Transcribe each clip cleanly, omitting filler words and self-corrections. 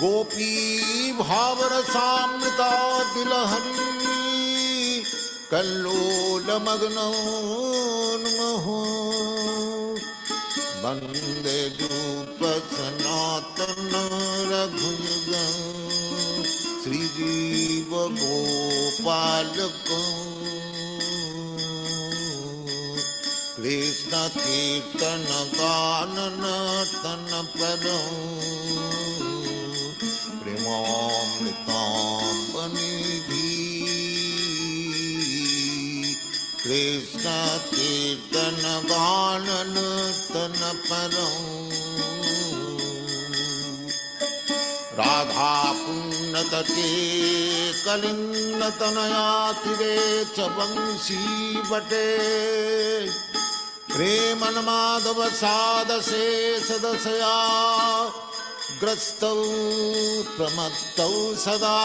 गोपी भावरसामृता दिलहरी कल्लोलमग्नोन्महो वन्दे रूप सनातन रघुयुगं श्रीजीव गोपालकं कृष्ण कीर्तन गानन तन परं प्रेमामृताम्बनिधि कृष्ण कीर्तन गानन तन परं राधा पुण्यतटे कलिन्दतनया तीरे च वंशी वटे प्रेमन्माधव सादशे सदशया ग्रस्तौ प्रमत्तौ सदा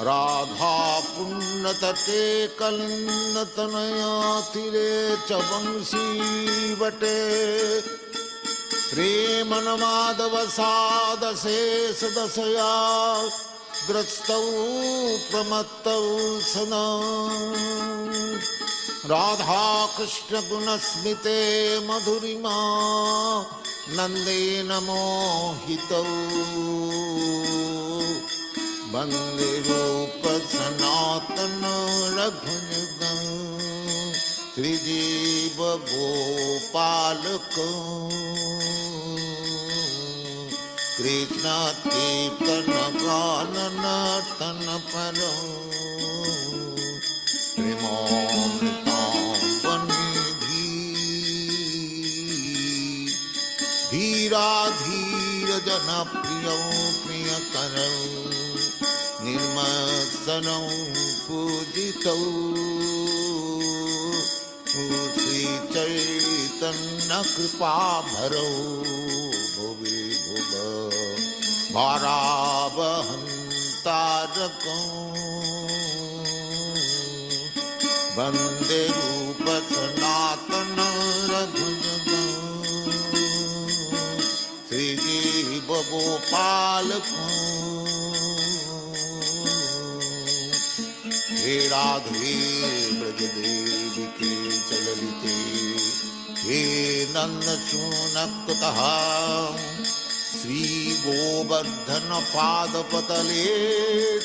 राधा पुण्यतटे कलिन्दतनया तीरे च वंशी वटे प्रेमन्माधव सादशे सदशया ग्रस्तौ प्रमत्तौ सदा राधा कृष्ण गुणस्मिते मधुरिमा नंदेन मोहितौ वन्दे रूप सनातन रघुयुगं श्रीजीव गोपालकं कृष्ण कीर्तन गानन तन परं प्रेमामृताम्बनिधि धीरा धीर जन प्रियं प्रियकरं निर्मत्सरं पूजितौ श्री चैतन्य कृपा भरौ भुवि भुव भारावहं तारकं वन्दे रूप सनातन रघुयुगं श्रीजीव गोपालकं हे राधे ब्रज देविके चललिते हे नंद सूनकुतः श्री गोवर्धन पादपतले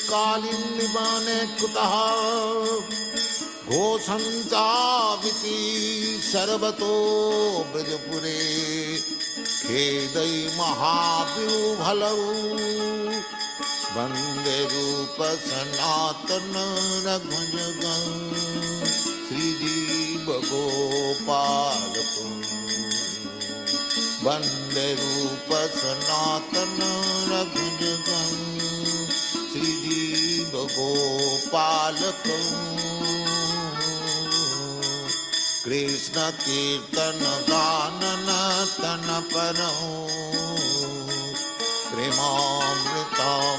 कालिन्दीवने कुतः घोषन्ताविति सर्वतो ब्रजपुरे खेदै महाविभलौ वन्दे रूप सनातन रघुयुगं श्रीजीव गोपालकं वन्दे रूप सनातन रघुयुगं श्रीजीव गोपालकं कृष्ण कीर्तन गानन तन परं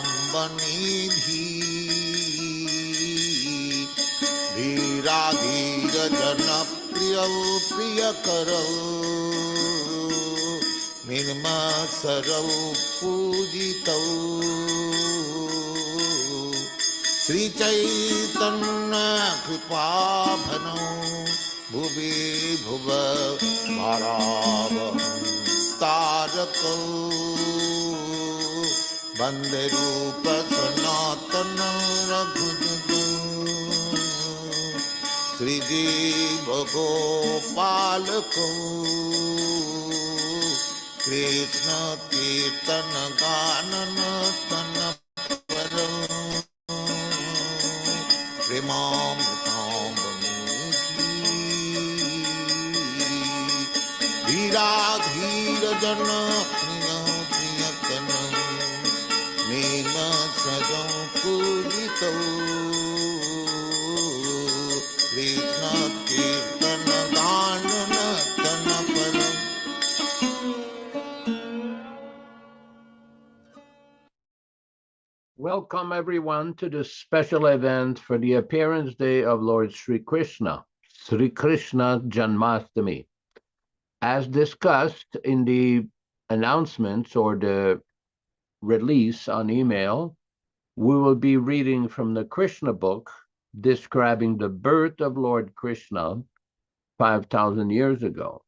प्रेमामृताम्बनिधि धीरा धीर जन प्रियौ प्रियकरौ निर्मत्सरौ पूजितौ श्री चैतन्य कृपाभनौ भुवि भुव भारावहं तारकौ वन्दे रूप सनातन रघुयुगं श्रीजीव गोपालकं कृष्ण कीर्तन गानन तन परं प्रेमामृताम्बनिधि धीरा धीर जन प्रियं प्रियकरं निर्मत्सरं पूजितौ कृष्ण कीर्तन गानन तन परं Welcome everyone to this special event for the appearance day of Lord Sri Krishna Janmastami. As discussed in the announcements or the release on email, we will be reading from the Krishna book describing the birth of Lord Krishna 5,000 years ago.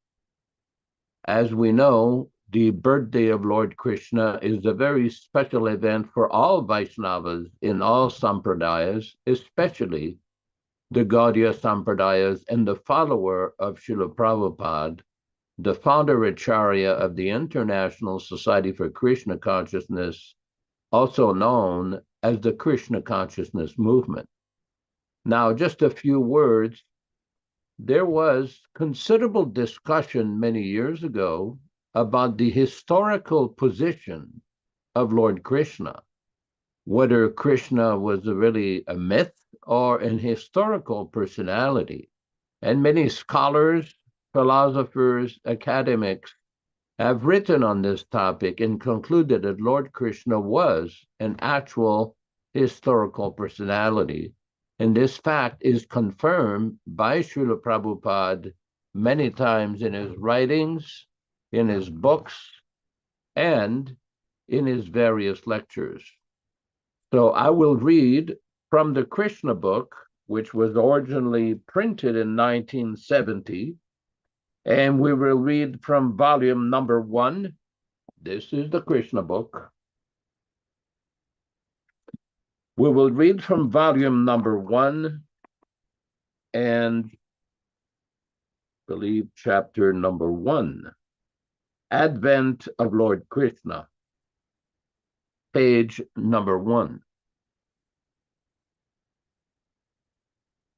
As we know, the birthday of Lord Krishna is a very special event for all Vaishnavas in all sampradayas, especially the Gaudiya Sampradayas and the follower of Srila Prabhupada, the founder Acharya of the International Society for Krishna Consciousness, also known as the Krishna Consciousness Movement. Now, just a few words. There was considerable discussion many years ago about the historical position of Lord Krishna, whether Krishna was really a myth or an historical personality. And many scholars, philosophers, academics have written on this topic and concluded that Lord Krishna was an actual historical personality. And this fact is confirmed by Srila Prabhupada many times in his writings, in his books, and in his various lectures. So I will read from the Krishna book, which was originally printed in 1970, and we will read from volume number 1. This is the Krishna book. We will read from volume number 1 and I believe chapter number 1, Advent of Lord Krishna, page number 1.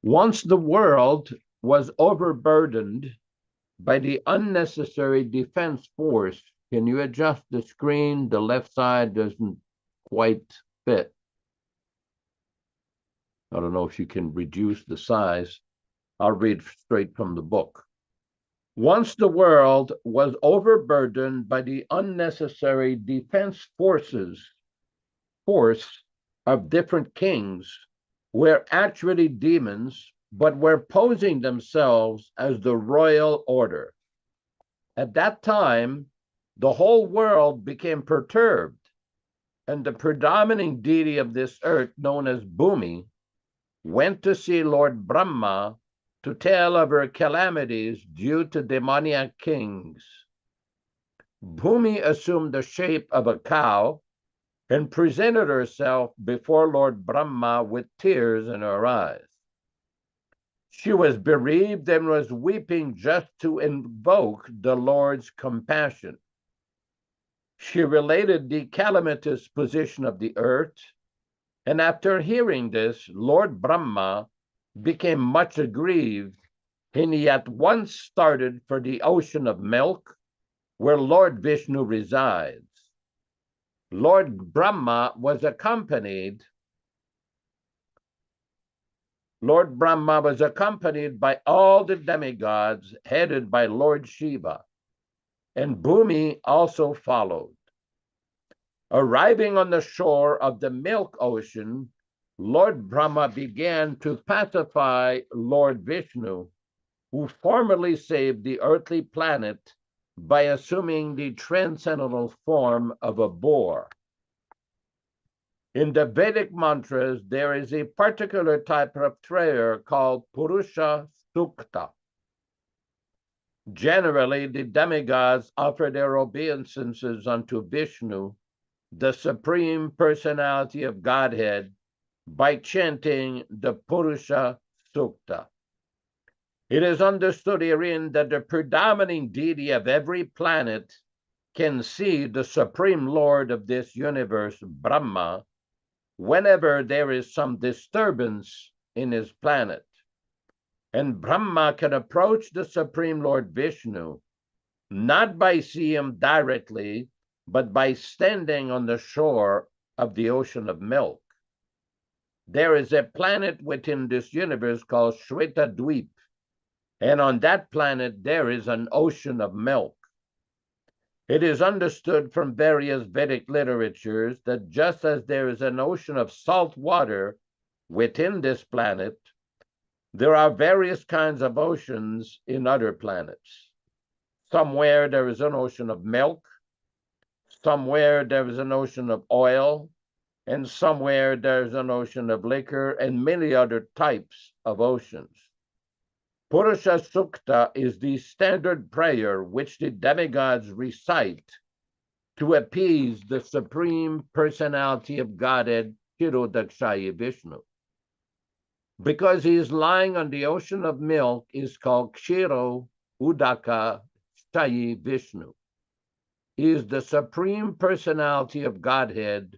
Once the world was overburdened by the unnecessary defense force. Can you adjust the screen? The left side doesn't quite fit. I don't know if you can reduce the size. I'll read straight from the book. Once the world was overburdened by the unnecessary defense force of different kings, were actually demons, but were posing themselves as the royal order. At that time, the whole world became perturbed, and the predominating deity of this earth, known as Bhumi, went to see Lord Brahma to tell of her calamities due to demoniac kings. Bhumi assumed the shape of a cow and presented herself before Lord Brahma with tears in her eyes. She was bereaved and was weeping just to invoke the Lord's compassion. She related the calamitous position of the earth, and after hearing this, Lord Brahma became much aggrieved, and he at once started for the ocean of milk, where Lord Vishnu resides. Lord Brahma was accompanied by all the demigods headed by Lord Shiva, and Bhumi also followed. Arriving on the shore of the milk ocean, Lord Brahma began to pacify Lord Vishnu, who formerly saved the earthly planet by assuming the transcendental form of a boar. In the Vedic mantras, there is a particular type of prayer called Purusha Sukta. Generally, the demigods offer their obeisances unto Vishnu, the Supreme Personality of Godhead, by chanting the Purusha Sukta. It is understood herein that the predominating deity of every planet can see the Supreme Lord of this universe, Brahma, whenever there is some disturbance in his planet. And Brahma can approach the Supreme Lord Vishnu, not by seeing him directly, but by standing on the shore of the ocean of milk. There is a planet within this universe called Shweta Dweep, and on that planet there is an ocean of milk. It is understood from various Vedic literatures that just as there is an ocean of salt water within this planet, there are various kinds of oceans in other planets. Somewhere there is an ocean of milk, Somewhere there's an ocean of oil, and somewhere there's an ocean of liquor, and many other types of oceans. Purusha Sukta is the standard prayer which the demigods recite to appease the Supreme Personality of Godhead, Kshirodakshaya Vishnu. Because he is lying on the ocean of milk is called Kshiro Udaka Shayi Vishnu. He is the Supreme Personality of Godhead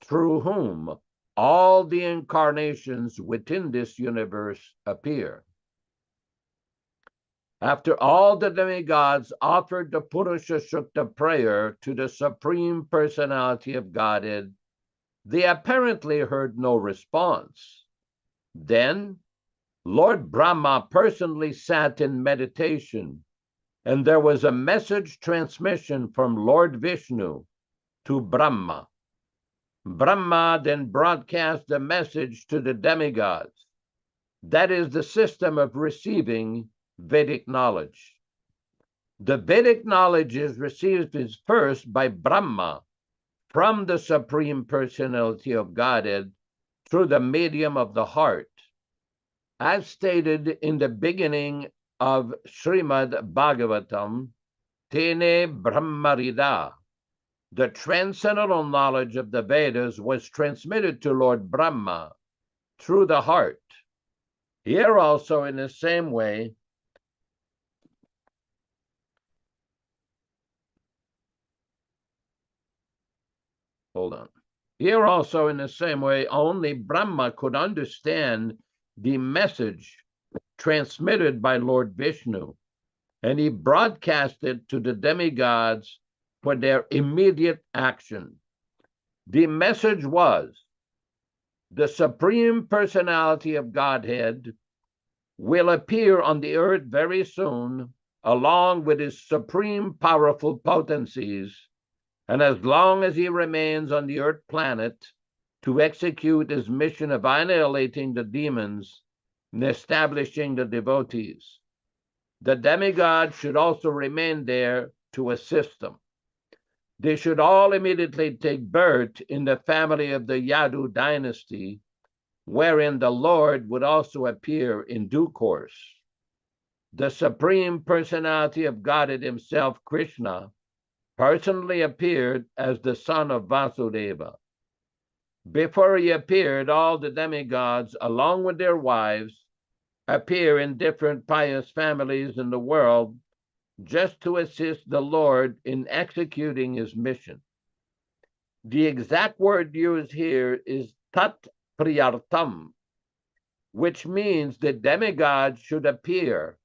through whom all the incarnations within this universe appear. After all the demigods offered the Purusha Sukta prayer to the Supreme Personality of Godhead, they apparently heard no response. Then Lord Brahma personally sat in meditation, and there was a message transmission from Lord Vishnu to Brahma. Brahma then broadcast the message to the demigods. That is the system of receiving Vedic knowledge. The Vedic knowledge is received first by Brahma from the Supreme Personality of Godhead through the medium of the heart. As stated in the beginning of Srimad Bhagavatam, Tene Brahmarida, the transcendental knowledge of the Vedas was transmitted to Lord Brahma through the heart. Here also, in the same way, Here also, in the same way, only Brahma could understand the message transmitted by Lord Vishnu, and he broadcast it to the demigods for their immediate action. The message was, the Supreme Personality of Godhead will appear on the earth very soon, along with his supreme powerful potencies, and as long as he remains on the earth planet to execute his mission of annihilating the demons and establishing the devotees, the demigods should also remain there to assist them. They should all immediately take birth in the family of the Yadu dynasty, wherein the Lord would also appear in due course. The Supreme Personality of Godhead himself, Krishna, personally appeared as the son of Vasudeva. Before he appeared, all the demigods, along with their wives, appear in different pious families in the world just to assist the Lord in executing his mission. The exact word used here is tat priyartam, which means the demigods should appear.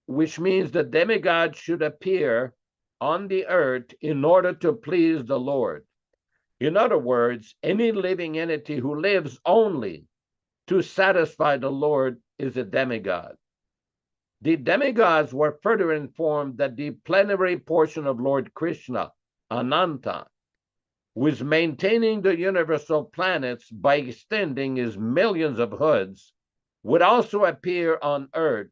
Which means the demigods should appear on the earth in order to please the Lord. In other words, any living entity who lives only to satisfy the Lord is a demigod. The demigods were further informed that the plenary portion of Lord Krishna, Ananta, who is maintaining the universal planets by extending his millions of hoods, would also appear on earth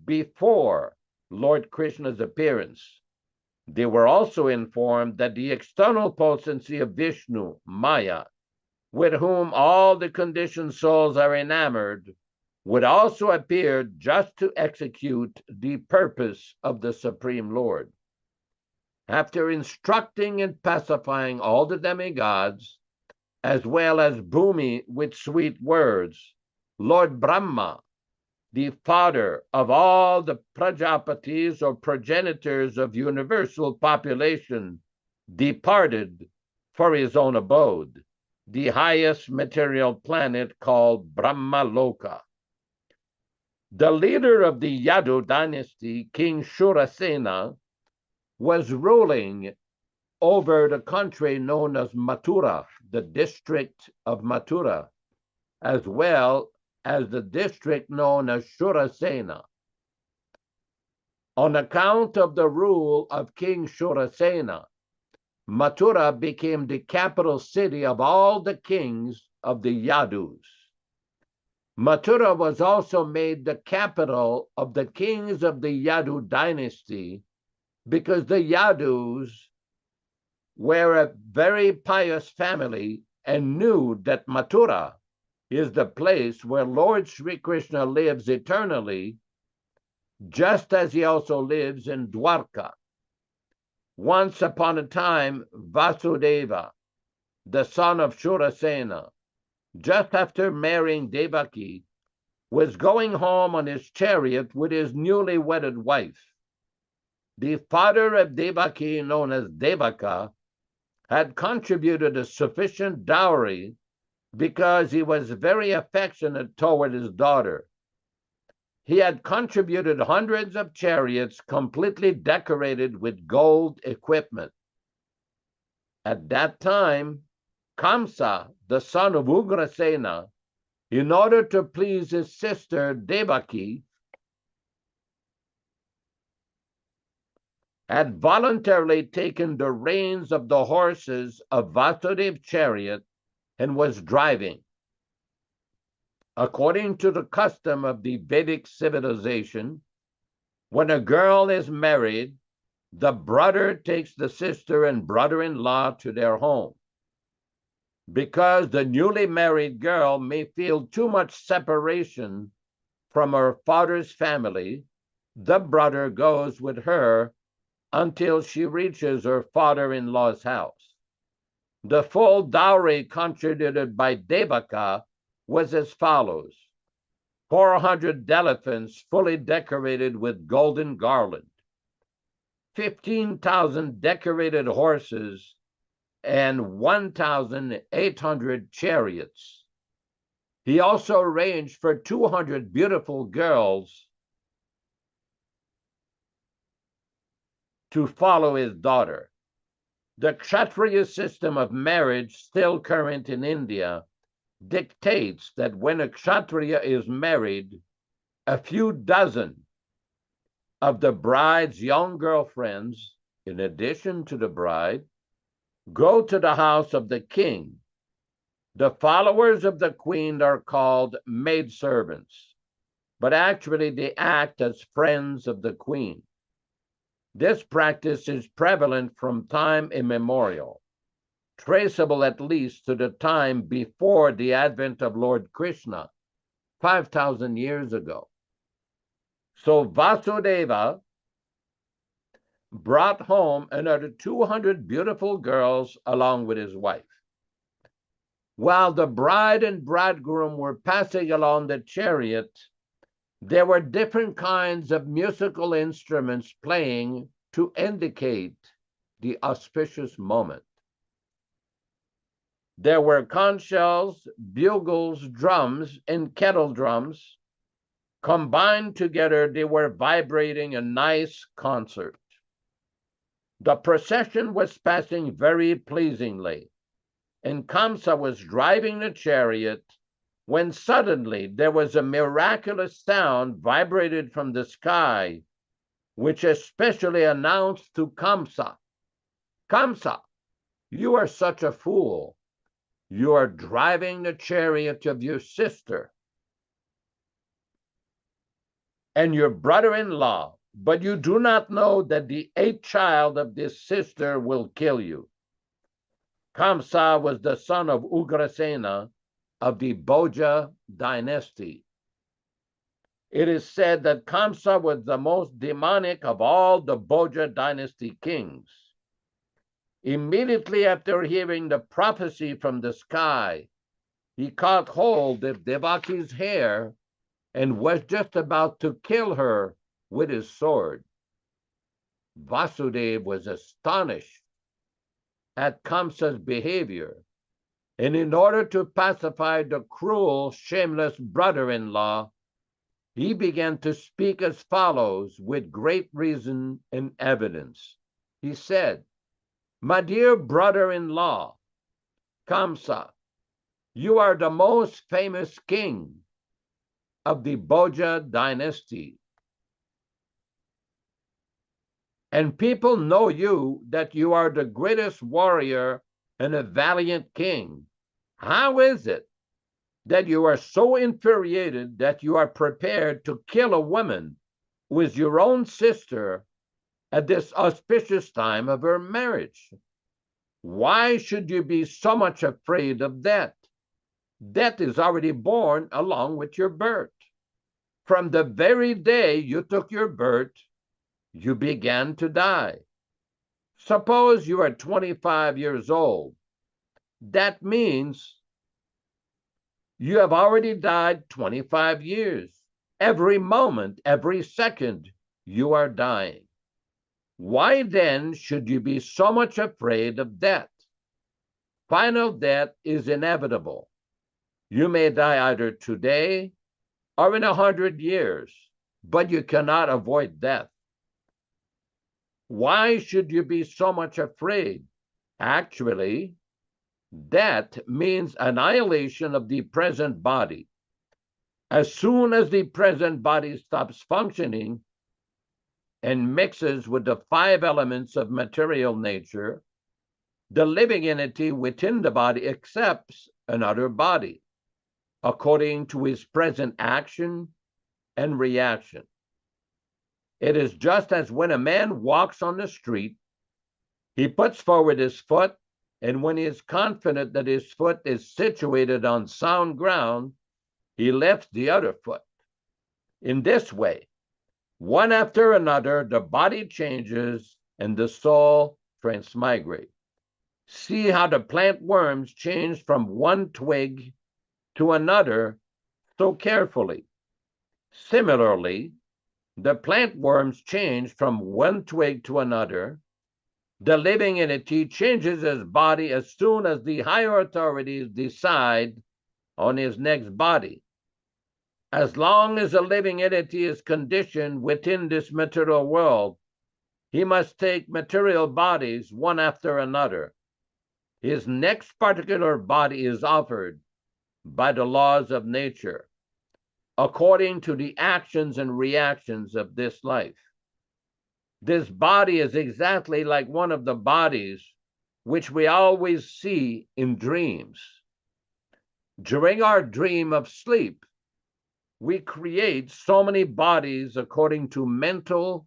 before Lord Krishna's appearance. They were also informed that the external potency of Vishnu, Maya, with whom all the conditioned souls are enamored, would also appear just to execute the purpose of the Supreme Lord. After instructing and pacifying all the demigods, as well as Bhumi with sweet words, Lord Brahma, the father of all the Prajapatis or progenitors of universal population, departed for his own abode, the highest material planet called Brahmaloka. The leader of the Yadu dynasty, King Shurasena, was ruling over the country known as Mathura, the district of Mathura, as well as the district known as Shurasena. On account of the rule of King Shurasena, Mathura became the capital city of all the kings of the Yadus. Mathura was also made the capital of the kings of the Yadu dynasty because the Yadus were a very pious family and knew that Mathura is the place where Lord Sri Krishna lives eternally, just as he also lives in Dwarka. Once upon a time, Vasudeva, the son of Shurasena, just after marrying Devaki, was going home on his chariot with his newly wedded wife. The father of Devaki, known as Devaka, had contributed a sufficient dowry because he was very affectionate toward his daughter. He had contributed hundreds of chariots completely decorated with gold equipment. At that time, Kamsa, the son of Ugrasena, in order to please his sister Devaki, had voluntarily taken the reins of the horses of Vasudev's chariot and was driving. According to the custom of the Vedic civilization, when a girl is married, the brother takes the sister and brother-in-law to their home. Because the newly married girl may feel too much separation from her father's family, the brother goes with her until she reaches her father-in-law's house. The full dowry contributed by Devaka was as follows: 400 elephants fully decorated with golden garland, 15,000 decorated horses, and 1,800 chariots. He also arranged for 200 beautiful girls to follow his daughter. The Kshatriya system of marriage, still current in India, dictates that when a Kshatriya is married, a few dozen of the bride's young girlfriends, in addition to the bride, go to the house of the king. The followers of the queen are called maidservants, but actually they act as friends of the queen. This practice is prevalent from time immemorial, traceable at least to the time before the advent of Lord Krishna, 5,000 years ago. So Vasudeva brought home another 200 beautiful girls along with his wife. While the bride and bridegroom were passing along the chariot, there were different kinds of musical instruments playing to indicate the auspicious moment. There were conch shells, bugles, drums, and kettle drums. Combined together, they were vibrating a nice concert. The procession was passing very pleasingly, and Kamsa was driving the chariot when suddenly there was a miraculous sound vibrated from the sky, which especially announced to Kamsa, "Kamsa, you are such a fool. You are driving the chariot of your sister and your brother-in-law, but you do not know that the 8th child of this sister will kill you." Kamsa was the son of Ugrasena of the Bhoja dynasty. It is said that Kamsa was the most demonic of all the Bhoja dynasty kings. Immediately after hearing the prophecy from the sky, he caught hold of Devaki's hair and was just about to kill her with his sword. Vasudeva was astonished at Kamsa's behavior, and in order to pacify the cruel, shameless brother-in-law, he began to speak as follows with great reason and evidence. He said, "My dear brother-in-law, Kamsa, you are the most famous king of the Bhoja dynasty. And people know you that you are the greatest warrior and a valiant king. How is it that you are so infuriated that you are prepared to kill a woman who is your own sister at this auspicious time of her marriage? Why should you be so much afraid of death? Death is already born along with your birth. From the very day you took your birth, you began to die. Suppose you are 25 years old. That means you have already died 25 years. Every moment, every second, you are dying. Why then should you be so much afraid of death? Final death is inevitable. You may die either today or in 100 years, but you cannot avoid death. Why should you be so much afraid? Actually, death means annihilation of the present body. As soon as the present body stops functioning and mixes with the 5 elements of material nature, the living entity within the body accepts another body according to his present action and reaction. It is just as when a man walks on the street, he puts forward his foot, and when he is confident that his foot is situated on sound ground, he lifts the other foot. In this way, one after another, the body changes and the soul transmigrates. See how the plant worms change from one twig to another so carefully. Similarly, the plant worms change from one twig to another. The living entity changes his body as soon as the higher authorities decide on his next body. As long as a living entity is conditioned within this material world, he must take material bodies one after another. His next particular body is offered by the laws of nature, according to the actions and reactions of this life. This body is exactly like one of the bodies which we always see in dreams. During our dream of sleep, we create so many bodies according to mental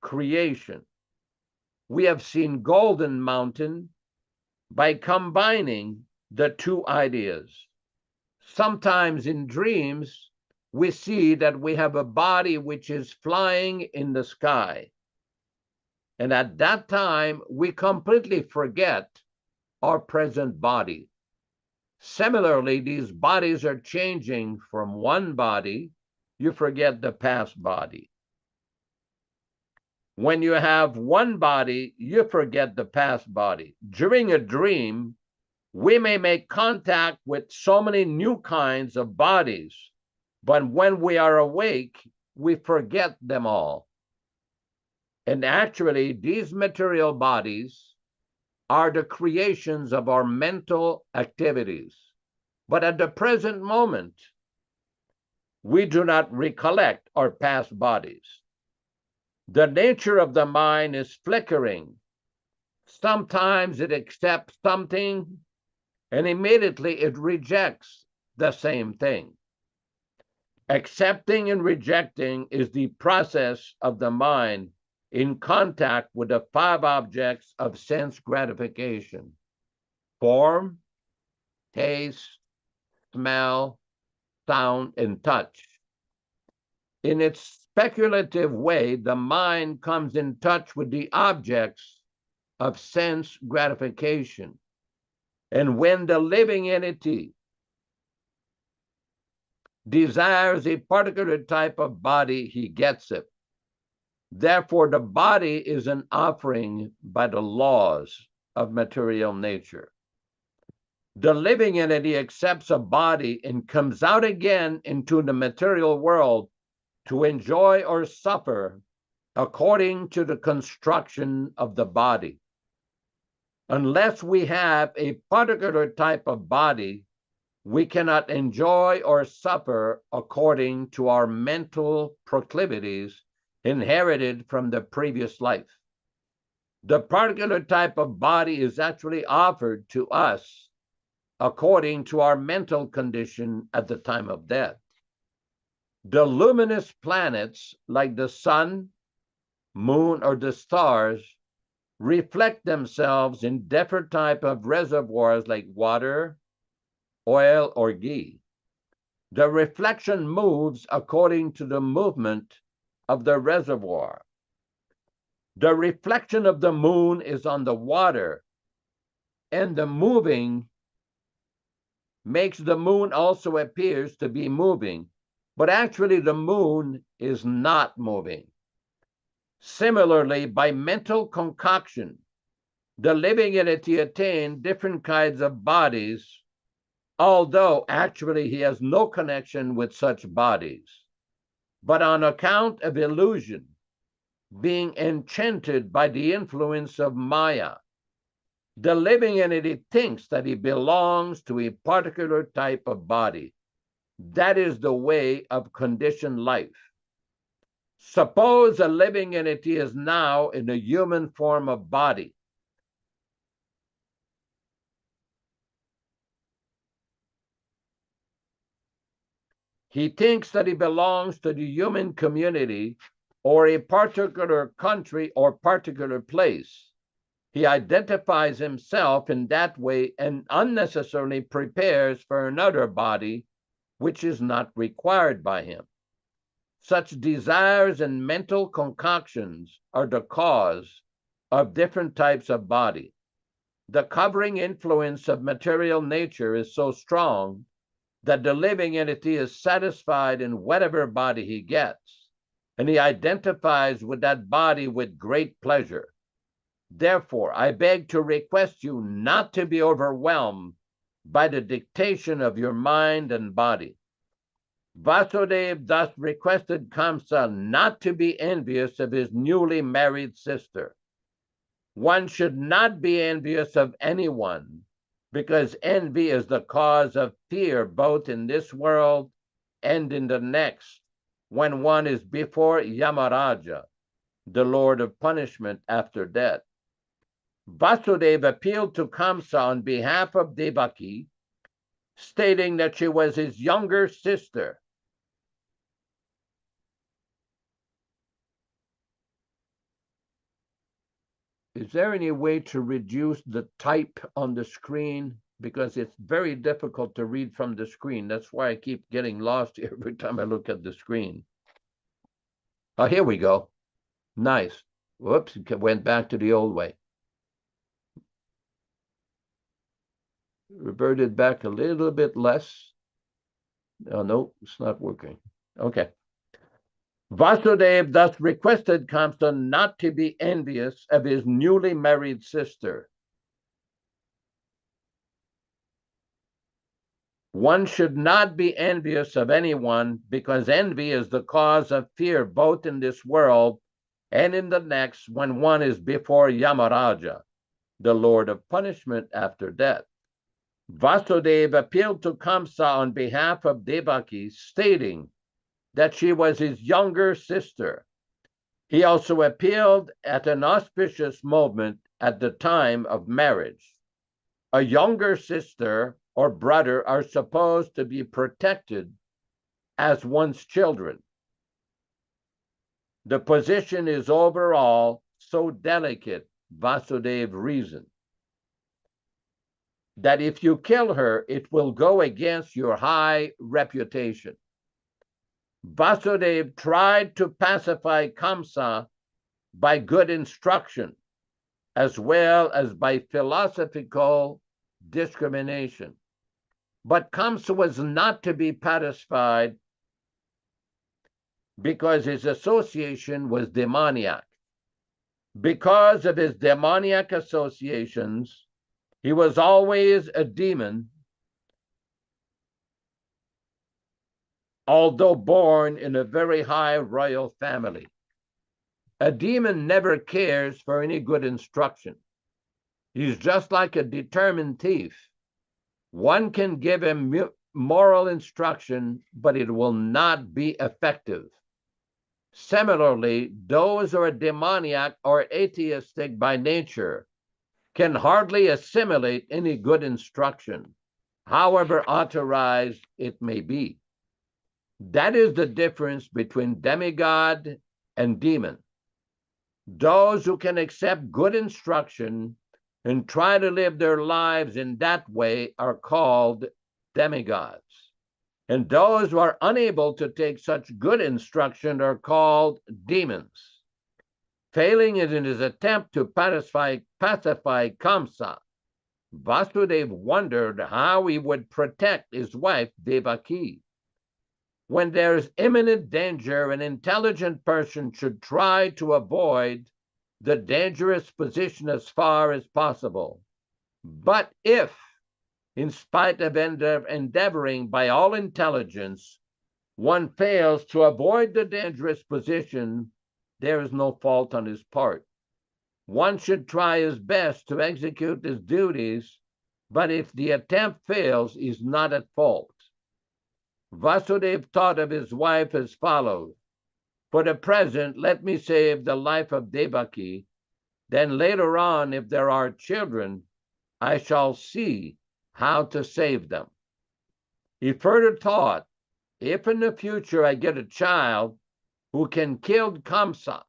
creation. We have seen Golden Mountain by combining the 2 ideas. Sometimes in dreams, we see that we have a body which is flying in the sky. And at that time, we completely forget our present body. Similarly, these bodies are changing from one body, you forget the past body. When you have one body, you forget the past body. During a dream, we may make contact with so many new kinds of bodies, but when we are awake, we forget them all. And actually, these material bodies are the creations of our mental activities. But at the present moment, we do not recollect our past bodies. The nature of the mind is flickering. Sometimes it accepts something, and immediately it rejects the same thing. Accepting and rejecting is the process of the mind in contact with the 5 objects of sense gratification: form, taste, smell, sound, and touch. In its speculative way, the mind comes in touch with the objects of sense gratification. And when the living entity desires a particular type of body, he gets it. Therefore, the body is an offering by the laws of material nature. The living entity accepts a body and comes out again into the material world to enjoy or suffer according to the construction of the body. Unless we have a particular type of body, we cannot enjoy or suffer according to our mental proclivities inherited from the previous life. The particular type of body is actually offered to us according to our mental condition at the time of death. The luminous planets like the sun, moon, or the stars reflect themselves in different type of reservoirs like water, oil, or ghee. The reflection moves according to the movement of the reservoir. The reflection of the moon is on the water, and the moving makes the moon also appears to be moving, but actually the moon is not moving. Similarly, by mental concoction, the living entity attains different kinds of bodies, although actually he has no connection with such bodies. But on account of illusion, being enchanted by the influence of Maya, the living entity thinks that he belongs to a particular type of body. That is the way of conditioned life. Suppose a living entity is now in a human form of body. He thinks that he belongs to the human community or a particular country or particular place. He identifies himself in that way and unnecessarily prepares for another body which is not required by him. Such desires and mental concoctions are the cause of different types of body. The covering influence of material nature is so strong that the living entity is satisfied in whatever body he gets, and he identifies with that body with great pleasure. Therefore, I beg to request you not to be overwhelmed by the dictation of your mind and body. Vasudev thus requested Kamsa not to be envious of his newly married sister. One should not be envious of anyone, because envy is the cause of fear both in this world and in the next, when one is before Yamaraja, the Lord of punishment after death. Vasudeva appealed to Kamsa on behalf of Devaki, stating that she was his younger sister. Is there any way to reduce the type on the screen? Because it's very difficult to read from the screen. That's why I keep getting lost every time I look at the screen. Oh, here we go. Nice. Whoops, it went back to the old way. Reverted back a little bit less. Oh, no, it's not working. Okay. Vasudev thus requested Kamsa not to be envious of his newly married sister. One should not be envious of anyone, because envy is the cause of fear both in this world and in the next, when one is before Yamaraja, the Lord of punishment after death. Vasudeva appealed to Kamsa on behalf of Devaki, stating that she was his younger sister. He also appealed at an auspicious moment at the time of marriage. A younger sister or brother are supposed to be protected as one's children. The position is overall so delicate, Vasudev reasoned, that if you kill her, it will go against your high reputation. Vasudev tried to pacify Kamsa by good instruction, as well as by philosophical discrimination. But Kamsa was not to be pacified because his association was demoniac. Because of his demoniac associations, he was always a demon, although born in a very high royal family. A demon never cares for any good instruction. He's just like a determined thief. One can give him moral instruction, but it will not be effective. Similarly, those who are demoniac or atheistic by nature can hardly assimilate any good instruction. however authorized it may be. That is the difference between demigod and demon. Those who can accept good instruction and try to live their lives in that way are called demigods. And those who are unable to take such good instruction are called demons. Failing in his attempt to pacify Kamsa, Vasudeva wondered how he would protect his wife Devaki. When there is imminent danger, an intelligent person should try to avoid the dangerous position as far as possible. But if, in spite of endeavoring by all intelligence, one fails to avoid the dangerous position, there is no fault on his part. One should try his best to execute his duties, but if the attempt fails, he is not at fault. Vasudeva thought of his wife as follows: for the present, let me save the life of Devaki. Then later on, if there are children, I shall see how to save them. He further thought, if in the future I get a child who can kill Kamsa,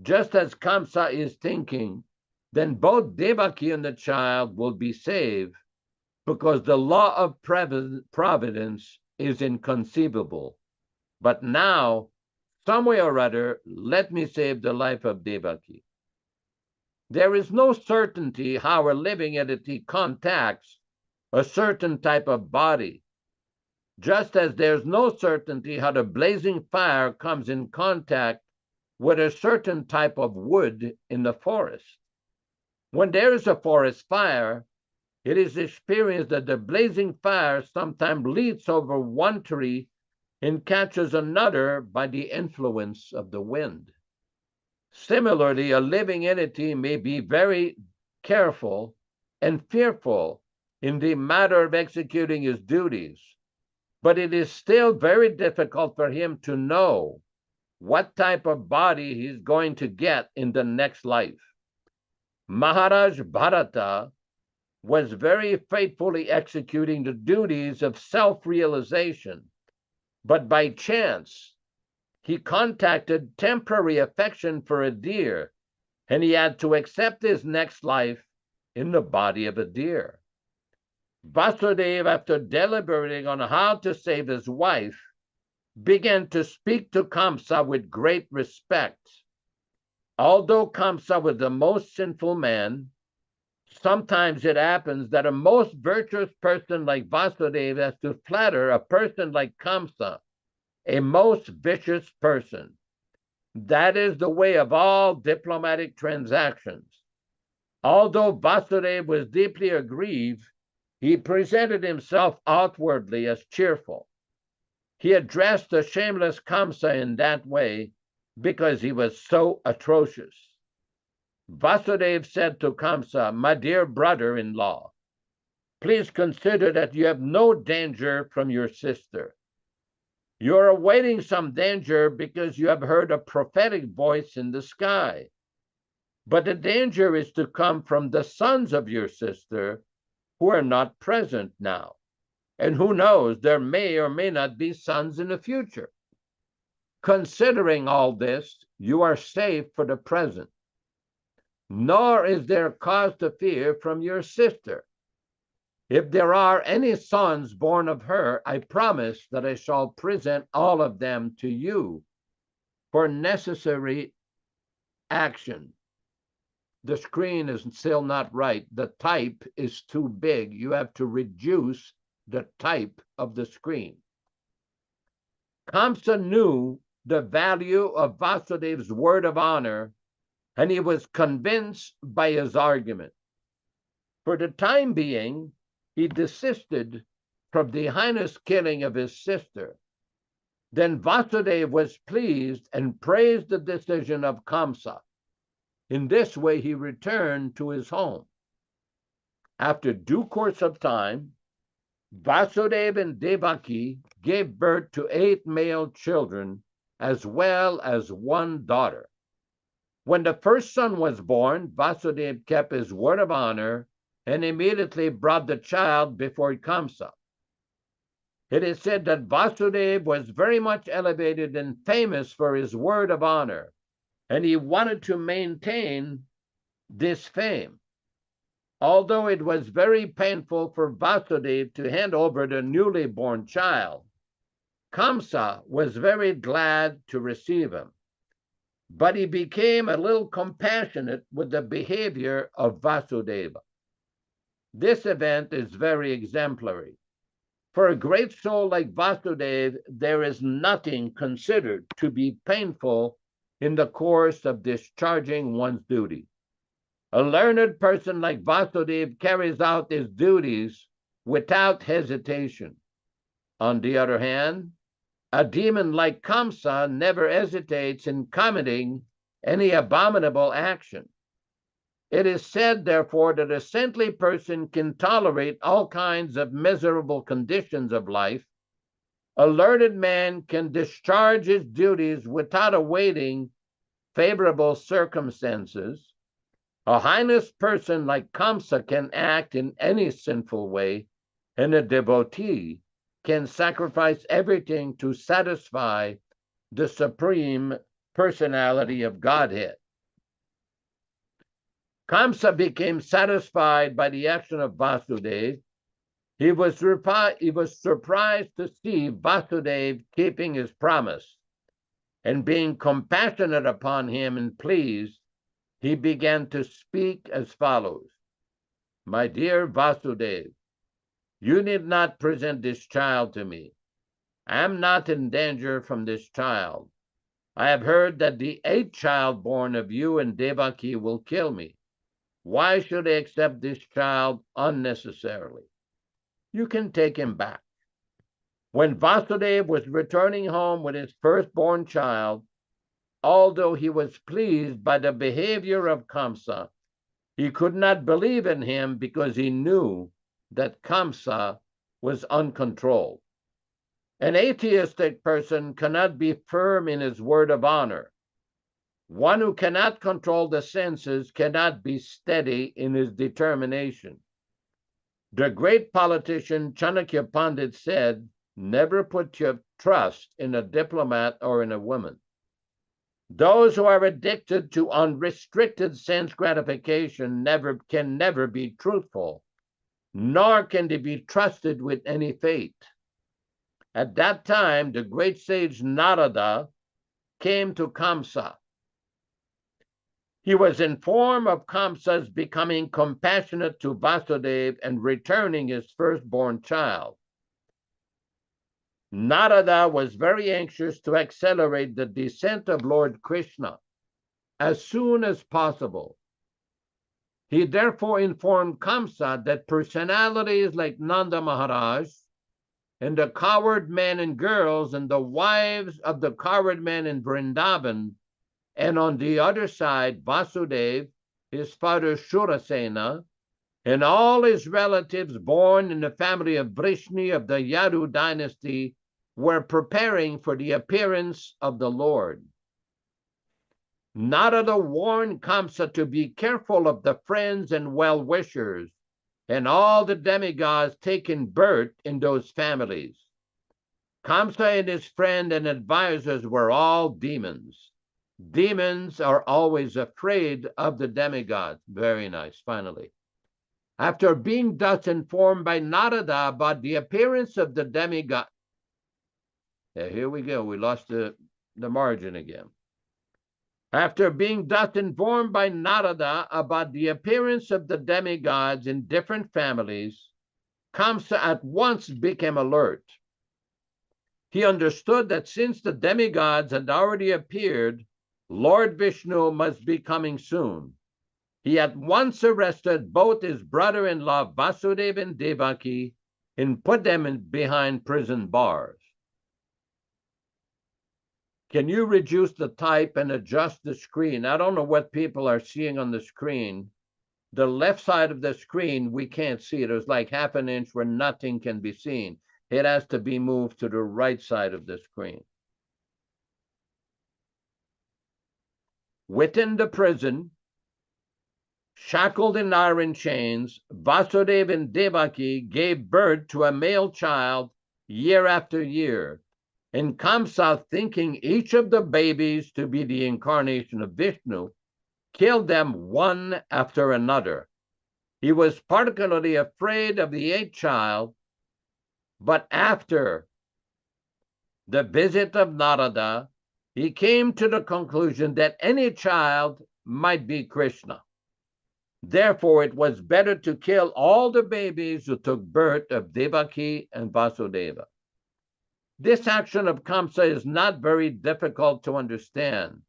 just as Kamsa is thinking, then both Devaki and the child will be saved, because the law of providence is inconceivable. But now, some way or other, let me save the life of Devaki. There is no certainty how a living entity contacts a certain type of body, just as there's no certainty how the blazing fire comes in contact with a certain type of wood in the forest. When there is a forest fire, it is experienced that the blazing fire sometimes leaps over one tree and catches another by the influence of the wind. Similarly, a living entity may be very careful and fearful in the matter of executing his duties, but it is still very difficult for him to know what type of body he's going to get in the next life. Maharaj Bharata was very faithfully executing the duties of self-realization, but by chance, he contacted temporary affection for a deer, and he had to accept his next life in the body of a deer. Vasudeva, after deliberating on how to save his wife, began to speak to Kamsa with great respect. Although Kamsa was the most sinful man, sometimes it happens that a most virtuous person like Vasudeva has to flatter a person like Kamsa, a most vicious person. That is the way of all diplomatic transactions. Although Vasudeva was deeply aggrieved, he presented himself outwardly as cheerful. He addressed the shameless Kamsa in that way because he was so atrocious. Vasudeva said to Kamsa, my dear brother-in-law, please consider that you have no danger from your sister. You are awaiting some danger because you have heard a prophetic voice in the sky. But the danger is to come from the sons of your sister who are not present now. And who knows, there may or may not be sons in the future. Considering all this, you are safe for the present. Nor is there cause to fear from your sister. If there are any sons born of her, I promise that I shall present all of them to you for necessary action. The screen is still not right. The type is too big. You have to reduce the type of the screen. Kamsa knew the value of Vasudeva's word of honor, and he was convinced by his argument. For the time being, he desisted from the heinous killing of his sister. Then Vasudeva was pleased and praised the decision of Kamsa. In this way, he returned to his home. After due course of time, Vasudeva and Devaki gave birth to 8 male children, as well as 1 daughter. When the first son was born, Vasudeva kept his word of honor and immediately brought the child before Kamsa. It is said that Vasudeva was very much elevated and famous for his word of honor, and he wanted to maintain this fame. Although it was very painful for Vasudeva to hand over the newly born child, Kamsa was very glad to receive him. But he became a little compassionate with the behavior of Vasudeva. This event is very exemplary. For a great soul like Vasudeva, there is nothing considered to be painful in the course of discharging one's duty. A learned person like Vasudeva carries out his duties without hesitation. On the other hand, a demon like Kamsa never hesitates in committing any abominable action. It is said, therefore, that a saintly person can tolerate all kinds of miserable conditions of life. A learned man can discharge his duties without awaiting favorable circumstances. A heinous person like Kamsa can act in any sinful way, and a devotee can sacrifice everything to satisfy the supreme personality of Godhead. Kamsa became satisfied by the action of Vasudeva. He was surprised to see Vasudeva keeping his promise, and being compassionate upon him and pleased, he began to speak as follows. My dear Vasudeva, you need not present this child to me. I am not in danger from this child. I have heard that the 8th child born of you and Devaki will kill me. Why should I accept this child unnecessarily? You can take him back. When Vasudeva was returning home with his firstborn child, although he was pleased by the behavior of Kamsa, he could not believe in him because he knew that Kamsa was uncontrolled. An atheistic person cannot be firm in his word of honor. One who cannot control the senses cannot be steady in his determination. The great politician Chanakya Pandit said, never put your trust in a diplomat or in a woman. Those who are addicted to unrestricted sense gratification can never be truthful, nor can they be trusted with any fate. At that time, the great sage Narada came to Kamsa. He was informed of Kamsa's becoming compassionate to Vasudeva and returning his firstborn child. Narada was very anxious to accelerate the descent of Lord Krishna as soon as possible. He therefore informed Kamsa that personalities like Nanda Maharaj and the coward men and girls and the wives of the coward men in Vrindavan, and on the other side, Vasudeva, his father Shurasena, and all his relatives born in the family of Vrishni of the Yadu dynasty were preparing for the appearance of the Lord. Narada warned Kamsa to be careful of the friends and well-wishers and all the demigods taking birth in those families. Kamsa and his friend and advisors were all demons. Demons are always afraid of the demigods. Very nice, finally. After being thus informed by Narada about the appearance of the demigod, here we go, we lost the margin again. After being thus informed by Narada about the appearance of the demigods in different families, Kamsa at once became alert. He understood that since the demigods had already appeared, Lord Vishnu must be coming soon. He at once arrested both his brother-in-law Vasudeva and Devaki and put them behind prison bars. Can you reduce the type and adjust the screen? I don't know what people are seeing on the screen. The left side of the screen, we can't see. There's like half an inch where nothing can be seen. It has to be moved to the right side of the screen. Within the prison, Shackled in iron chains, Vasudeva and Devaki gave birth to a male child year after year. And Kamsa, thinking each of the babies to be the incarnation of Vishnu, killed them one after another. He was particularly afraid of the eighth child, but after the visit of Narada, he came to the conclusion that any child might be Krishna. Therefore, it was better to kill all the babies who took birth of Devaki and Vasudeva. This action of Kamsa is not very difficult to understand.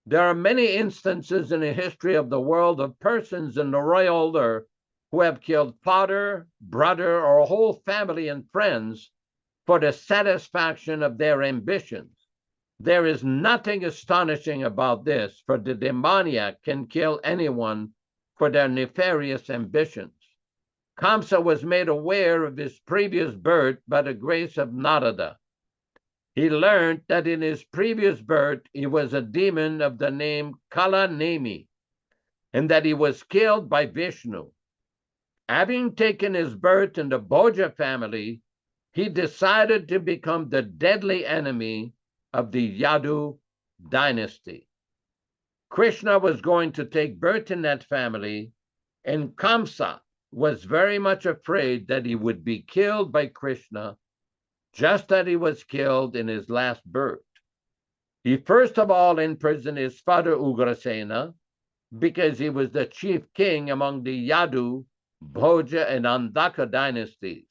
There are many instances in the history of the world of persons in the royal order who have killed father, brother, or a whole family and friends for the satisfaction of their ambitions. There is nothing astonishing about this, for the demoniac can kill anyone for their nefarious ambitions. Kamsa was made aware of his previous birth by the grace of Narada. He learned that in his previous birth he was a demon of the name Kala Nemi, and that he was killed by Vishnu. Having taken his birth in the Bhoja family, he decided to become the deadly enemy of the Yadu dynasty. Krishna was going to take birth in that family, and Kamsa was very much afraid that he would be killed by Krishna, just as he was killed in his last birth. He first of all imprisoned his father Ugrasena, because he was the chief king among the Yadu, Bhoja, and Andaka dynasties.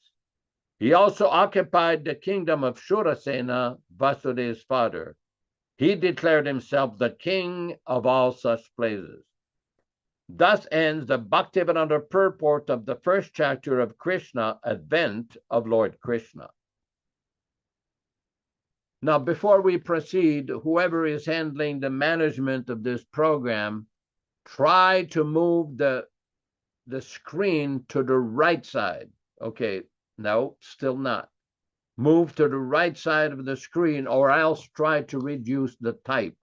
He also occupied the kingdom of Shurasena, Vasudeva's father. He declared himself the king of all such places. Thus ends the Bhaktivedanta purport of the first chapter of Krishna, Advent of Lord Krishna. Now, before we proceed, whoever is handling the management of this program, try to move the screen to the right side. Okay, no, still not. Move to the right side of the screen, or else try to reduce the type.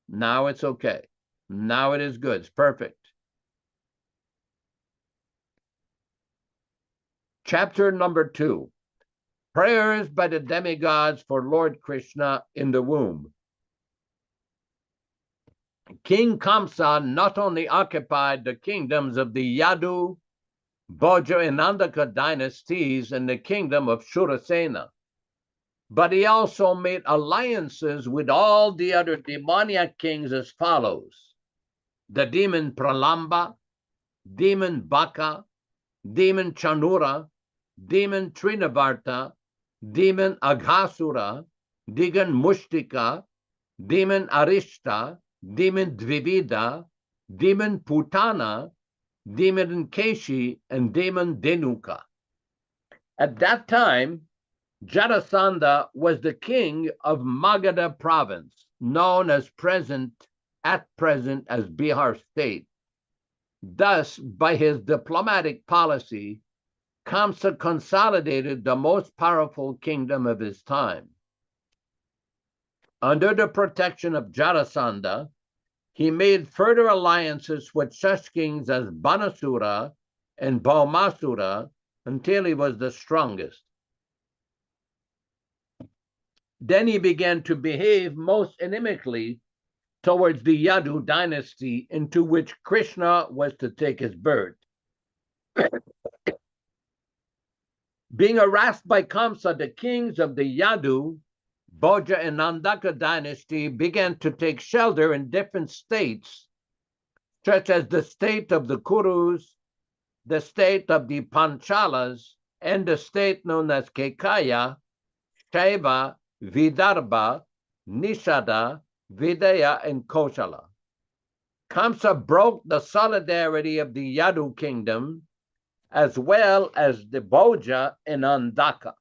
Now it's okay. Now it is good. It's perfect. Chapter number 2. Prayers by the demigods for Lord Krishna in the womb. King Kamsa not only occupied the kingdoms of the Yadu, Bhoja, and Andaka dynasties and the kingdom of Shurasena, but he also made alliances with all the other demoniac kings as follows: the demon Pralamba, demon Baka, demon Chanura, demon Trinavarta, demon Aghasura, demon Mushtika, demon Arishta, demon Dvivida, demon Putana, demon Keshi, and demon Denuka. At that time, Jarasandha was the king of Magadha province, known as at present as Bihar state. Thus, by his diplomatic policy, Kamsa consolidated the most powerful kingdom of his time. Under the protection of Jarasandha, he made further alliances with such kings as Banasura and Bhaumasura until he was the strongest. Then he began to behave most inimically towards the Yadu dynasty, into which Krishna was to take his birth. Being harassed by Kamsa, the kings of the Yadu, Bhoja, and Andaka dynasty began to take shelter in different states, such as the state of the Kurus, the state of the Panchalas, and the state known as Kekaya, Shaiva, Vidarbha, Nishada, Vidya, and Koshala. Kamsa broke the solidarity of the Yadu kingdom, as well as the Bhoja and Andaka.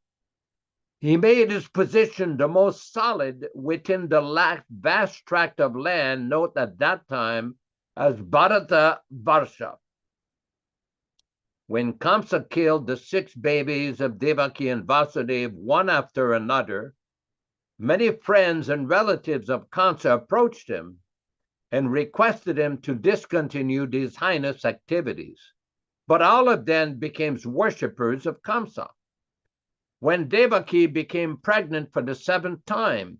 He made his position the most solid within the vast tract of land known at that time as Bharata Varsha. When Kamsa killed the 6 babies of Devaki and Vasudeva one after another, many friends and relatives of Kamsa approached him and requested him to discontinue these heinous activities. But all of them became worshippers of Kamsa. When Devaki became pregnant for the 7th time,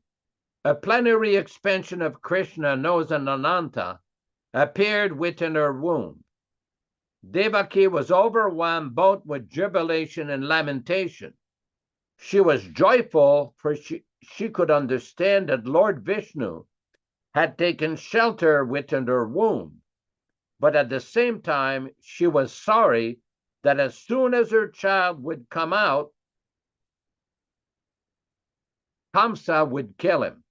a plenary expansion of Krishna, known as Ananta, appeared within her womb. Devaki was overwhelmed both with jubilation and lamentation. She was joyful, for she could understand that Lord Vishnu had taken shelter within her womb. But at the same time, she was sorry that as soon as her child would come out, Kamsa would kill him.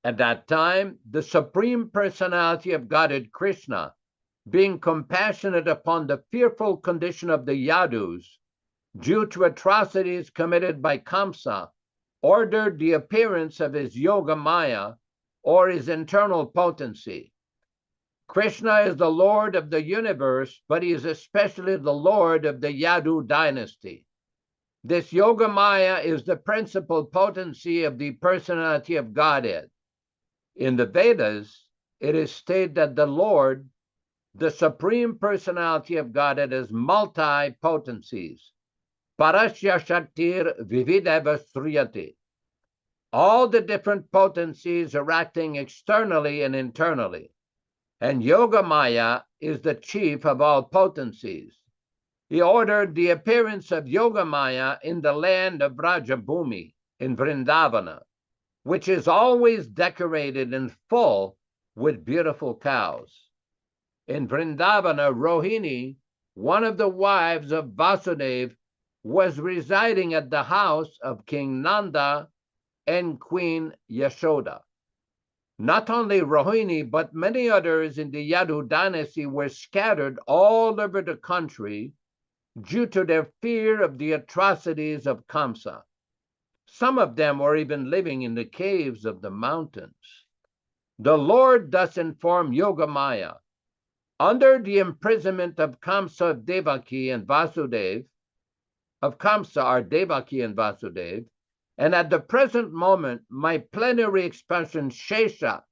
At that time, the Supreme Personality of Godhead Krishna, being compassionate upon the fearful condition of the Yadus due to atrocities committed by Kamsa, ordered the appearance of his Yoga Maya, or his internal potency. Krishna is the Lord of the universe, but he is especially the Lord of the Yadu dynasty. This Yoga Maya is the principal potency of the personality of Godhead. In the Vedas, it is stated that the Lord, the Supreme Personality of Godhead, has multi-potencies. Parasya Shaktir Vivideva Sriyate. All the different potencies are acting externally and internally. And Yoga Maya is the chief of all potencies. He ordered the appearance of Yoga Maya in the land of Rajabhumi, in Vrindavana, which is always decorated and full with beautiful cows. In Vrindavana, Rohini, one of the wives of Vasudeva, was residing at the house of King Nanda and Queen Yashoda. Not only Rohini, but many others in the Yadu dynasty were scattered all over the country due to their fear of the atrocities of Kamsa. Some of them were even living in the caves of the mountains. The Lord thus informed Yogamaya, under the imprisonment of Kamsa, Devaki, and Vasudeva, of Kamsa are Devaki and Vasudeva, and at the present moment, my plenary expansion, Shesha,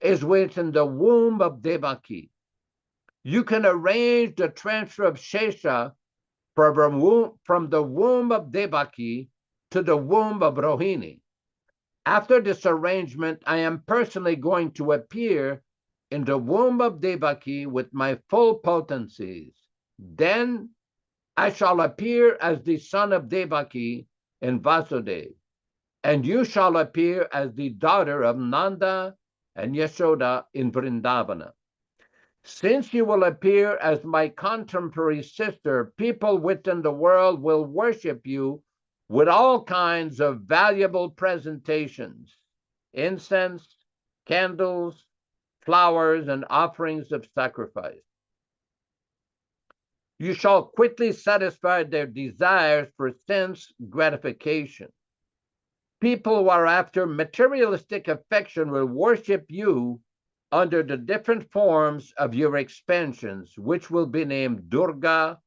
is within the womb of Devaki. You can arrange the transfer of Shesha from the womb of Devaki to the womb of Rohini. After this arrangement, I am personally going to appear in the womb of Devaki with my full potencies. Then I shall appear as the son of Devaki in Vasudeva, and you shall appear as the daughter of Nanda and Yashoda in Vrindavana. Since you will appear as my contemporary sister, people within the world will worship you with all kinds of valuable presentations, incense, candles, flowers, and offerings of sacrifice. You shall quickly satisfy their desires for sense gratification. People who are after materialistic affection will worship you under the different forms of your expansions, which will be named Durga,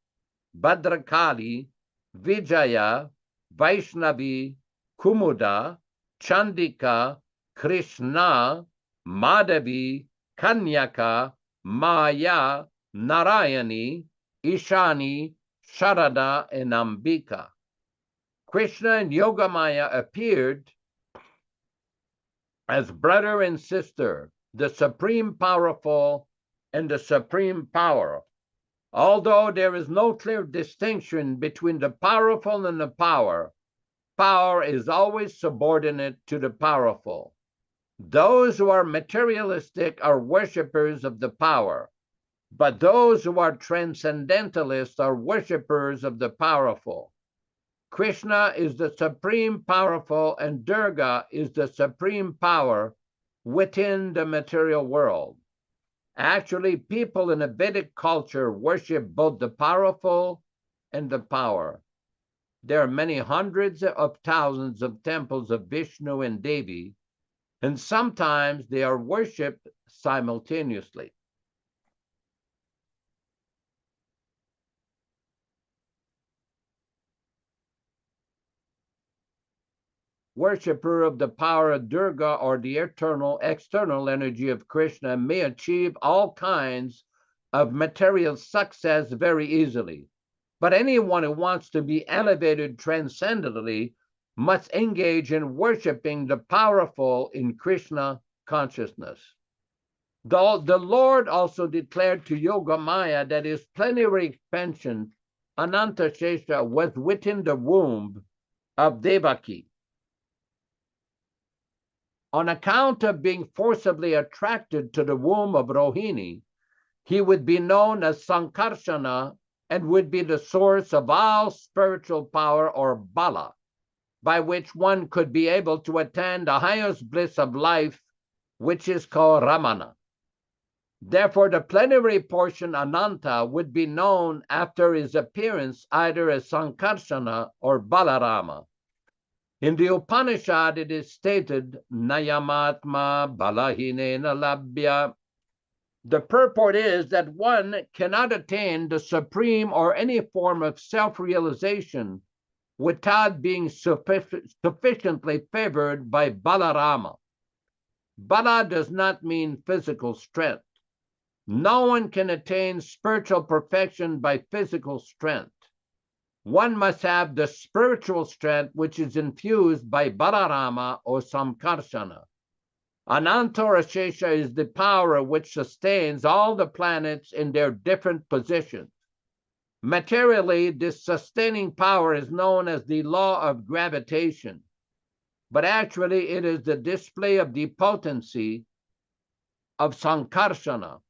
Bhadrakali, Vijaya, Vaishnavi, Kumuda, Chandika, Krishna, Madhavi, Kanyaka, Maya, Narayani, Ishani, Sharada, and Ambika. Krishna and Yogamaya appeared as brother and sister, the supreme powerful and the supreme power. Although there is no clear distinction between the powerful and the power, power is always subordinate to the powerful. Those who are materialistic are worshippers of the power, but those who are transcendentalists are worshippers of the powerful. Krishna is the supreme powerful and Durga is the supreme power within the material world. Actually, people in a Vedic culture worship both the powerful and the power. There are many hundreds of thousands of temples of Vishnu and Devi, and sometimes they are worshipped simultaneously. worshipper of the power of Durga or the external energy of Krishna may achieve all kinds of material success very easily. But anyone who wants to be elevated transcendently must engage in worshiping the powerful in Krishna consciousness. The Lord also declared to Yogamaya that his plenary expansion, Ananta Shesha, was within the womb of Devaki. On account of being forcibly attracted to the womb of Rohini, he would be known as Sankarshana and would be the source of all spiritual power or bala, by which one could be able to attain the highest bliss of life, which is called Ramana. Therefore, the plenary portion Ananta would be known after his appearance either as Sankarshana or Balarama. In the Upanishad, it is stated, Nayamatma Balahinena Labhya. The purport is that one cannot attain the supreme or any form of self-realization without being sufficiently favored by Balarama. Bala does not mean physical strength. No one can attain spiritual perfection by physical strength. One must have the spiritual strength which is infused by Balarama or Samkarshana. Anantara Shesha is the power which sustains all the planets in their different positions. Materially, this sustaining power is known as the law of gravitation, but actually it is the display of the potency of Sankarshana.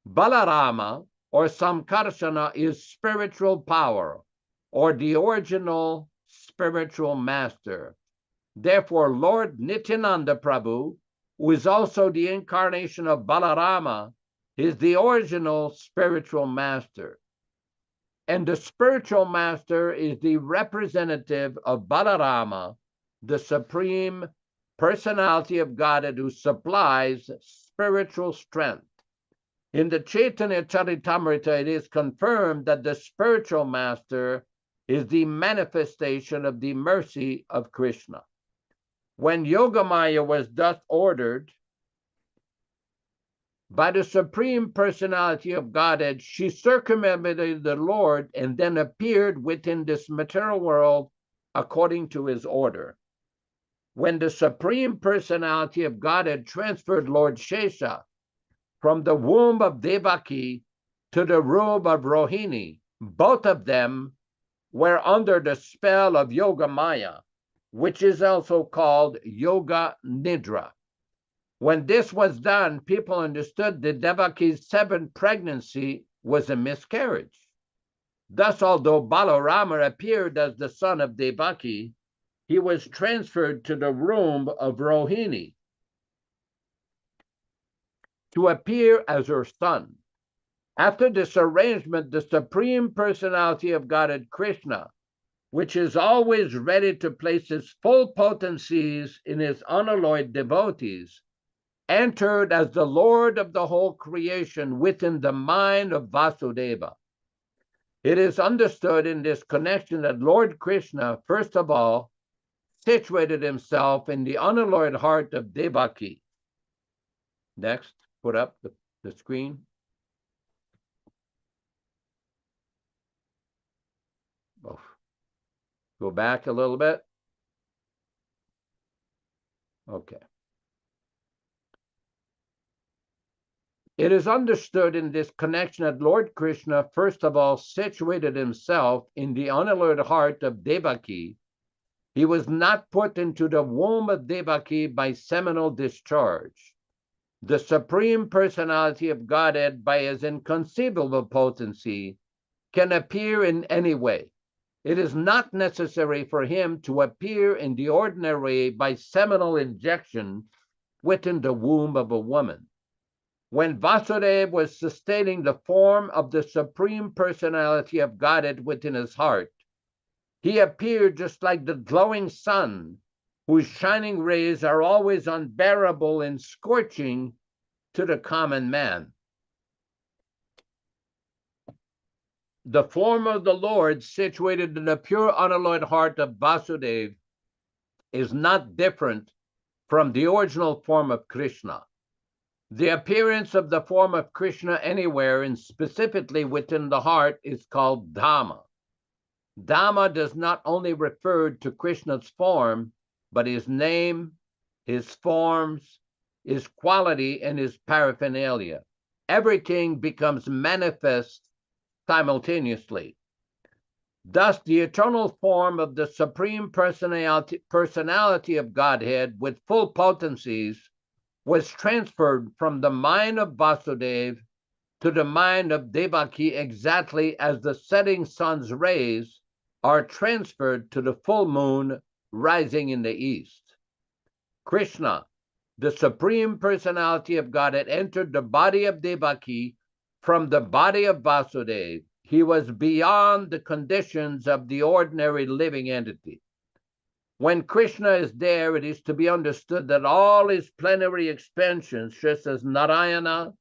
Balarama or Samkarshana is spiritual power, or the original spiritual master. Therefore, Lord Nityananda Prabhu, who is also the incarnation of Balarama, is the original spiritual master. And the spiritual master is the representative of Balarama, the supreme personality of Godhead who supplies spiritual strength. In the Chaitanya Charitamrita, it is confirmed that the spiritual master is the manifestation of the mercy of Krishna. When Yogamaya was thus ordered by the Supreme Personality of Godhead, she circumvented the Lord and then appeared within this material world according to his order. When the Supreme Personality of Godhead transferred Lord Shesha from the womb of Devaki to the womb of Rohini, both of them were under the spell of Yogamaya, which is also called Yoga Nidra. When this was done, people understood that Devaki's seventh pregnancy was a miscarriage. Thus, although Balarama appeared as the son of Devaki, he was transferred to the womb of Rohini to appear as her son. After this arrangement, the Supreme Personality of Godhead, Krishna, which is always ready to place his full potencies in his unalloyed devotees, entered as the Lord of the whole creation within the mind of Vasudeva. It is understood in this connection that Lord Krishna, first of all, situated himself in the unalloyed heart of Devaki. Next, put up the screen. Oh. Go back a little bit. Okay. It is understood in this connection that Lord Krishna, first of all, situated himself in the unalloyed heart of Devaki. He was not put into the womb of Devaki by seminal discharge. The Supreme Personality of Godhead, by his inconceivable potency, can appear in any way. It is not necessary for him to appear in the ordinary way by seminal injection within the womb of a woman. When Vasudeva was sustaining the form of the Supreme Personality of Godhead within his heart, he appeared just like the glowing sun, whose shining rays are always unbearable and scorching to the common man. The form of the Lord, situated in the pure unalloyed heart of Vasudeva, is not different from the original form of Krishna. The appearance of the form of Krishna anywhere, and specifically within the heart, is called Dhamma. Dhamma does not only refer to Krishna's form, but his name, his forms, his quality, and his paraphernalia. Everything becomes manifest simultaneously. Thus, the eternal form of the Supreme Personality of Godhead with full potencies was transferred from the mind of Vasudeva to the mind of Devaki, exactly as the setting sun's rays are transferred to the full moon rising in the east. Krishna, the Supreme Personality of Godhead, entered the body of Devaki from the body of Vasudeva. He was beyond the conditions of the ordinary living entity. When Krishna is there, it is to be understood that all his plenary expansions, just as Narayana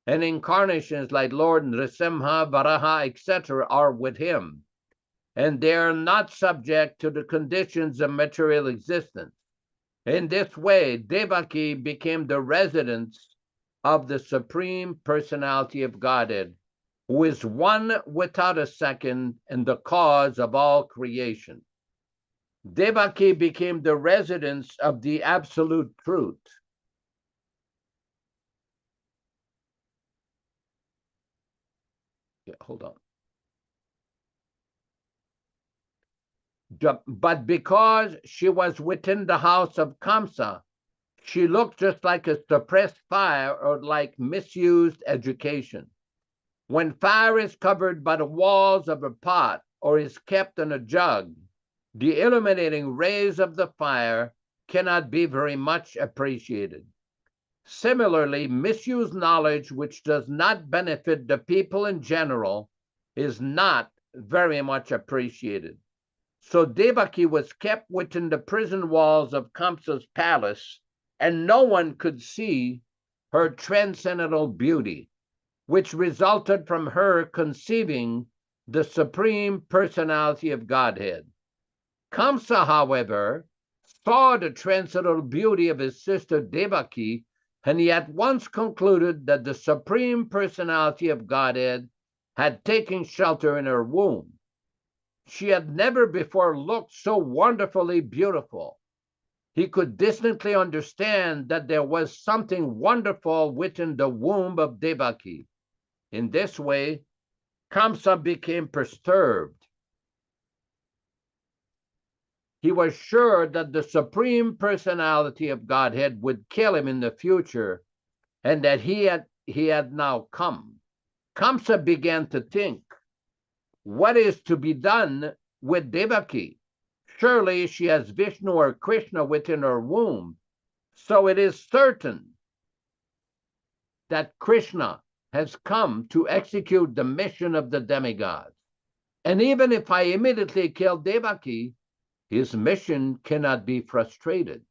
and incarnations like Lord Nrisimha, Varaha, etc., are with him, and they are not subject to the conditions of material existence. In this way, Devaki became the residence of the Supreme Personality of Godhead, who is one without a second and the cause of all creation. Devaki became the residence of the absolute truth. Hold on. But because she was within the house of Kamsa, she looked just like a suppressed fire or like misused education. When fire is covered by the walls of a pot or is kept in a jug, the illuminating rays of the fire cannot be very much appreciated. Similarly, misused knowledge which does not benefit the people in general is not very much appreciated. So Devaki was kept within the prison walls of Kamsa's palace, and no one could see her transcendental beauty, which resulted from her conceiving the Supreme Personality of Godhead. Kamsa, however, saw the transcendental beauty of his sister Devaki, and he at once concluded that the Supreme Personality of Godhead had taken shelter in her womb. She had never before looked so wonderfully beautiful. He could distinctly understand that there was something wonderful within the womb of Devaki. In this way, Kamsa became perturbed. He was sure that the Supreme Personality of Godhead would kill him in the future, and that he had now come. Kamsa began to think, what is to be done with Devaki? Surely she has Vishnu or Krishna within her womb, so it is certain that Krishna has come to execute the mission of the demigods. And even if I immediately kill Devaki, his mission cannot be frustrated.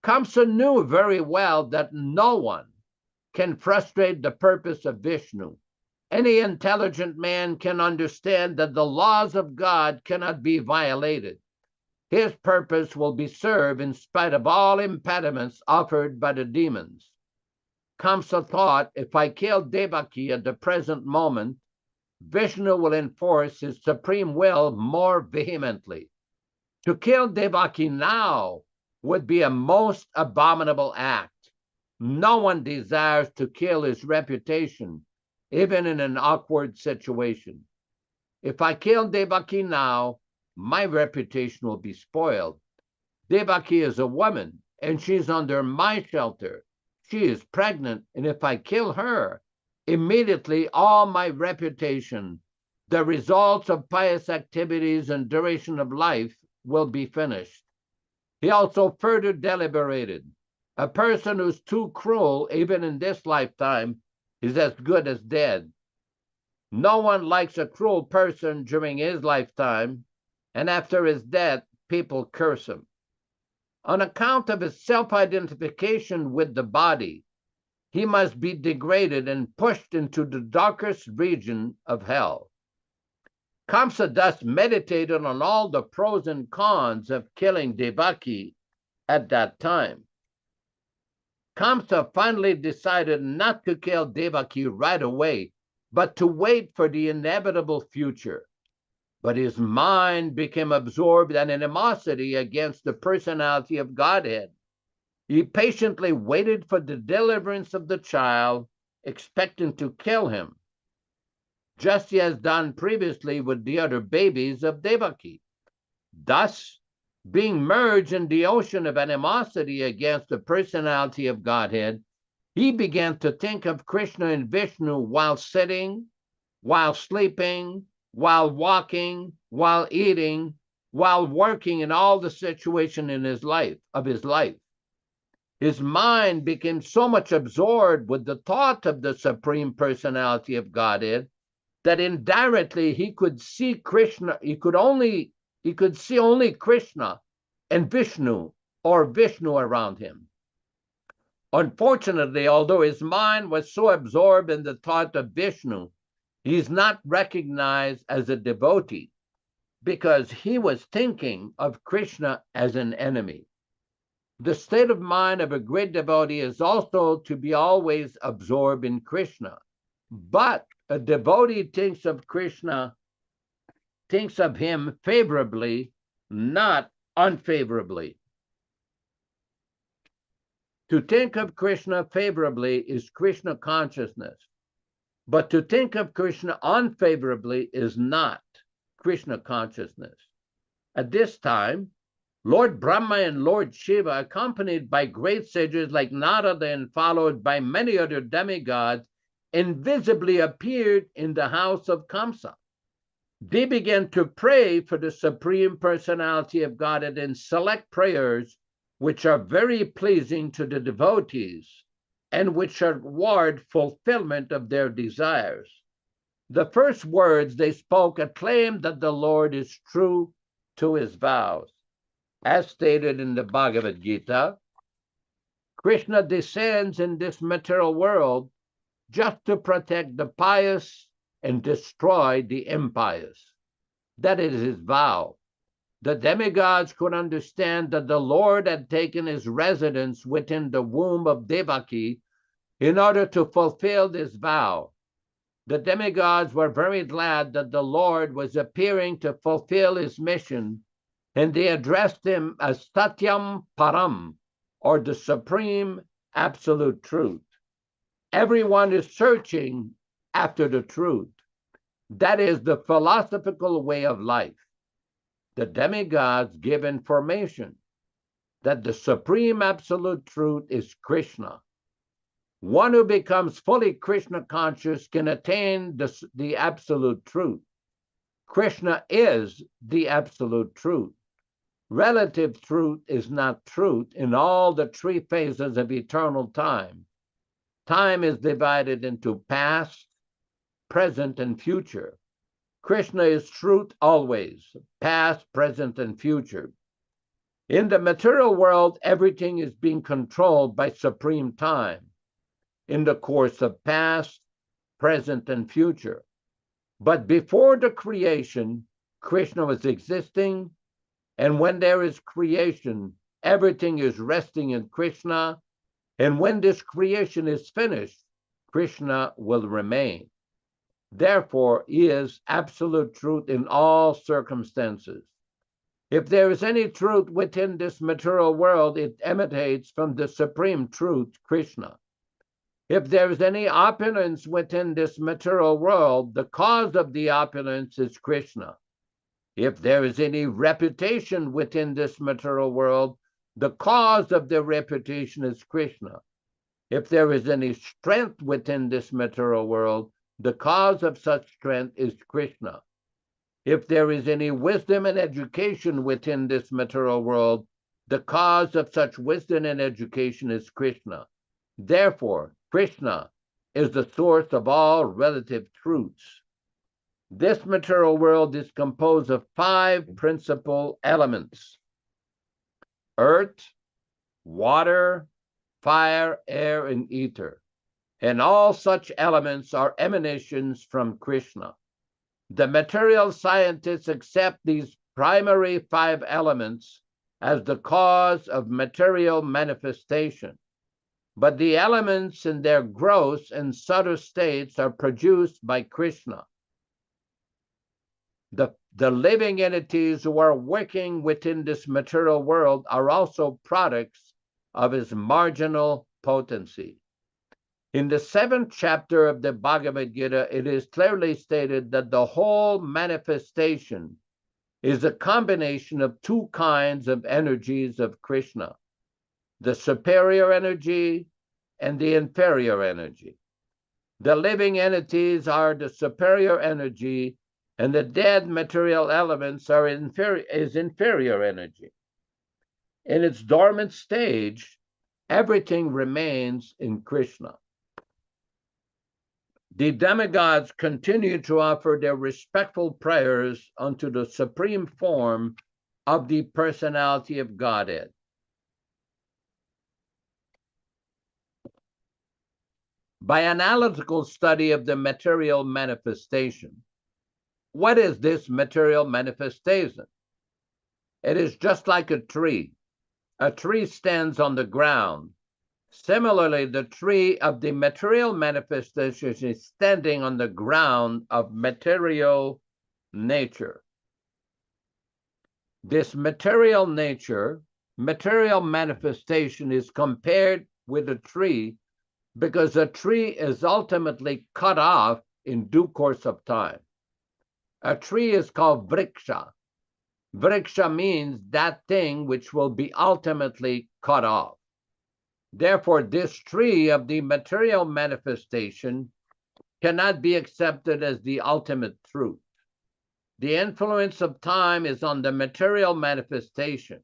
Kamsa knew very well that no one can frustrate the purpose of Vishnu. Any intelligent man can understand that the laws of God cannot be violated. His purpose will be served in spite of all impediments offered by the demons. Kamsa thought, if I kill Devaki at the present moment, Vishnu will enforce his supreme will more vehemently. To kill Devaki now would be a most abominable act. No one desires to kill his reputation, even in an awkward situation. If I kill Devaki now, my reputation will be spoiled. Devaki is a woman, and she's under my shelter. She is pregnant, and if I kill her, immediately all my reputation, the results of pious activities and duration of life will be finished. He also further deliberated. A person who's too cruel, even in this lifetime, is as good as dead. No one likes a cruel person during his lifetime, and after his death, people curse him. On account of his self-identification with the body, he must be degraded and pushed into the darkest region of hell. Kamsa thus meditated on all the pros and cons of killing Devaki at that time. Kamsa finally decided not to kill Devaki right away, but to wait for the inevitable future. But his mind became absorbed in animosity against the personality of Godhead. He patiently waited for the deliverance of the child, expecting to kill him, just as done previously with the other babies of Devaki. Thus, being merged in the ocean of animosity against the personality of Godhead, he began to think of Krishna and Vishnu while sitting, while sleeping, while walking, while eating, while working in all the situation in his life. His mind became so much absorbed with the thought of the Supreme Personality of Godhead that indirectly he could see Krishna, he could see only Krishna and Vishnu, or Vishnu around him. Unfortunately, although his mind was so absorbed in the thought of Vishnu, he is not recognized as a devotee because he was thinking of Krishna as an enemy. The state of mind of a great devotee is also to be always absorbed in Krishna. But a devotee thinks of Krishna, thinks of him favorably, not unfavorably. To think of Krishna favorably is Krishna consciousness, but to think of Krishna unfavorably is not Krishna consciousness. At this time, Lord Brahma and Lord Shiva, accompanied by great sages like Narada and followed by many other demigods, invisibly appeared in the house of Kamsa. They began to pray for the Supreme Personality of Godhead in select prayers, which are very pleasing to the devotees and which reward fulfillment of their desires. The first words they spoke acclaimed that the Lord is true to his vows. As stated in the Bhagavad Gita, Krishna descends in this material world just to protect the pious and destroy the impious. That is his vow. The demigods could understand that the Lord had taken his residence within the womb of Devaki in order to fulfill this vow. The demigods were very glad that the Lord was appearing to fulfill his mission, and they addressed him as Satyam Param, or the Supreme Absolute Truth. Everyone is searching after the truth. That is the philosophical way of life. The demigods give information that the Supreme Absolute Truth is Krishna. One who becomes fully Krishna conscious can attain the Absolute Truth. Krishna is the Absolute Truth. Relative truth is not truth in all the three phases of eternal time. Time is divided into past, present, and future. Krishna is truth always, past, present, and future. In the material world, everything is being controlled by supreme time in the course of past, present, and future. But before the creation, Krishna was existing, and when there is creation, everything is resting in Krishna, and when this creation is finished, Krishna will remain. Therefore, he is absolute truth in all circumstances. If there is any truth within this material world, it emanates from the supreme truth, Krishna. If there is any opulence within this material world, the cause of the opulence is Krishna. If there is any reputation within this material world, the cause of the reputation is Krishna. If there is any strength within this material world, the cause of such strength is Krishna. If there is any wisdom and education within this material world, the cause of such wisdom and education is Krishna. Therefore, Krishna is the source of all relative truths. This material world is composed of 5 principal elements: earth, water, fire, air, and ether. And all such elements are emanations from Krishna. The material scientists accept these primary 5 elements as the cause of material manifestation, but the elements in their gross and subtle states are produced by Krishna. The living entities who are working within this material world are also products of his marginal potency. In the 7th chapter of the Bhagavad Gita, it is clearly stated that the whole manifestation is a combination of 2 kinds of energies of Krishna, the superior energy and the inferior energy. The living entities are the superior energy, and the dead material elements are inferior energy. In its dormant stage, everything remains in Krishna. The demigods continue to offer their respectful prayers unto the supreme form of the personality of Godhead. By analytical study of the material manifestation, what is this material manifestation? It is just like a tree. A tree stands on the ground. Similarly, the tree of the material manifestation is standing on the ground of material nature. This material nature, material manifestation, is compared with a tree because a tree is ultimately cut off in due course of time. A tree is called vriksha. Vriksha means that thing which will be ultimately cut off. Therefore, this tree of the material manifestation cannot be accepted as the ultimate truth. The influence of time is on the material manifestation,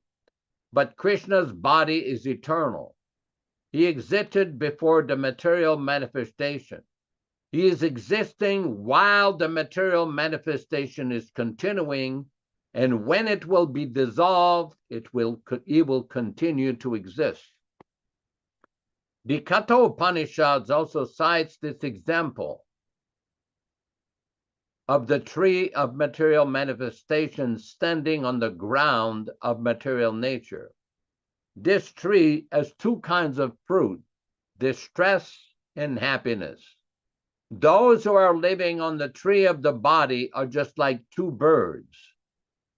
but Krishna's body is eternal. He existed before the material manifestation. He is existing while the material manifestation is continuing, and when it will be dissolved, he will continue to exist. The Katha Upanishads also cites this example of the tree of material manifestation standing on the ground of material nature. This tree has 2 kinds of fruit, distress and happiness. Those who are living on the tree of the body are just like 2 birds.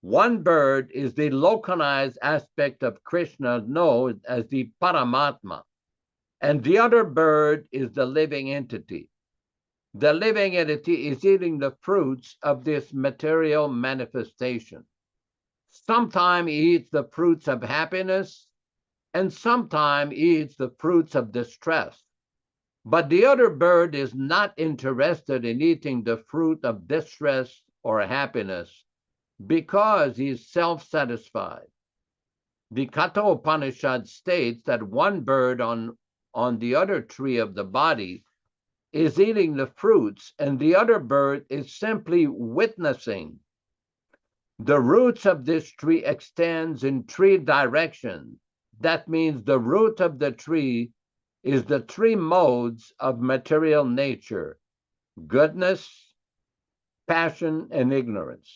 One bird is the localized aspect of Krishna known as the Paramatma, and the other bird is the living entity. The living entity is eating the fruits of this material manifestation. Sometimes he eats the fruits of happiness, and sometimes he eats the fruits of distress. But the other bird is not interested in eating the fruit of distress or happiness because he is self-satisfied. The Katha Upanishad states that one bird on the other tree of the body is eating the fruits, and the other bird is simply witnessing. The roots of this tree extends in 3 directions. That means the root of the tree is the 3 modes of material nature: goodness, passion, and ignorance.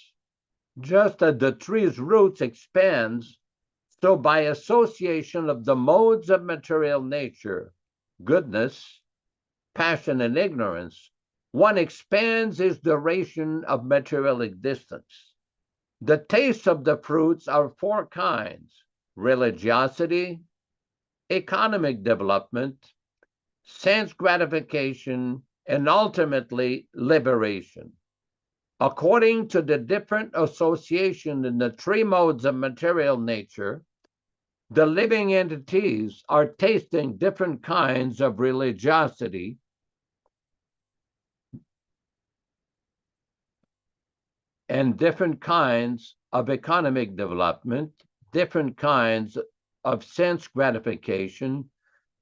Just as the tree's roots expands, so by association of the modes of material nature, goodness, passion, and ignorance, one expands his duration of material existence. The taste of the fruits are 4 kinds: religiosity, economic development, sense gratification, and ultimately liberation. According to the different association in the 3 modes of material nature, the living entities are tasting different kinds of religiosity, and different kinds of economic development, different kinds of sense gratification,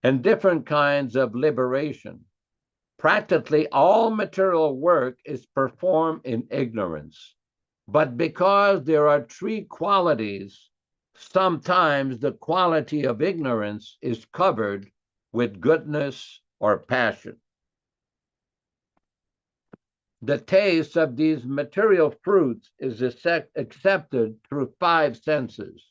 and different kinds of liberation. Practically all material work is performed in ignorance. But because there are 3 qualities, sometimes the quality of ignorance is covered with goodness or passion. The taste of these material fruits is accepted through 5 senses.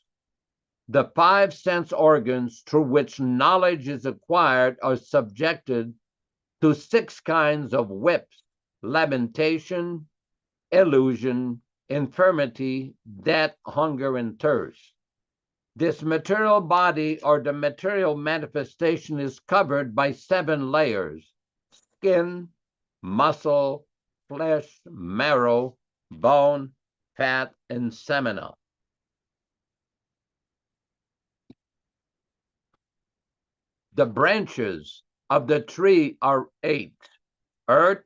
The 5 sense organs through which knowledge is acquired are subjected to 6 kinds of whips: lamentation, illusion, infirmity, death, hunger, and thirst. This material body, or the material manifestation, is covered by 7 layers: skin, muscle, flesh, marrow, bone, fat, and semina. The branches of the tree are 8: earth,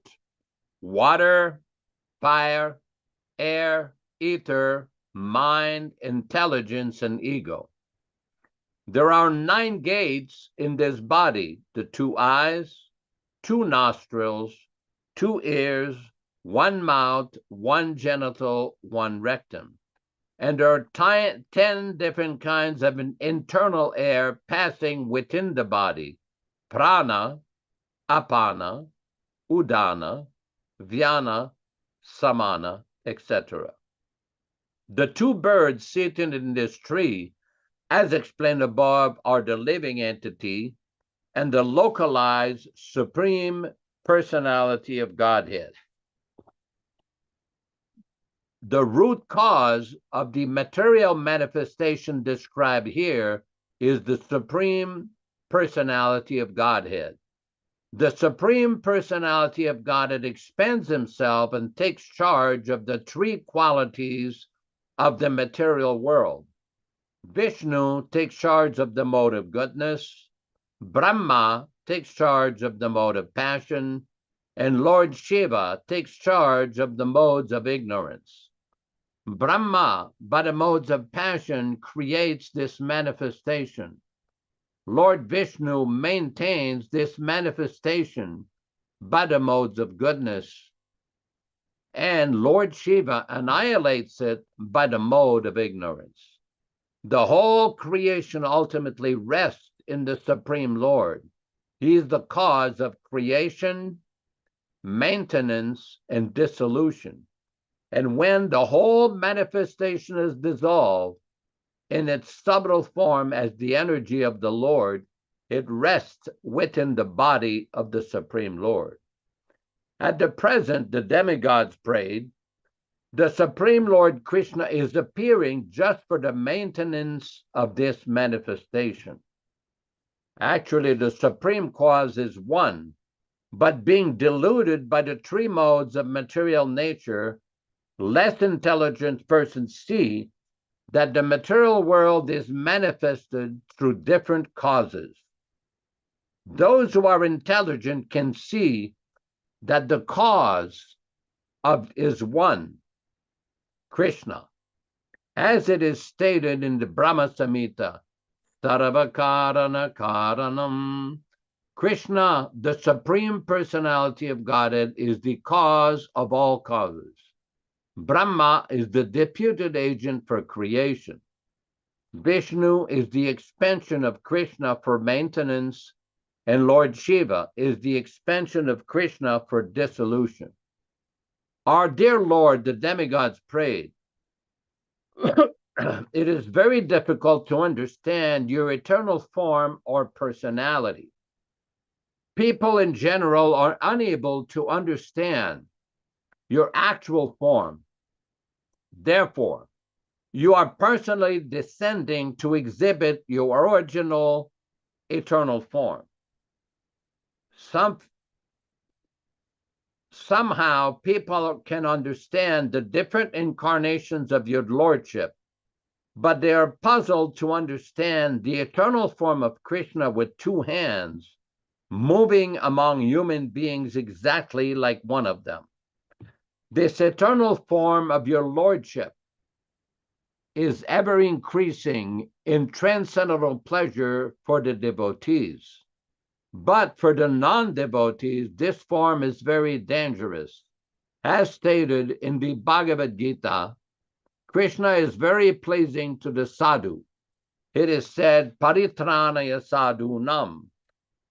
water, fire, air, ether, mind, intelligence, and ego. There are 9 gates in this body: the 2 eyes, 2 nostrils, 2 ears, 1 mouth, 1 genital, 1 rectum. And there are 10 different kinds of internal air passing within the body: prana, apana, udana, vyana, samana, etc. The 2 birds sitting in this tree, as explained above, are the living entity and the localized supreme personality of Godhead. The root cause of the material manifestation described here is the supreme personality of Godhead. The supreme personality of Godhead expends himself and takes charge of the 3 qualities of the material world. Vishnu takes charge of the mode of goodness, Brahma takes charge of the mode of passion, and Lord Shiva takes charge of the modes of ignorance. Brahma, by the modes of passion, creates this manifestation. Lord Vishnu maintains this manifestation by the modes of goodness, and Lord Shiva annihilates it by the mode of ignorance. The whole creation ultimately rests in the Supreme Lord. He is the cause of creation, maintenance, and dissolution. And when the whole manifestation is dissolved in its subtle form as the energy of the Lord, it rests within the body of the Supreme Lord. At the present, the demigods prayed, the Supreme Lord Krishna is appearing just for the maintenance of this manifestation. Actually, the supreme cause is one, but being deluded by the 3 modes of material nature, less intelligent persons see that the material world is manifested through different causes. Those who are intelligent can see that the cause is one, Krishna, as it is stated in the Brahma Samhita, Sarvakarana Karanam. Krishna, the Supreme Personality of Godhead, is the cause of all causes. Brahma is the deputed agent for creation. Vishnu is the expansion of Krishna for maintenance, and Lord Shiva is the expansion of Krishna for dissolution. Our dear Lord, the demigods prayed, it is very difficult to understand your eternal form or personality. People in general are unable to understand your actual form. Therefore, you are personally descending to exhibit your original eternal form. Somehow people can understand the different incarnations of your lordship, but they are puzzled to understand the eternal form of Krishna with 2 hands, moving among human beings exactly like one of them. This eternal form of your lordship is ever increasing in transcendental pleasure for the devotees. But for the non-devotees, this form is very dangerous. As stated in the Bhagavad Gita, Krishna is very pleasing to the sadhu. It is said, paritranaya sadhunam.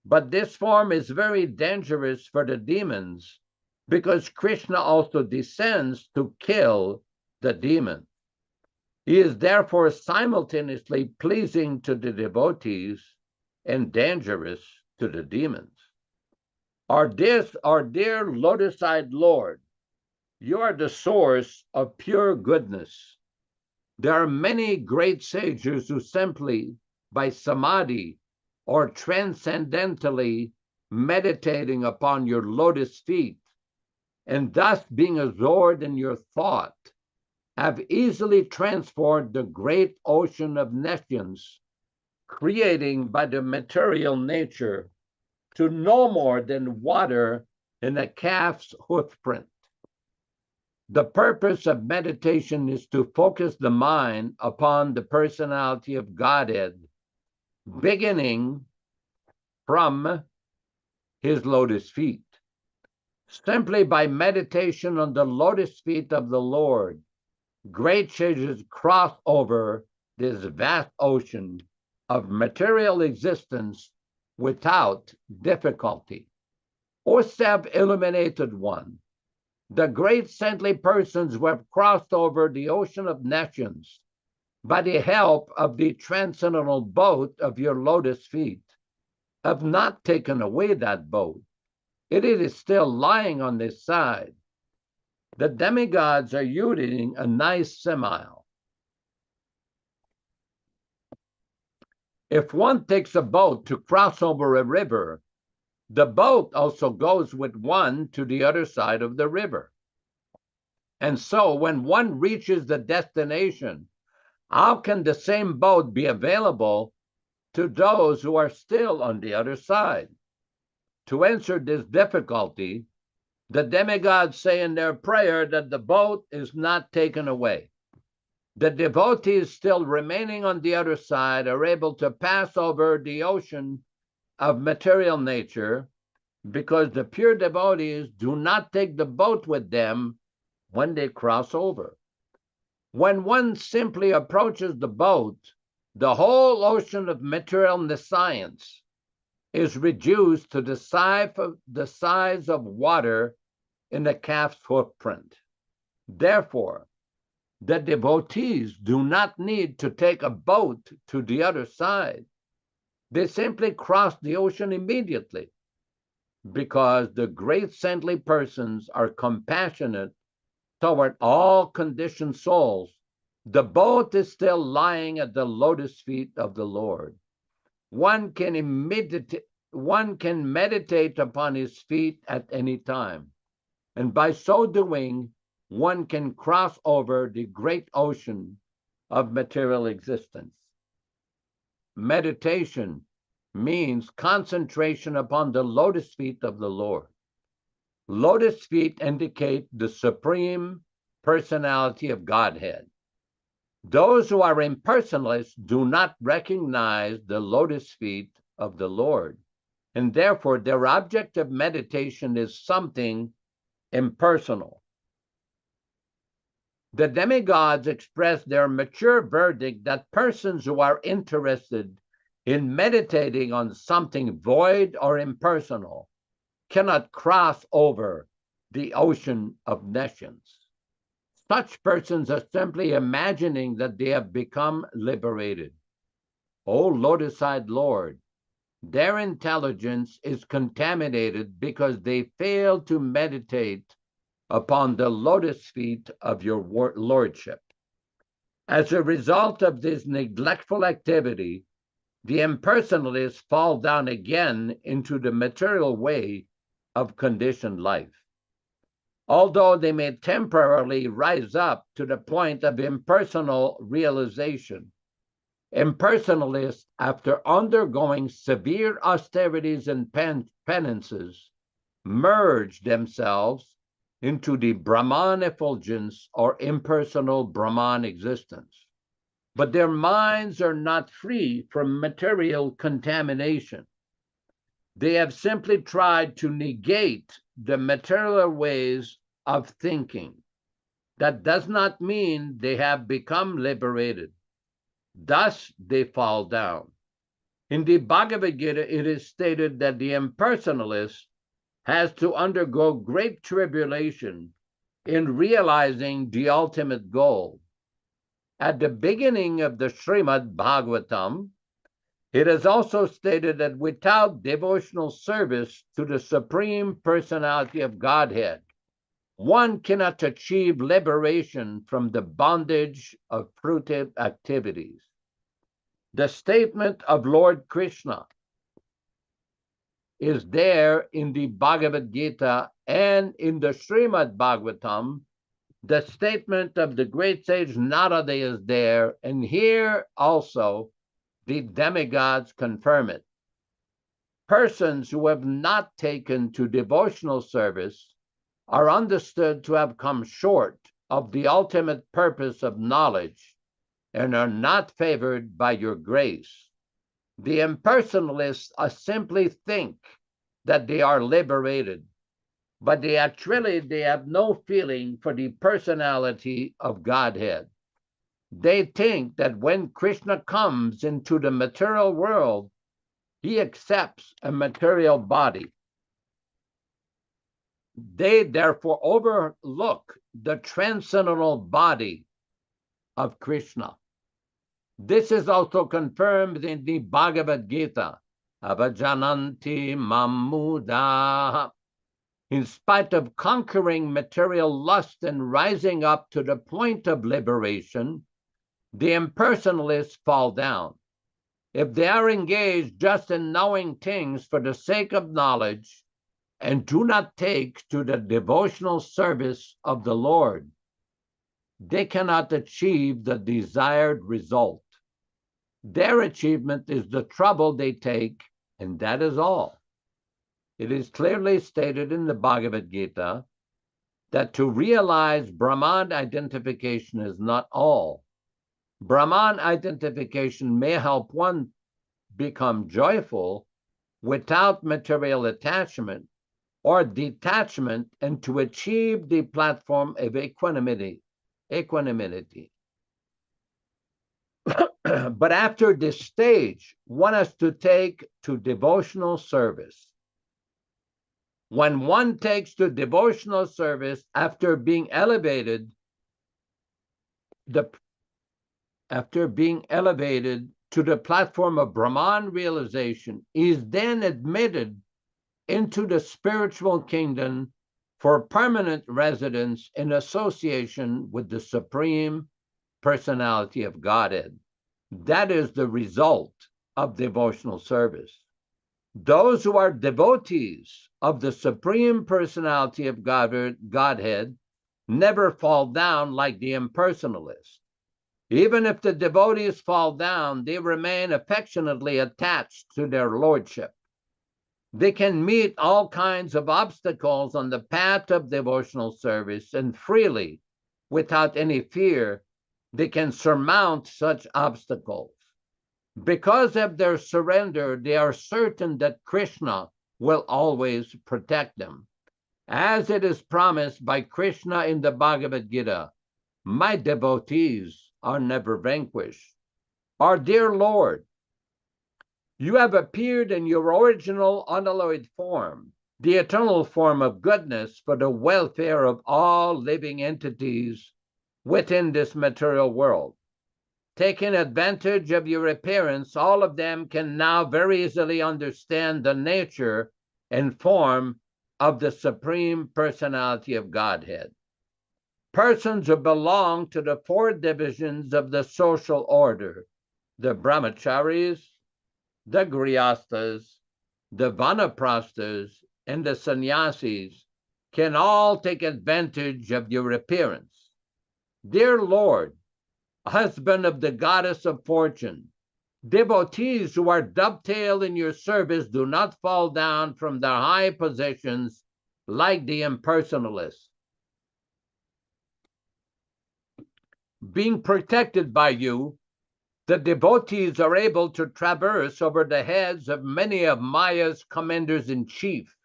But this form is very dangerous for the demons. because Krishna also descends to kill the demon. He is therefore simultaneously pleasing to the devotees and dangerous to the demons. Our dear lotus-eyed Lord, you are the source of pure goodness. There are many great sages who simply by samadhi or transcendentally meditating upon your lotus feet and thus being absorbed in your thought have easily transformed the great ocean of nescience, creating by the material nature to no more than water in a calf's hoofprint. The purpose of meditation is to focus the mind upon the personality of Godhead, beginning from his lotus feet. Simply by meditation on the lotus feet of the Lord, great sages cross over this vast ocean of material existence without difficulty. O self-illuminated one, the great saintly persons who have crossed over the ocean of nescience by the help of the transcendental boat of your lotus feet have not taken away that boat. It is still lying on this side. The demigods are using a nice simile. If one takes a boat to cross over a river, the boat also goes with one to the other side of the river. And so when one reaches the destination, how can the same boat be available to those who are still on the other side? To answer this difficulty, the demigods say in their prayer that the boat is not taken away. The devotees still remaining on the other side are able to pass over the ocean of material nature because the pure devotees do not take the boat with them when they cross over. When one simply approaches the boat, the whole ocean of material nescience is reduced to the size of water in a calf's footprint. Therefore, the devotees do not need to take a boat to the other side. They simply cross the ocean immediately because the great saintly persons are compassionate toward all conditioned souls. The boat is still lying at the lotus feet of the Lord. One can meditate upon his feet at any time. And by so doing, one can cross over the great ocean of material existence. Meditation means concentration upon the lotus feet of the Lord. Lotus feet indicate the supreme personality of Godhead. Those who are impersonalists do not recognize the lotus feet of the Lord, and therefore their object of meditation is something impersonal. The demigods express their mature verdict that persons who are interested in meditating on something void or impersonal cannot cross over the ocean of nescience. Such persons are simply imagining that they have become liberated. O lotus-eyed Lord, their intelligence is contaminated because they fail to meditate upon the lotus feet of your lordship. As a result of this neglectful activity, the impersonalists fall down again into the material way of conditioned life. Although they may temporarily rise up to the point of impersonal realization, impersonalists, after undergoing severe austerities and penances, merge themselves into the Brahman effulgence or impersonal Brahman existence. But their minds are not free from material contamination. They have simply tried to negate the material ways of thinking. That does not mean they have become liberated. Thus, they fall down. In the Bhagavad Gita, it is stated that the impersonalists has to undergo great tribulation in realizing the ultimate goal. At the beginning of the Srimad Bhagavatam, it is also stated that without devotional service to the Supreme Personality of Godhead, one cannot achieve liberation from the bondage of fruitive activities. The statement of Lord Krishna is there in the Bhagavad Gita, and in the Srimad Bhagavatam, the statement of the great sage Narada is there, and here also the demigods confirm it. Persons who have not taken to devotional service are understood to have come short of the ultimate purpose of knowledge and are not favored by your grace. The impersonalists simply think that they are liberated, but they have no feeling for the personality of Godhead. They think that when Krishna comes into the material world, he accepts a material body. They therefore overlook the transcendental body of Krishna. This is also confirmed in the Bhagavad Gita. Avajananti mamuda. In spite of conquering material lust and rising up to the point of liberation, the impersonalists fall down. If they are engaged just in knowing things for the sake of knowledge and do not take to the devotional service of the Lord, they cannot achieve the desired result. Their achievement is the trouble they take, and that is all. It is clearly stated in the Bhagavad Gita that to realize Brahman identification is not all. Brahman identification may help one become joyful without material attachment or detachment, and to achieve the platform of equanimity. But after this stage, one has to take to devotional service. When one takes to devotional service after being elevated to the platform of Brahman realization, is then admitted into the spiritual kingdom for permanent residence in association with the Supreme Personality of Godhead. That is the result of devotional service. Those who are devotees of the Supreme Personality of Godhead never fall down like the impersonalists. Even if the devotees fall down, they remain affectionately attached to their lordship. They can meet all kinds of obstacles on the path of devotional service, and freely, without any fear, they can surmount such obstacles. Because of their surrender, they are certain that Krishna will always protect them. As it is promised by Krishna in the Bhagavad Gita, my devotees are never vanquished. Our dear Lord, you have appeared in your original unalloyed form, the eternal form of goodness for the welfare of all living entities within this material world. Taking advantage of your appearance, all of them can now very easily understand the nature and form of the Supreme Personality of Godhead. Persons who belong to the four divisions of the social order, the brahmacharis, the grihasthas, the vanaprasthas, and the sannyasis, can all take advantage of your appearance. Dear Lord, husband of the goddess of fortune, devotees who are dovetailed in your service do not fall down from their high positions like the impersonalists. Being protected by you, the devotees are able to traverse over the heads of many of Maya's commanders-in-chief,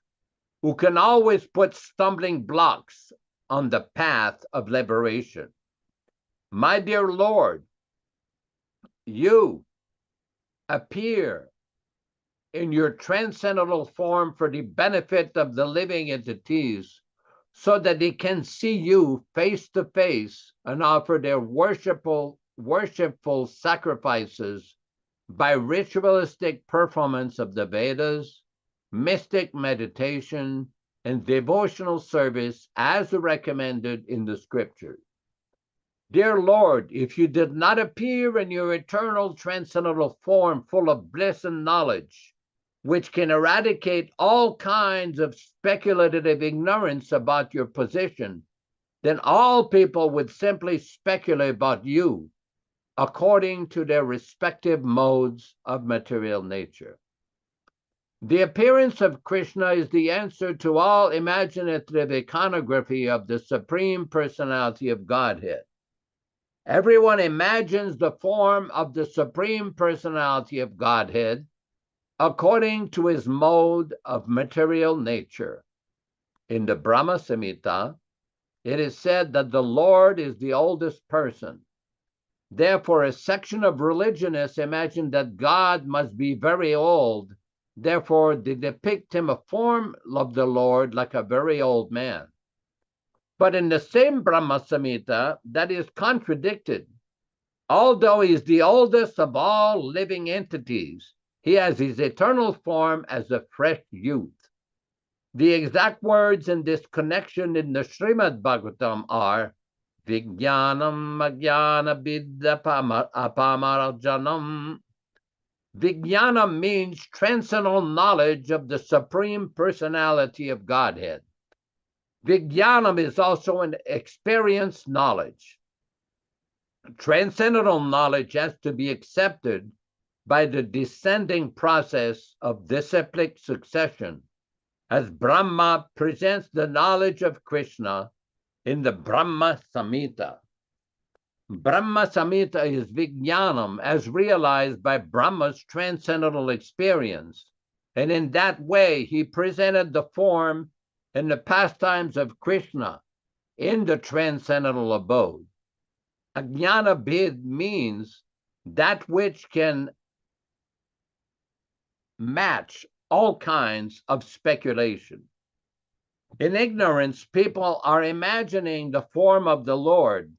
who can always put stumbling blocks on the path of liberation. My dear Lord, you appear in your transcendental form for the benefit of the living entities, so that they can see you face to face and offer their worshipful sacrifices by ritualistic performance of the Vedas, mystic meditation, and devotional service as recommended in the scriptures. Dear Lord, if you did not appear in your eternal transcendental form full of bliss and knowledge, which can eradicate all kinds of speculative ignorance about your position, then all people would simply speculate about you according to their respective modes of material nature. The appearance of Krishna is the answer to all imaginative iconography of the Supreme Personality of Godhead. Everyone imagines the form of the Supreme Personality of Godhead according to his mode of material nature. In the Brahma Samhita, it is said that the Lord is the oldest person. Therefore, a section of religionists imagine that God must be very old. Therefore, they depict him a form of the Lord like a very old man. But in the same Brahma Samhita, that is contradicted. Although he is the oldest of all living entities, he has his eternal form as a fresh youth. The exact words in this connection in the Srimad Bhagavatam are Vijnanam Magyana Vidya Apamarjanam. Vijnana means transcendental knowledge of the Supreme Personality of Godhead. Vijnanam is also an experienced knowledge. Transcendental knowledge has to be accepted by the descending process of disciplic succession, as Brahma presents the knowledge of Krishna in the Brahma Samhita. Brahma Samhita is Vijnanam as realized by Brahma's transcendental experience, and in that way he presented the form and the pastimes of Krishna in the transcendental abode. Ajnana Bid means that which can match all kinds of speculation. In ignorance, people are imagining the form of the Lord.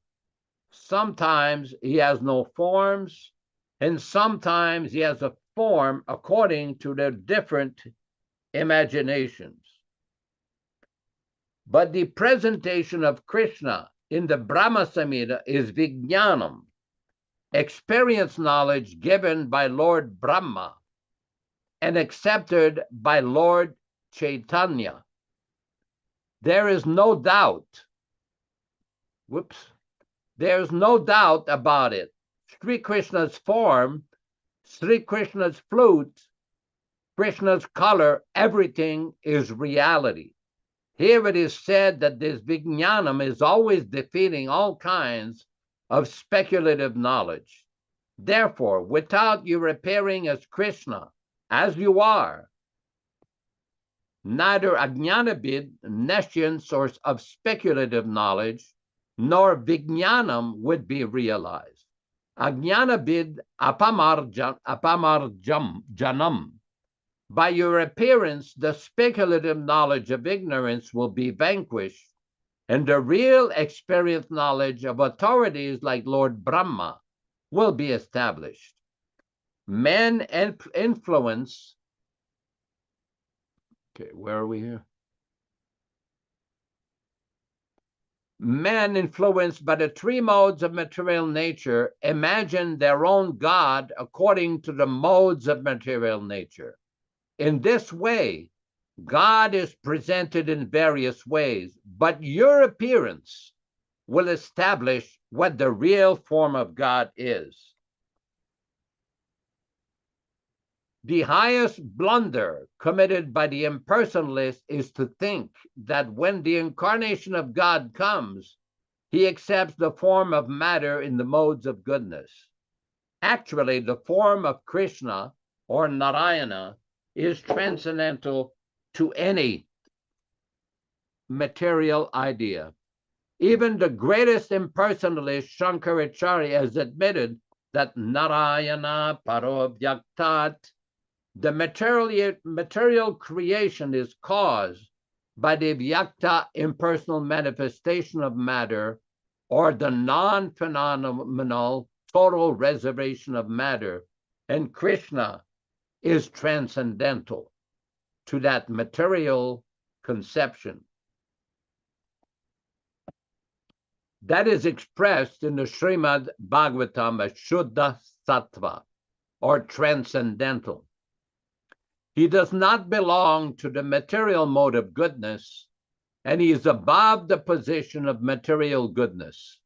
Sometimes he has no forms, and sometimes he has a form according to their different imaginations. But the presentation of Krishna in the Brahma Samhita is Vijnanam, experience knowledge given by Lord Brahma and accepted by Lord Chaitanya. There is no doubt, there's no doubt about it. Sri Krishna's form, Sri Krishna's flute, Krishna's color, everything is reality. Here it is said that this Vijnanam is always defeating all kinds of speculative knowledge. Therefore, without you appearing as Krishna, as you are, neither Ajnanabid, nescience or of speculative knowledge, nor Vijnanam would be realized. Ajnanabid apamarjanam. By your appearance, the speculative knowledge of ignorance will be vanquished, and the real experienced knowledge of authorities like Lord Brahma will be established. Men influence. Okay, where are we here? Men influenced by the three modes of material nature imagine their own God according to the modes of material nature. In this way, God is presented in various ways, but your appearance will establish what the real form of God is. The highest blunder committed by the impersonalist is to think that when the incarnation of God comes, he accepts the form of matter in the modes of goodness. Actually, the form of Krishna or Narayana is transcendental to any material idea. Even the greatest impersonalist, Shankaracharya, has admitted that Narayana Parovyaktat, The material creation is caused by the vyakta impersonal manifestation of matter, or the non-phenomenal total reservation of matter. And Krishna is transcendental to that material conception. That is expressed in the Srimad Bhagavatam as Shuddha Sattva, or transcendental. He does not belong to the material mode of goodness, and he is above the position of material goodness.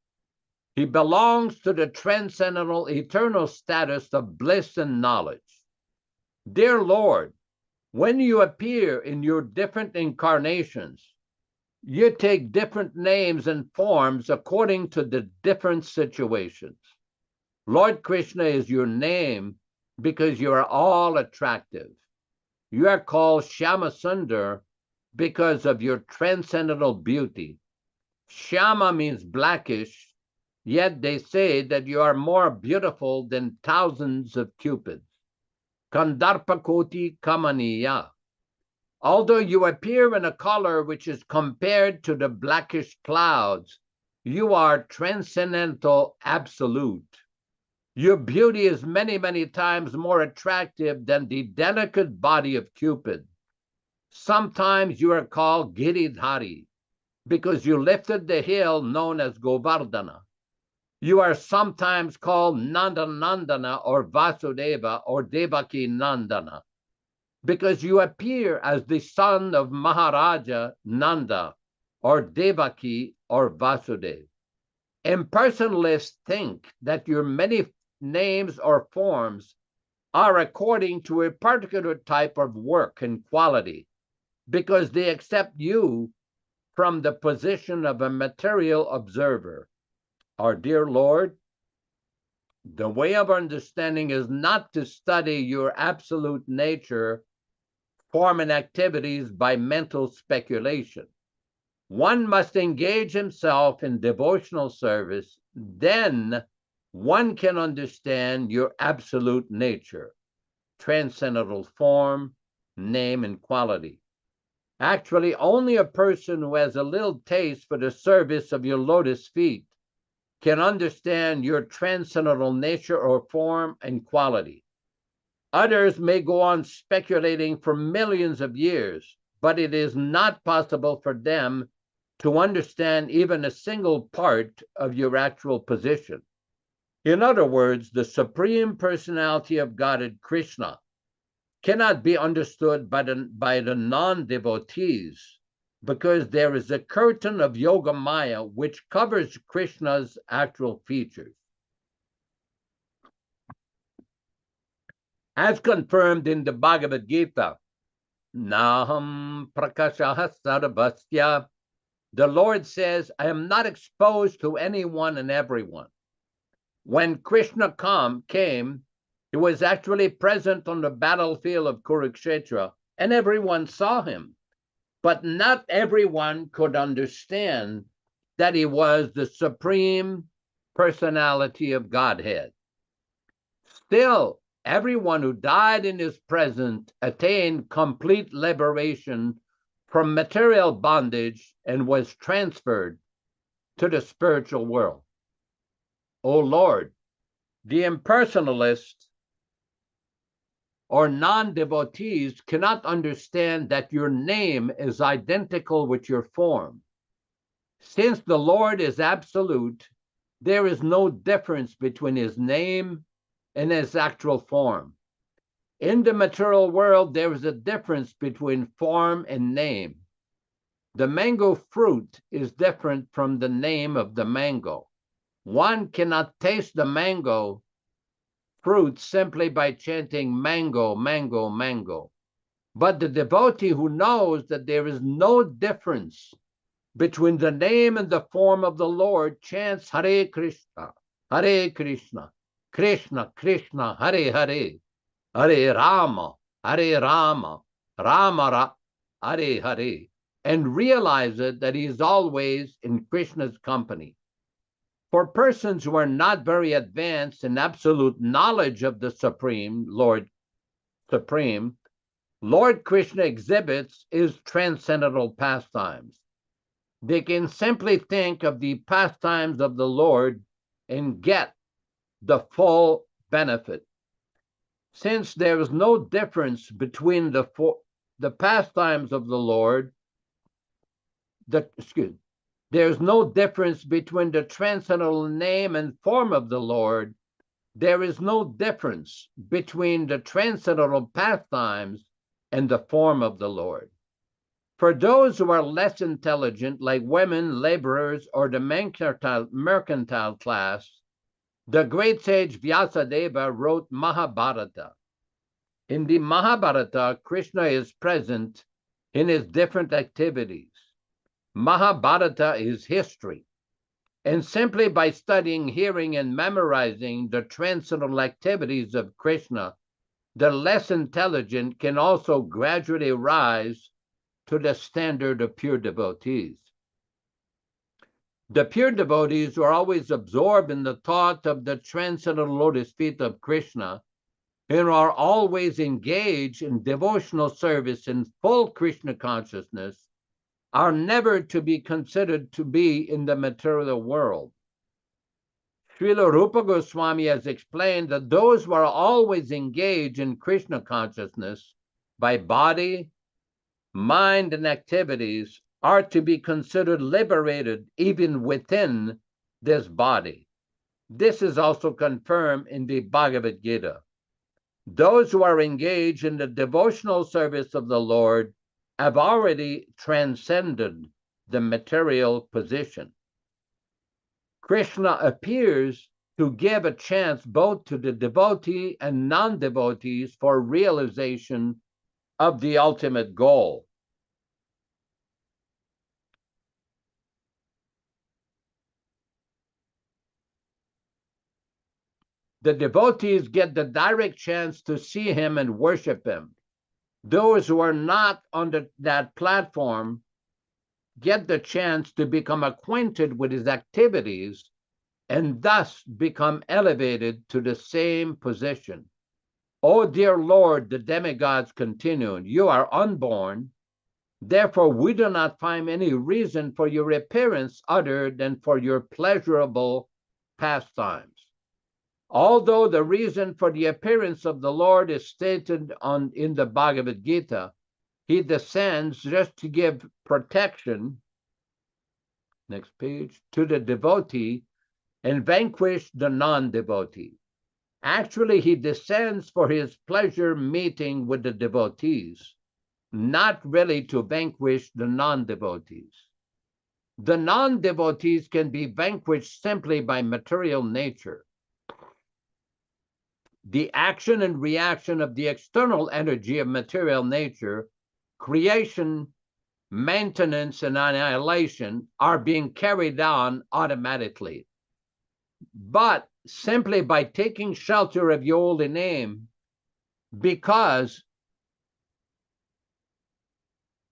He belongs to the transcendental eternal status of bliss and knowledge. Dear Lord, when you appear in your different incarnations, you take different names and forms according to the different situations. Lord Krishna is your name because you are all attractive. You are called Shyamasundar because of your transcendental beauty. Shyama means blackish, yet they say that you are more beautiful than thousands of cupids. Kandarpakoti Kamaniya. Although you appear in a color which is compared to the blackish clouds, you are transcendental absolute. Your beauty is many, many times more attractive than the delicate body of Cupid. Sometimes you are called Giridhari because you lifted the hill known as Govardhana. You are sometimes called Nandanandana or Vasudeva or Devaki Nandana because you appear as the son of Maharaja Nanda or Devaki or Vasudeva. Impersonalists think that your many names or forms are according to a particular type of work and quality because they accept you from the position of a material observer. Our dear Lord, the way of understanding is not to study your absolute nature, form, and activities by mental speculation. One must engage himself in devotional service, then one can understand your absolute nature, transcendental form, name, and quality. Actually, only a person who has a little taste for the service of your lotus feet can understand your transcendental nature or form and quality. Others may go on speculating for millions of years, but it is not possible for them to understand even a single part of your actual position. In other words, the Supreme Personality of Godhead, Krishna, cannot be understood by the non-devotees because there is a curtain of Yoga Maya which covers Krishna's actual features. As confirmed in the Bhagavad Gita, Naham Prakashaha Sarvasya, the Lord says, I am not exposed to anyone and everyone. When Krishna came, he was actually present on the battlefield of Kurukshetra, and everyone saw him. But not everyone could understand that he was the Supreme Personality of Godhead. Still, everyone who died in his presence attained complete liberation from material bondage and was transferred to the spiritual world. O Lord, the impersonalists or non-devotees cannot understand that your name is identical with your form. Since the Lord is absolute, there is no difference between his name and his actual form. In the material world, there is a difference between form and name. The mango fruit is different from the name of the mango. One cannot taste the mango fruit simply by chanting mango, mango, mango. But the devotee who knows that there is no difference between the name and the form of the Lord chants Hare Krishna, Krishna, Krishna, Hare Hare, Hare Rama, Rama Rama, Hare Hare, and realizes that he is always in Krishna's company. For persons who are not very advanced in absolute knowledge of the Supreme Lord, supreme, Lord Krishna exhibits is transcendental pastimes. They can simply think of the pastimes of the Lord and get the full benefit. Since there is no difference between the pastimes of the Lord, there's no difference between the transcendental name and form of the Lord. There is no difference between the transcendental pastimes and the form of the Lord. For those who are less intelligent, like women, laborers, or the mercantile class, the great sage Vyasadeva wrote Mahabharata. In the Mahabharata, Krishna is present in his different activities. Mahabharata is history. And simply by studying, hearing, and memorizing the transcendental activities of Krishna, the less intelligent can also gradually rise to the standard of pure devotees. The pure devotees are always absorbed in the thought of the transcendental lotus feet of Krishna and are always engaged in devotional service in full Krishna consciousness, are never to be considered to be in the material world. Srila Rupa Goswami has explained that those who are always engaged in Krishna consciousness by body, mind, and activities are to be considered liberated even within this body. This is also confirmed in the Bhagavad Gita. Those who are engaged in the devotional service of the Lord have already transcended the material position. Krishna appears to give a chance both to the devotee and non-devotees for realization of the ultimate goal. The devotees get the direct chance to see him and worship him. Those who are not on that platform get the chance to become acquainted with his activities and thus become elevated to the same position. Oh, dear Lord, the demigods continued, you are unborn. Therefore, we do not find any reason for your appearance other than for your pleasurable pastimes. Although the reason for the appearance of the Lord is stated in the Bhagavad Gita, he descends just to give protection, next page, to the devotee and vanquish the non-devotee. Actually, he descends for his pleasure meeting with the devotees, not really to vanquish the non-devotees. The non-devotees can be vanquished simply by material nature. The action and reaction of the external energy of material nature, creation, maintenance, and annihilation are being carried on automatically. But simply by taking shelter of your holy name, because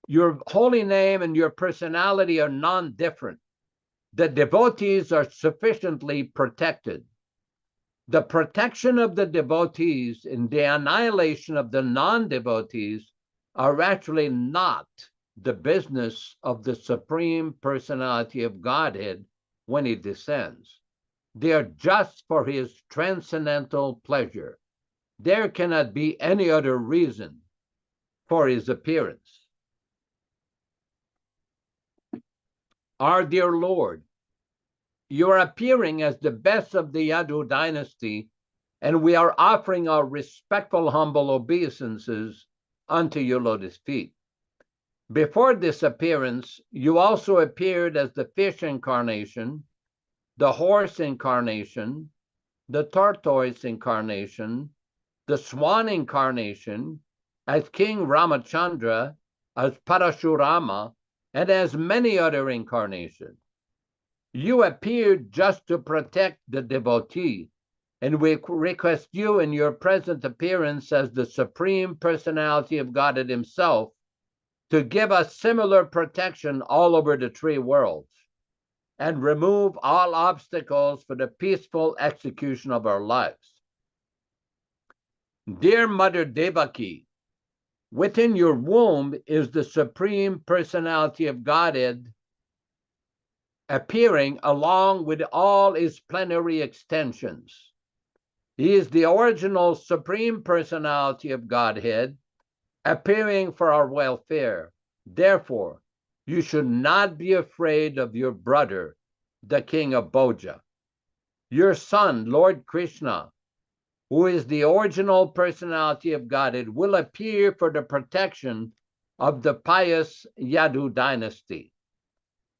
your holy name and your personality are non-different, the devotees are sufficiently protected. The protection of the devotees and the annihilation of the non-devotees are actually not the business of the Supreme Personality of Godhead when he descends. They are just for his transcendental pleasure. There cannot be any other reason for his appearance. Our dear Lord, you are appearing as the best of the Yadu dynasty, and we are offering our respectful, humble obeisances unto your lotus feet. Before this appearance, you also appeared as the fish incarnation, the horse incarnation, the tortoise incarnation, the swan incarnation, as King Ramachandra, as Parashurama, and as many other incarnations. You appeared just to protect the devotee, and we request you in your present appearance as the Supreme Personality of Godhead himself to give us similar protection all over the three worlds and remove all obstacles for the peaceful execution of our lives. Dear Mother Devaki, within your womb is the Supreme Personality of Godhead appearing along with all its plenary extensions. He is the original Supreme Personality of Godhead appearing for our welfare. Therefore, you should not be afraid of your brother, the king of Bhoja. Your son, Lord Krishna, who is the original personality of Godhead, will appear for the protection of the pious Yadu dynasty.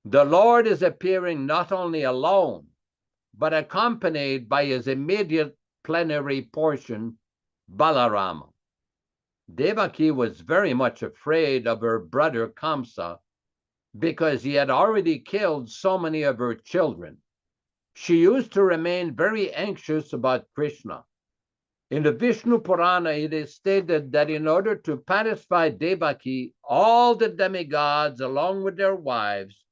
The Lord is appearing not only alone, but accompanied by his immediate plenary portion, Balarama. Devaki was very much afraid of her brother Kamsa because he had already killed so many of her children. She used to remain very anxious about Krishna. In the Vishnu Purana, it is stated that in order to satisfy Devaki, all the demigods, along with their wives,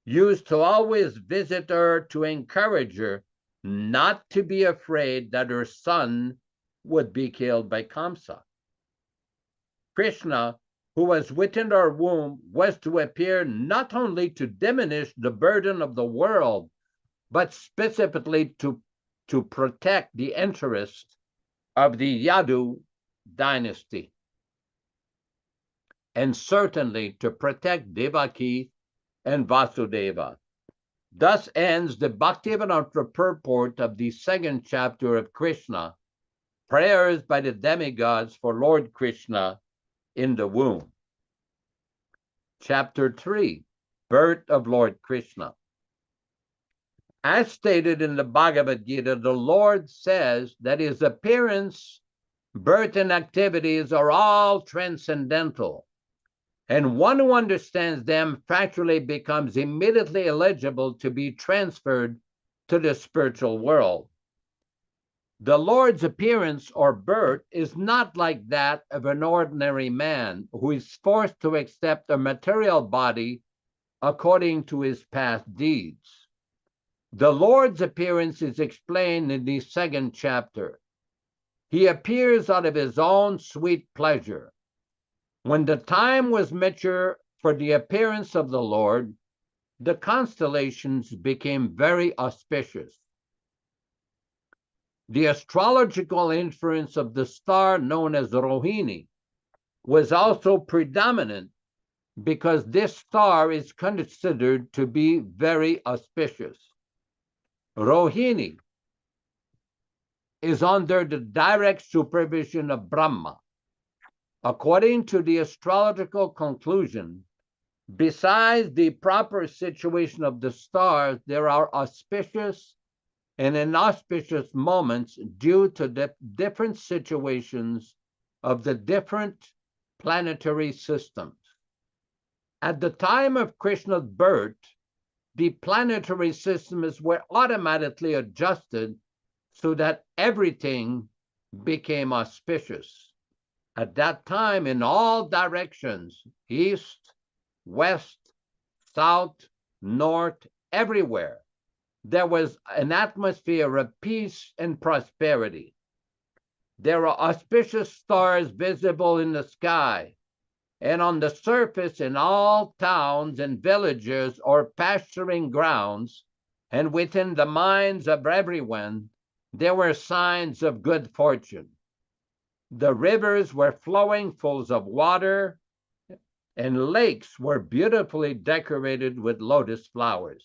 used to always visit her to encourage her not to be afraid that her son would be killed by Kamsa. Krishna, who was within her womb, was to appear not only to diminish the burden of the world, but specifically to protect the interest of the Yadu dynasty, and certainly to protect Devaki and Vasudeva. Thus ends the Bhaktivedanta purport of the second chapter of Krishna, prayers by the demigods for Lord Krishna in the womb. Chapter 3, Birth of Lord Krishna. As stated in the Bhagavad Gita, the Lord says that his appearance, birth, and activities are all transcendental, and one who understands them factually becomes immediately eligible to be transferred to the spiritual world. The Lord's appearance or birth is not like that of an ordinary man who is forced to accept a material body according to his past deeds. The Lord's appearance is explained in the second chapter. He appears out of his own sweet pleasure. When the time was mature for the appearance of the Lord, the constellations became very auspicious. The astrological influence of the star known as Rohini was also predominant because this star is considered to be very auspicious. Rohini is under the direct supervision of Brahma. According to the astrological conclusion, besides the proper situation of the stars, there are auspicious and inauspicious moments due to the different situations of the different planetary systems. At the time of Krishna's birth, the planetary systems were automatically adjusted so that everything became auspicious. At that time, in all directions, east, west, south, north, everywhere, there was an atmosphere of peace and prosperity. There are auspicious stars visible in the sky, and on the surface in all towns and villages or pasturing grounds, and within the minds of everyone, there were signs of good fortune. The rivers were flowing full of water, and lakes were beautifully decorated with lotus flowers.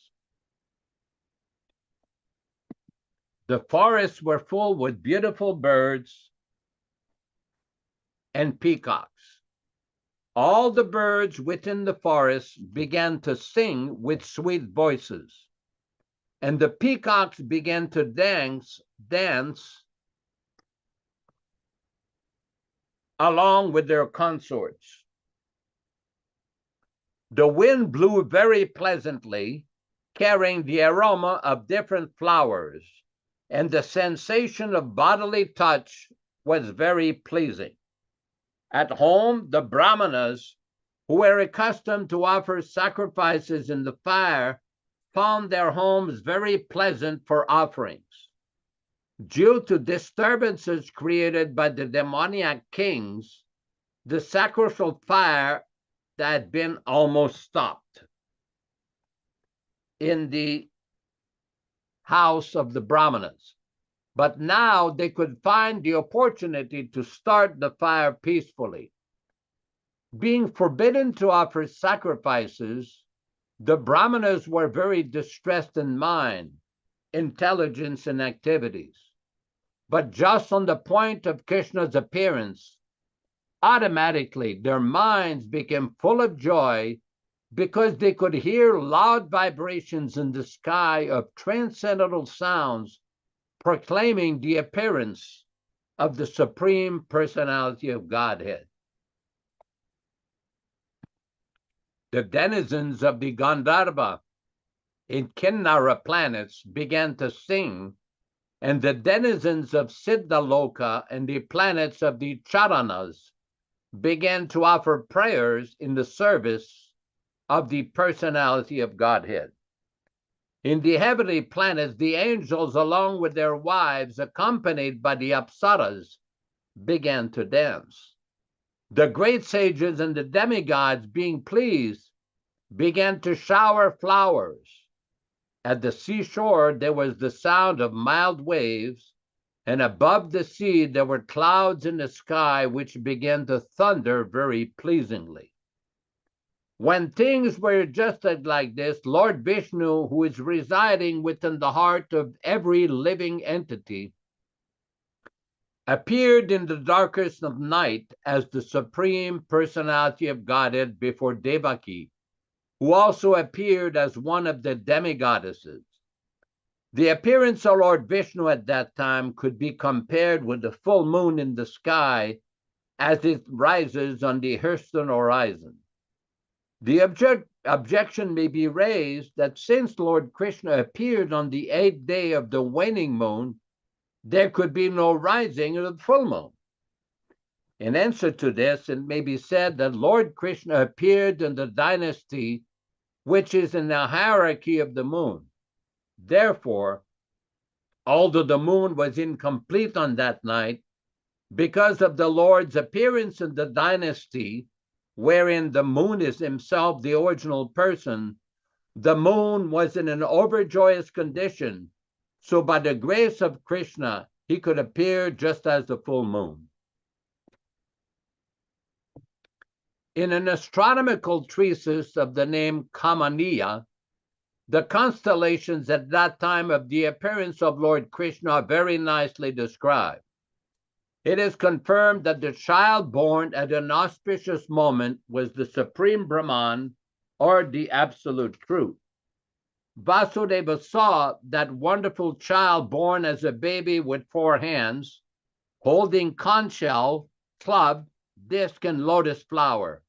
The forests were full with beautiful birds and peacocks. All the birds within the forest began to sing with sweet voices, and the peacocks began to dance along with their consorts. The wind blew very pleasantly, carrying the aroma of different flowers, and the sensation of bodily touch was very pleasing. At home, the Brahmanas, who were accustomed to offer sacrifices in the fire, found their homes very pleasant for offerings. Due to disturbances created by the demoniac kings, the sacrificial fire had been almost stopped in the house of the Brahmanas. But now they could find the opportunity to start the fire peacefully. Being forbidden to offer sacrifices, the Brahmanas were very distressed in mind, intelligence, and activities. But just on the point of Krishna's appearance, automatically their minds became full of joy because they could hear loud vibrations in the sky of transcendental sounds proclaiming the appearance of the Supreme Personality of Godhead. The denizens of the Gandharva in Kinnara planets began to sing, and the denizens of Siddhaloka and the planets of the Charanas began to offer prayers in the service of the Personality of Godhead. In the heavenly planets, the angels, along with their wives, accompanied by the Apsaras, began to dance. The great sages and the demigods, being pleased, began to shower flowers. At the seashore, there was the sound of mild waves, and above the sea, there were clouds in the sky which began to thunder very pleasingly. When things were adjusted like this, Lord Vishnu, who is residing within the heart of every living entity, appeared in the darkest of night as the Supreme Personality of Godhead before Devaki, who also appeared as one of the demigoddesses. The appearance of Lord Vishnu at that time could be compared with the full moon in the sky as it rises on the eastern horizon. The objection may be raised that since Lord Krishna appeared on the 8th day of the waning moon, there could be no rising of the full moon. In answer to this, it may be said that Lord Krishna appeared in the dynasty which is in the hierarchy of the moon. Therefore, although the moon was incomplete on that night, because of the Lord's appearance in the dynasty, wherein the moon is himself the original person, the moon was in an overjoyous condition. So by the grace of Krishna, he could appear just as the full moon. In an astronomical treatise of the name Kamaniya, the constellations at that time of the appearance of Lord Krishna are very nicely described. It is confirmed that the child born at an auspicious moment was the Supreme Brahman, or the Absolute Truth. Vasudeva saw that wonderful child born as a baby with 4 hands, holding conch shell, club, disc, and lotus flower,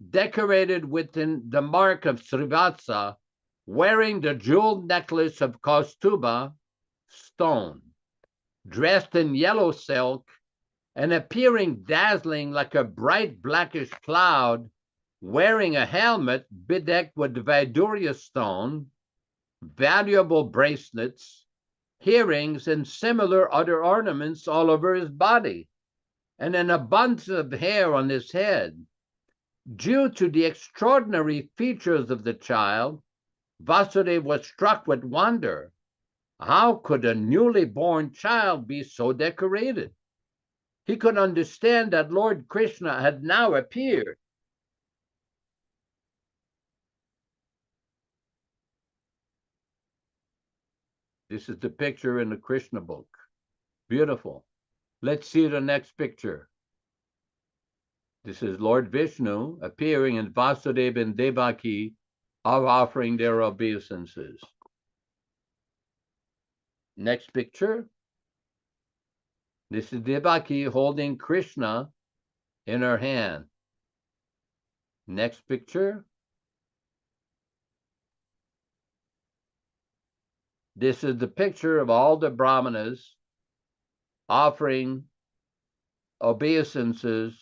decorated within the mark of Srivatsa, wearing the jeweled necklace of Kaustuba stone, dressed in yellow silk, and appearing dazzling like a bright blackish cloud, wearing a helmet bedecked with Vaidurya stone, valuable bracelets, earrings, and similar other ornaments all over his body, and an abundance of hair on his head. Due to the extraordinary features of the child, Vasudeva was struck with wonder. How could a newly born child be so decorated? He could understand that Lord Krishna had now appeared. This is the picture in the Krishna book. Beautiful. Let's see the next picture. This is Lord Vishnu appearing, and Vasudeva and Devaki are offering their obeisances. Next picture. This is Devaki holding Krishna in her hand. Next picture. This is the picture of all the Brahmanas offering obeisances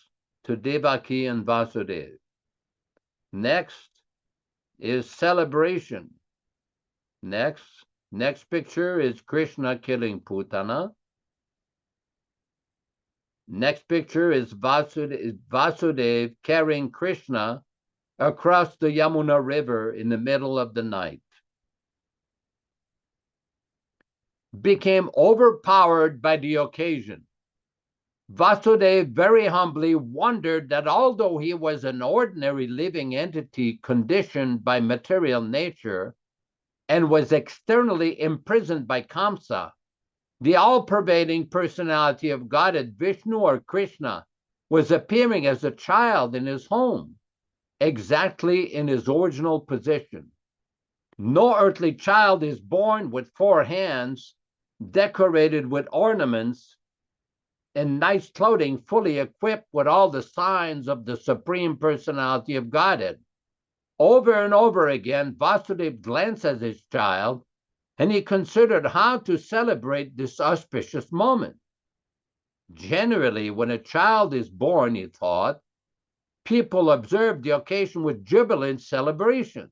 to Devaki and Vasudeva. Next is celebration. Next, Next picture is Krishna killing Putana. Next picture is Vasudev carrying Krishna across the Yamuna River in the middle of the night. Became overpowered by the occasion. Vasudev very humbly wondered that although he was an ordinary living entity conditioned by material nature and was externally imprisoned by Kamsa, the all-pervading personality of Godhead, Vishnu or Krishna, was appearing as a child in his home, exactly in his original position. No earthly child is born with 4 hands, decorated with ornaments, and nice clothing, fully equipped with all the signs of the Supreme Personality of Godhead. Over and over again, Vasudev glanced at his child, and he considered how to celebrate this auspicious moment. Generally, when a child is born, he thought, people observe the occasion with jubilant celebrations.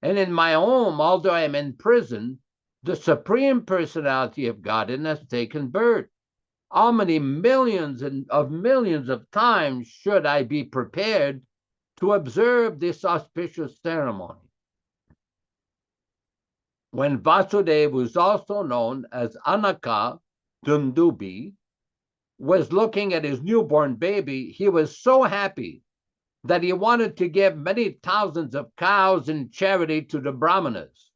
And in my home, although I am in prison, the Supreme Personality of Godhead has taken birth. How many millions of times should I be prepared to observe this auspicious ceremony? When Vasudeva, who is also known as Anaka Dundubi, was looking at his newborn baby, he was so happy that he wanted to give many thousands of cows in charity to the Brahmanas.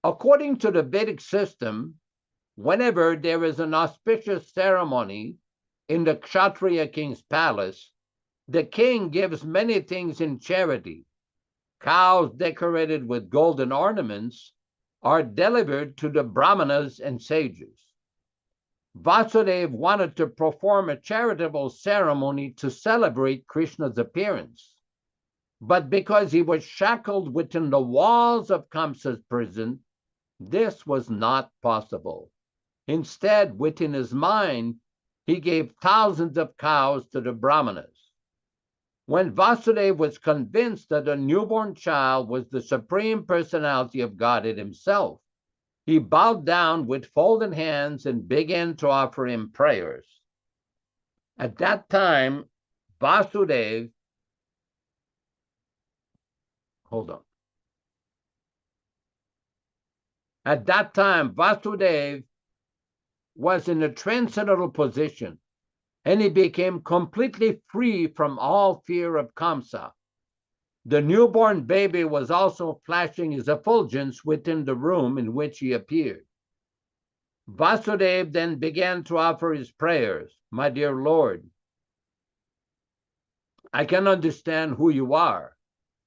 According to the Vedic system, whenever there is an auspicious ceremony in the Kshatriya king's palace, the king gives many things in charity. Cows decorated with golden ornaments are delivered to the Brahmanas and sages. Vasudeva wanted to perform a charitable ceremony to celebrate Krishna's appearance. But because he was shackled within the walls of Kamsa's prison, this was not possible. Instead, within his mind, he gave thousands of cows to the Brahmanas. When Vasudeva was convinced that a newborn child was the Supreme Personality of Godhead himself, he bowed down with folded hands and began to offer him prayers. At that time, Vasudeva, At that time, Vasudeva was in a transcendental position, and he became completely free from all fear of Kamsa. The newborn baby was also flashing his effulgence within the room in which he appeared. Vasudeva then began to offer his prayers. My dear Lord, I can understand who you are.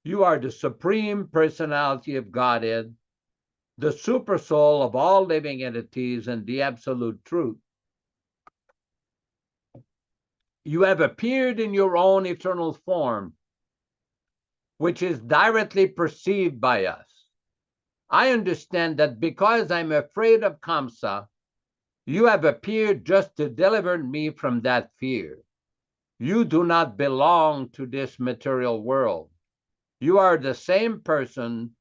You are the Supreme Personality of Godhead, the super soul of all living entities and the absolute truth. You have appeared in your own eternal form, which is directly perceived by us. I understand that because I'm afraid of Kamsa, you have appeared just to deliver me from that fear. You do not belong to this material world. You are the same person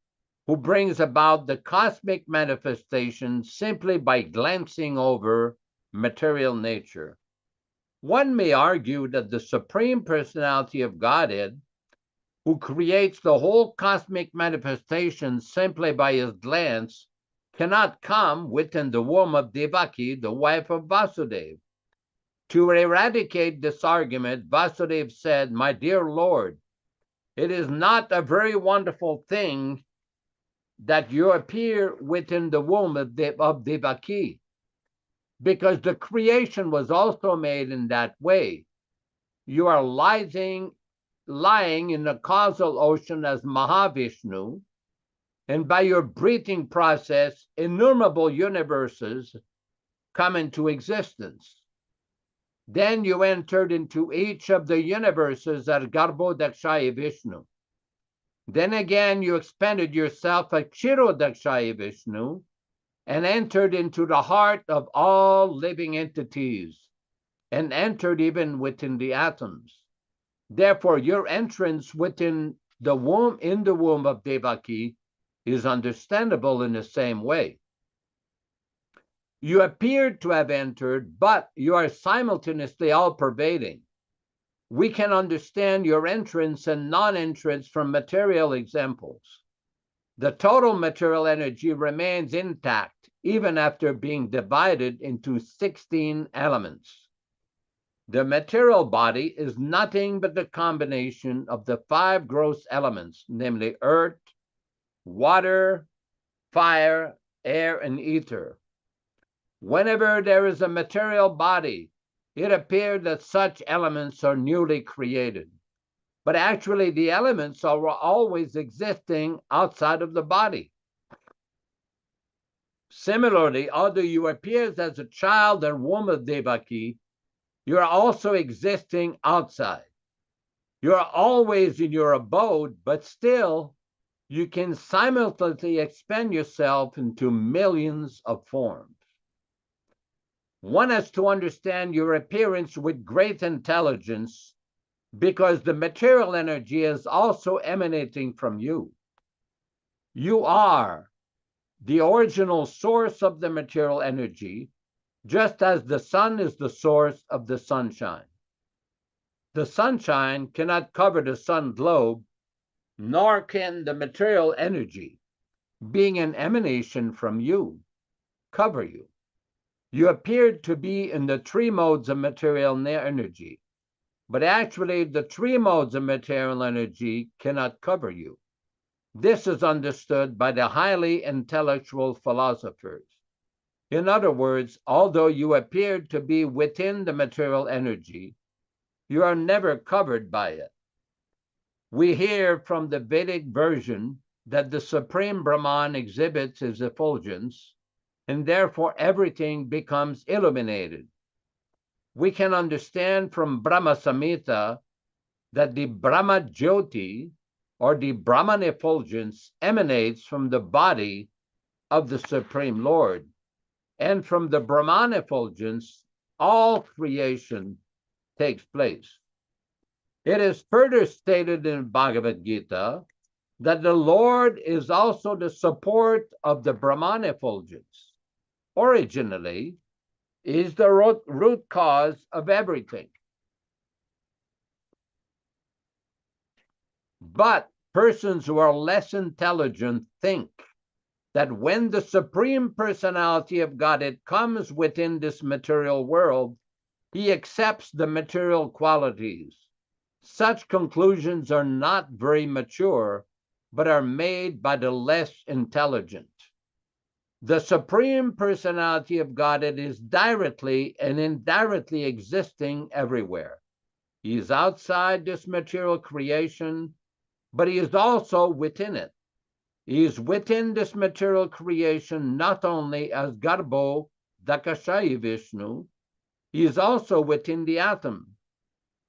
who brings about the cosmic manifestation simply by glancing over material nature. One may argue that the Supreme Personality of Godhead, who creates the whole cosmic manifestation simply by his glance, cannot come within the womb of Devaki, the wife of Vasudeva. To eradicate this argument, Vasudeva said, my dear Lord, it is not a very wonderful thing that you appear within the womb of Devaki, because the creation was also made in that way. You are lying in the causal ocean as Mahavishnu, and by your breathing process, innumerable universes come into existence. Then you entered into each of the universes at Garbhodakshaya Vishnu. Then again, you expanded yourself at Kshirodakshaya Vishnu and entered into the heart of all living entities and entered even within the atoms. Therefore, your entrance within the womb, in the womb of Devaki, is understandable in the same way. You appear to have entered, but you are simultaneously all-pervading. We can understand your entrance and non-entrance from material examples. The total material energy remains intact even after being divided into 16 elements. The material body is nothing but the combination of the 5 gross elements, namely earth, water, fire, air, and ether. Whenever there is a material body, it appears that such elements are newly created. But actually, the elements are always existing outside of the body. Similarly, although you appear as a child and womb of Devaki, you are also existing outside. You are always in your abode, but still, you can simultaneously expand yourself into millions of forms. One has to understand your appearance with great intelligence, because the material energy is also emanating from you. You are the original source of the material energy, just as the sun is the source of the sunshine. The sunshine cannot cover the sun globe, nor can the material energy, being an emanation from you, cover you. You appear to be in the 3 modes of material energy, but actually the 3 modes of material energy cannot cover you. This is understood by the highly intellectual philosophers. In other words, although you appear to be within the material energy, you are never covered by it. We hear from the Vedic version that the Supreme Brahman exhibits his effulgence, and therefore everything becomes illuminated. We can understand from Brahma Samhita that the Brahma Jyoti, or the Brahman effulgence, emanates from the body of the Supreme Lord, and from the Brahman effulgence, all creation takes place. It is further stated in Bhagavad Gita that the Lord is also the support of the Brahman effulgence. Originally, is the root cause of everything. But persons who are less intelligent think that when the Supreme Personality of Godhead comes within this material world, he accepts the material qualities. Such conclusions are not very mature, but are made by the less intelligent. The Supreme Personality of Godhead is directly and indirectly existing everywhere. He is outside this material creation, but he is also within it. He is within this material creation not only as Garbho Dakashayi Vishnu, he is also within the atom.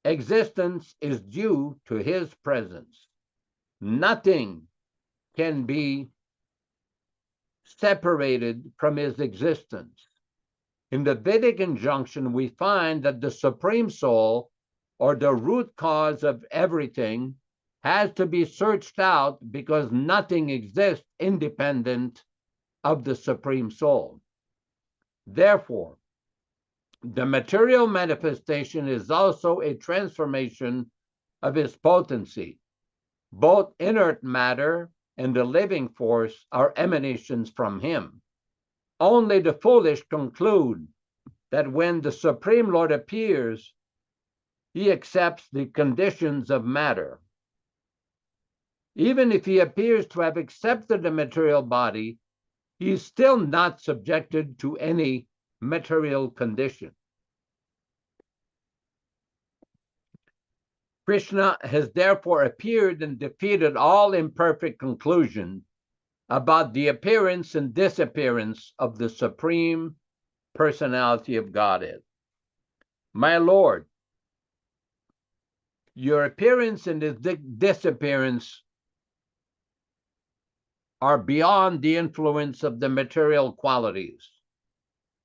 Existence is due to his presence. Nothing can be separated from his existence. In the Vedic injunction, we find that the Supreme Soul, or the root cause of everything, has to be searched out because nothing exists independent of the Supreme Soul. Therefore, the material manifestation is also a transformation of his potency. Both inert matter and the living force are emanations from him. Only the foolish conclude that when the Supreme Lord appears, he accepts the conditions of matter. Even if he appears to have accepted the material body, he is still not subjected to any material condition. Krishna has therefore appeared and defeated all imperfect conclusion about the appearance and disappearance of the Supreme Personality of Godhead. My Lord, your appearance and disappearance are beyond the influence of the material qualities.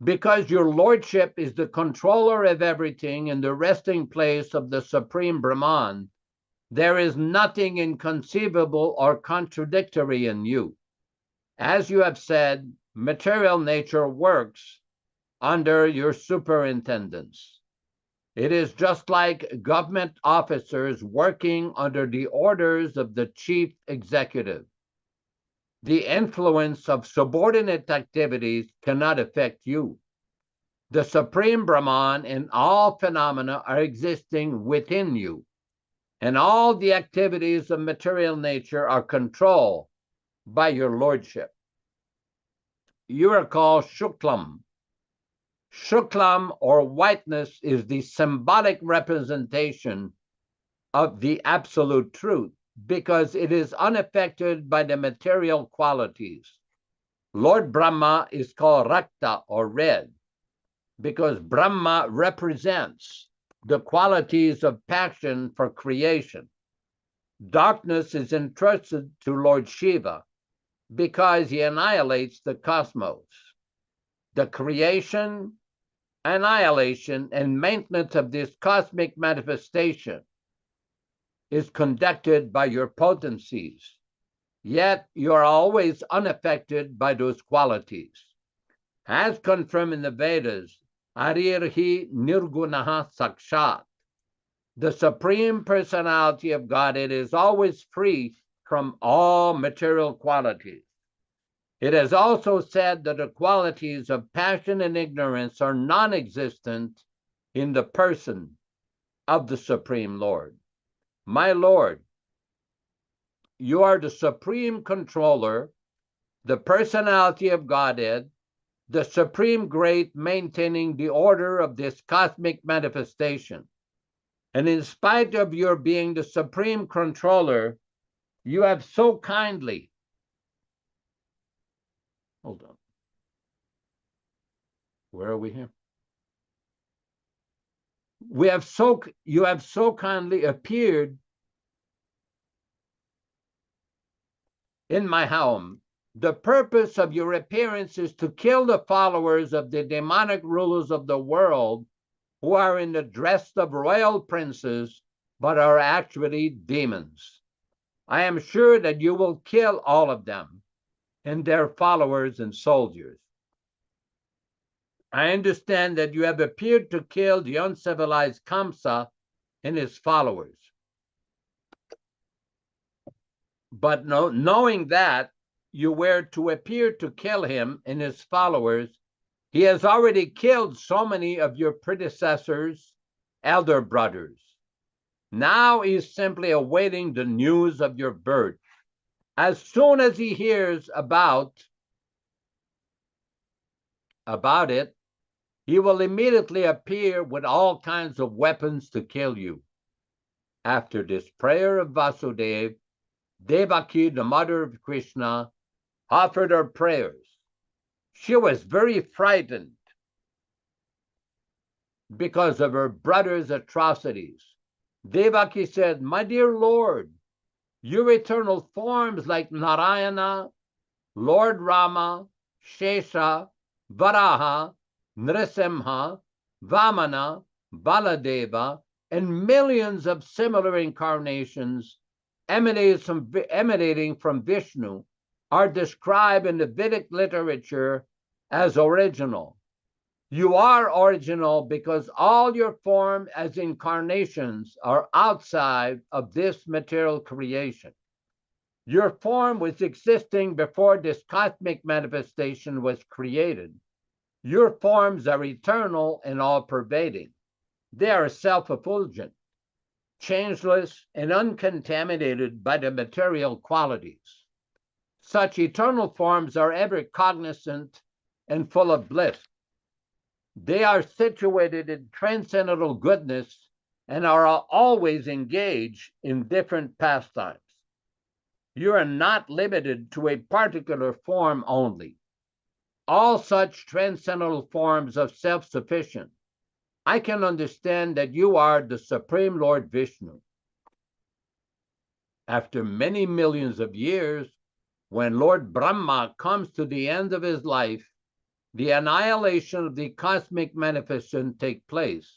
Because your lordship is the controller of everything and the resting place of the Supreme Brahman, there is nothing inconceivable or contradictory in you. As you have said, material nature works under your superintendence. It is just like government officers working under the orders of the chief executive. The influence of subordinate activities cannot affect you. The Supreme Brahman and all phenomena are existing within you, and all the activities of material nature are controlled by your lordship. You are called Shuklam. Shuklam, or whiteness, is the symbolic representation of the absolute truth because it is unaffected by the material qualities. Lord Brahma is called Rakta, or red, because Brahma represents the qualities of passion for creation. Darkness is entrusted to Lord Shiva because he annihilates the cosmos. The creation, annihilation, and maintenance of this cosmic manifestation is conducted by your potencies, yet you are always unaffected by those qualities. As confirmed in the Vedas, Arirhi Nirgunaha Sakshat, the Supreme Personality of Godhead is always free from all material qualities. It is also said that the qualities of passion and ignorance are non-existent in the person of the Supreme Lord. My Lord, you are the Supreme Controller, the Personality of Godhead, the Supreme Great, maintaining the order of this cosmic manifestation. And in spite of your being the Supreme Controller, you have so kindly, hold on, where are we here? You have so kindly appeared in my home. The purpose of your appearance is to kill the followers of the demonic rulers of the world who are in the dress of royal princes, but are actually demons. I am sure that you will kill all of them and their followers and soldiers. I understand that you have appeared to kill the uncivilized Kamsa and his followers. But knowing that you were to appear to kill him and his followers, he has already killed so many of your predecessors, elder brothers. Now he's simply awaiting the news of your birth. As soon as he hears about it, he will immediately appear with all kinds of weapons to kill you. After this prayer of Vasudeva, Devaki, the mother of Krishna, offered her prayers. She was very frightened because of her brother's atrocities. Devaki said, "My dear Lord, your eternal forms like Narayana, Lord Rama, Shesha, Varaha, Nrisimha, Vamana, Baladeva, and millions of similar incarnations emanating from Vishnu are described in the Vedic literature as original. You are original because all your form as incarnations are outside of this material creation. Your form was existing before this cosmic manifestation was created. Your forms are eternal and all-pervading. They are self-effulgent, changeless, and uncontaminated by the material qualities. Such eternal forms are ever cognizant and full of bliss. They are situated in transcendental goodness and are always engaged in different pastimes. You are not limited to a particular form only. All such transcendental forms are self-sufficient. I can understand that you are the Supreme Lord Vishnu. After many millions of years, when Lord Brahma comes to the end of his life, the annihilation of the cosmic manifestation takes place.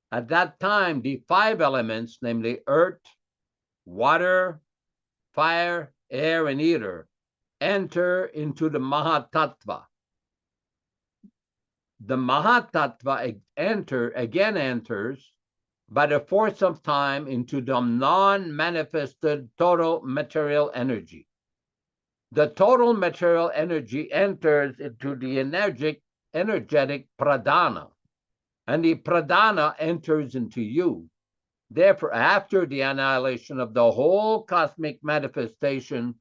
At that time, the 5 elements, namely earth, water, fire, air, and ether, enter into the Mahatattva. The Mahatattva enters by the force of time into the non-manifested total material energy. The total material energy enters into the energetic pradana, and the pradana enters into you. Therefore, after the annihilation of the whole cosmic manifestation,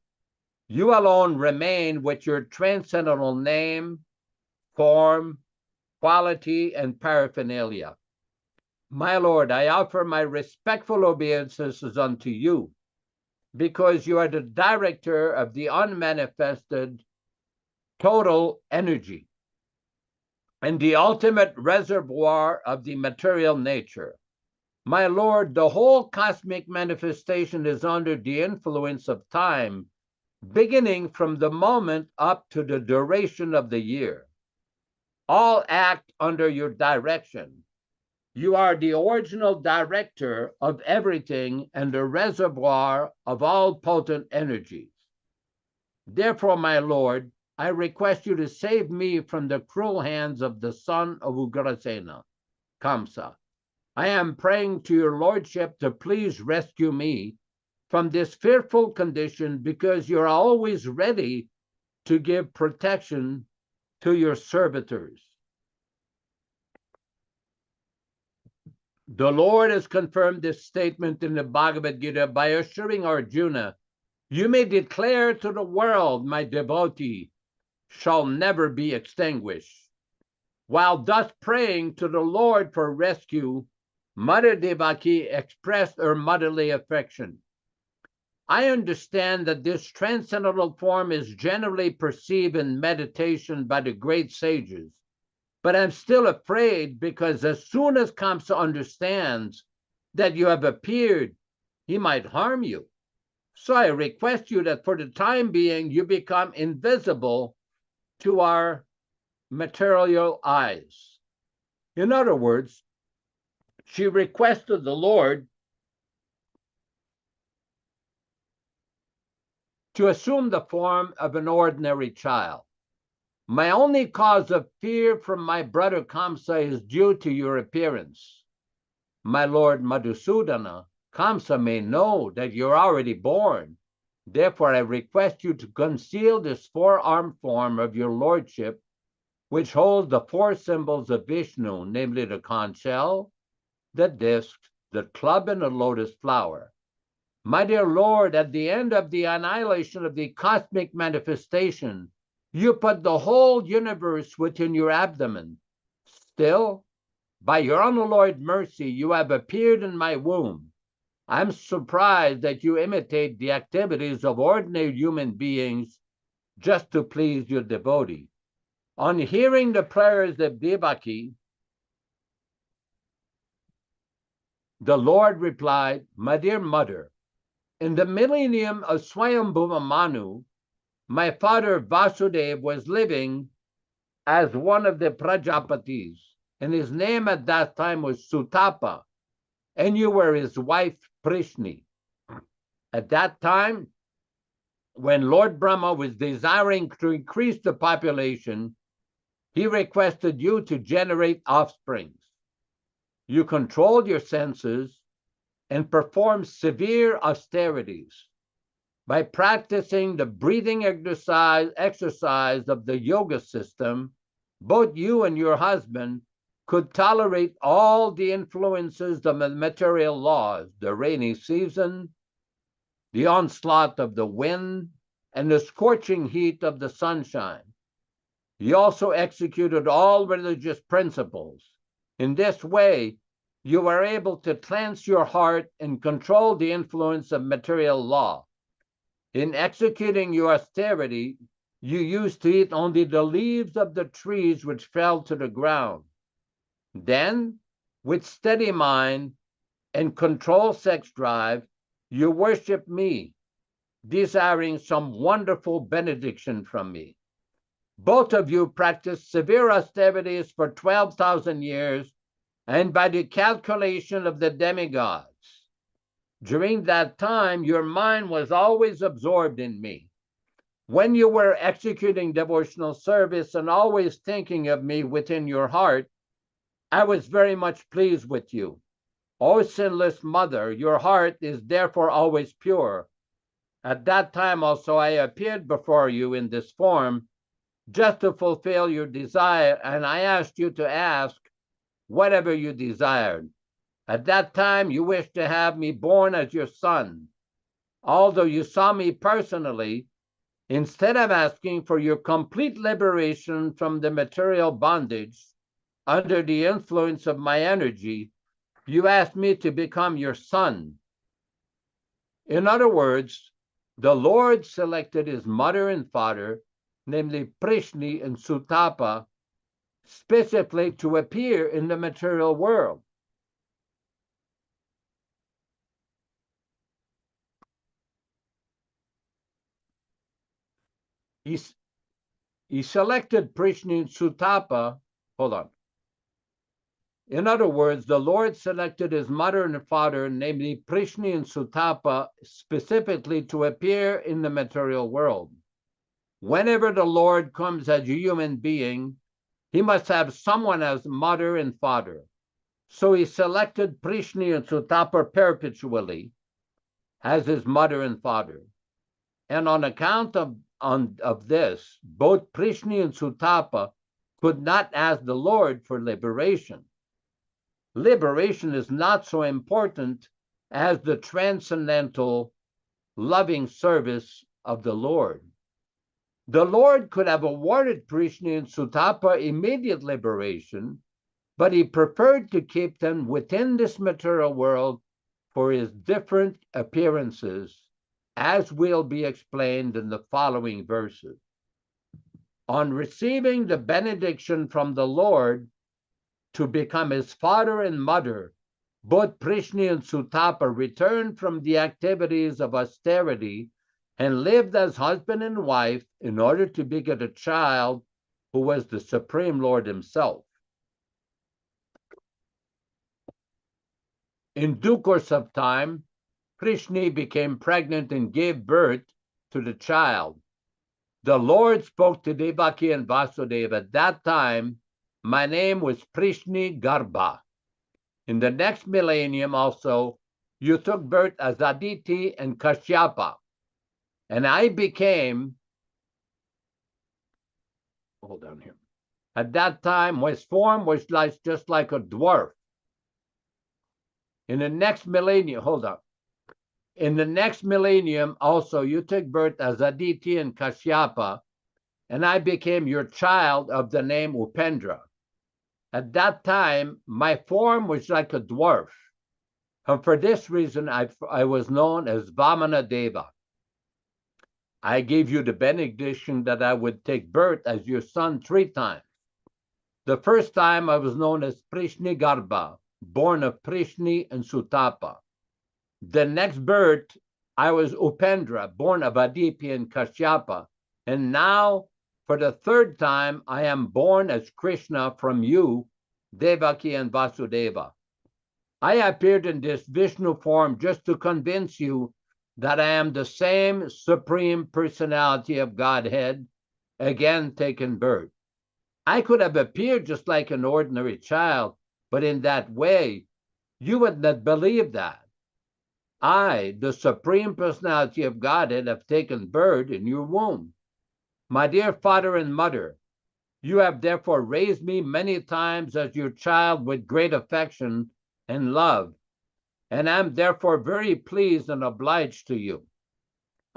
you alone remain with your transcendental name, form, quality, and paraphernalia. My Lord, I offer my respectful obeisances unto you, because you are the director of the unmanifested total energy and the ultimate reservoir of the material nature. My Lord, the whole cosmic manifestation is under the influence of time, beginning from the moment up to the duration of the year. All act under your direction. You are the original director of everything and the reservoir of all potent energies. Therefore, my Lord, I request you to save me from the cruel hands of the son of Ugrasena, Kamsa. I am praying to your lordship to please rescue me from this fearful condition, because you are always ready to give protection to your servitors. The Lord has confirmed this statement in the Bhagavad Gita by assuring Arjuna, you may declare to the world, my devotee shall never be extinguished. While thus praying to the Lord for rescue, Mother Devaki expressed her motherly affection. I understand that this transcendental form is generally perceived in meditation by the great sages, but I'm still afraid, because as soon as Kamsa understands that you have appeared, he might harm you. So I request you that for the time being, you become invisible to our material eyes. In other words, she requested the Lord to assume the form of an ordinary child. My only cause of fear from my brother Kamsa is due to your appearance. My Lord Madhusudana, Kamsa may know that you're already born. Therefore, I request you to conceal this four-armed form of your lordship, which holds the four symbols of Vishnu, namely the conch shell, the disc, the club, and the lotus flower. My dear Lord, at the end of the annihilation of the cosmic manifestation, you put the whole universe within your abdomen. Still, by your unalloyed mercy, you have appeared in my womb. I'm surprised that you imitate the activities of ordinary human beings just to please your devotee. On hearing the prayers of Devaki, the Lord replied, my dear mother, in the millennium of Swayambhuva Manu, my father Vasudeva was living as one of the Prajapatis, and his name at that time was Sutapa, and you were his wife Prishni. At that time, when Lord Brahma was desiring to increase the population, he requested you to generate offsprings. You controlled your senses and performed severe austerities. By practicing the breathing exercise of the yoga system, both you and your husband could tolerate all the influences of the material laws, the rainy season, the onslaught of the wind, and the scorching heat of the sunshine. He also executed all religious principles. In this way, you were able to cleanse your heart and control the influence of material law. In executing your austerity, you used to eat only the leaves of the trees which fell to the ground. Then, with steady mind and controlled sex drive, you worship me, desiring some wonderful benediction from me. Both of you practiced severe austerities for 12,000 years, and by the calculation of the demigods. During that time, your mind was always absorbed in me. When you were executing devotional service and always thinking of me within your heart, I was very much pleased with you. O sinless mother, your heart is therefore always pure. At that time also I appeared before you in this form, just to fulfill your desire, and I asked you to ask whatever you desired. At that time you wished to have me born as your son. Although you saw me personally, instead of asking for your complete liberation from the material bondage under the influence of my energy, you asked me to become your son. In other words, the Lord selected his mother and father, namely Prishni and Sutapa, specifically to appear in the material world. He selected Prishni and Sutapa. Hold on. In other words, the Lord selected his mother and father, namely Prishni and Sutapa, specifically to appear in the material world. Whenever the Lord comes as a human being, he must have someone as mother and father. So he selected Prishni and Sutapa perpetually as his mother and father. And on account of this, both Prishni and Sutapa could not ask the Lord for liberation. Liberation is not so important as the transcendental loving service of the Lord. The Lord could have awarded Prishni and Sutapa immediate liberation, but he preferred to keep them within this material world for his different appearances, as will be explained in the following verses. On receiving the benediction from the Lord to become his father and mother, both Prishni and Sutapa returned from the activities of austerity and lived as husband and wife in order to beget a child who was the Supreme Lord himself. In due course of time, Prishni became pregnant and gave birth to the child. The Lord spoke to Devaki and Vasudeva. At that time, my name was Prishni Garbha. In the next millennium also, you took birth as Aditi and Kashyapa. And I became, hold on here. At that time, my form was just like a dwarf. In the next millennium, hold on. In the next millennium also, you took birth as Aditi and Kashyapa, and I became your child of the name Upendra. At that time, my form was like a dwarf, and for this reason, I was known as Vamana Deva. I gave you the benediction that I would take birth as your son 3 times. The first time I was known as Prishni Garbha, born of Prishni and Sutapa. The next birth, I was Upendra, born of Aditi and Kashyapa. And now, for the 3rd time, I am born as Krishna from you, Devaki and Vasudeva. I appeared in this Vishnu form just to convince you that I am the same Supreme Personality of Godhead, again taken birth. I could have appeared just like an ordinary child, but in that way, you would not believe that. I, the Supreme Personality of Godhead, have taken birth in your womb. My dear father and mother, you have therefore raised me many times as your child with great affection and love, and I am therefore very pleased and obliged to you.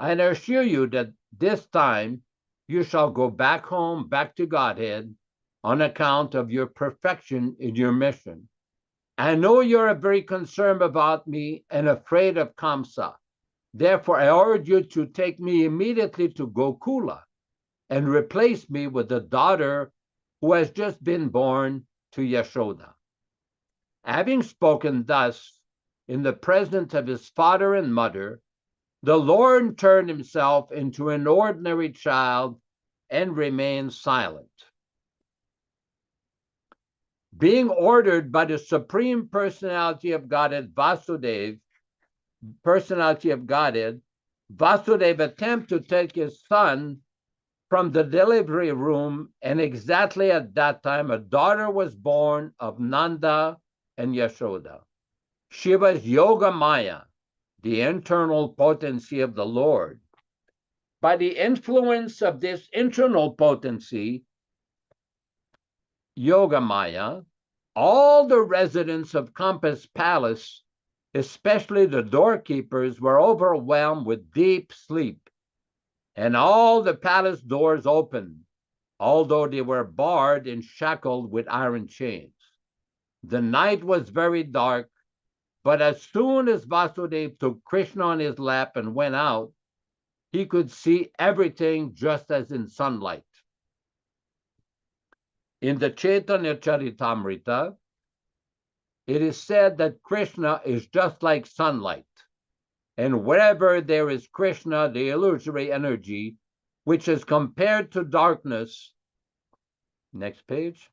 I assure you that this time you shall go back home, back to Godhead, on account of your perfection in your mission. I know you're very concerned about me and afraid of Kamsa. Therefore, I ordered you to take me immediately to Gokula and replace me with the daughter who has just been born to Yashoda. Having spoken thus in the presence of his father and mother, the Lord turned himself into an ordinary child and remained silent. Being ordered by the Supreme Personality of Godhead, Vasudeva, Personality of Godhead, Vasudeva attempted to take his son from the delivery room, and exactly at that time, a daughter was born of Nanda and Yashoda. She was Yoga Maya, the internal potency of the Lord. By the influence of this internal potency, Yoga Maya, all the residents of Kampa's palace, especially the doorkeepers, were overwhelmed with deep sleep, and all the palace doors opened, although they were barred and shackled with iron chains. The night was very dark, but as soon as Vasudeva took Krishna on his lap and went out, he could see everything just as in sunlight. In the Chaitanya Charitamrita, it is said that Krishna is just like sunlight, and wherever there is Krishna, the illusory energy, which is compared to darkness, next page,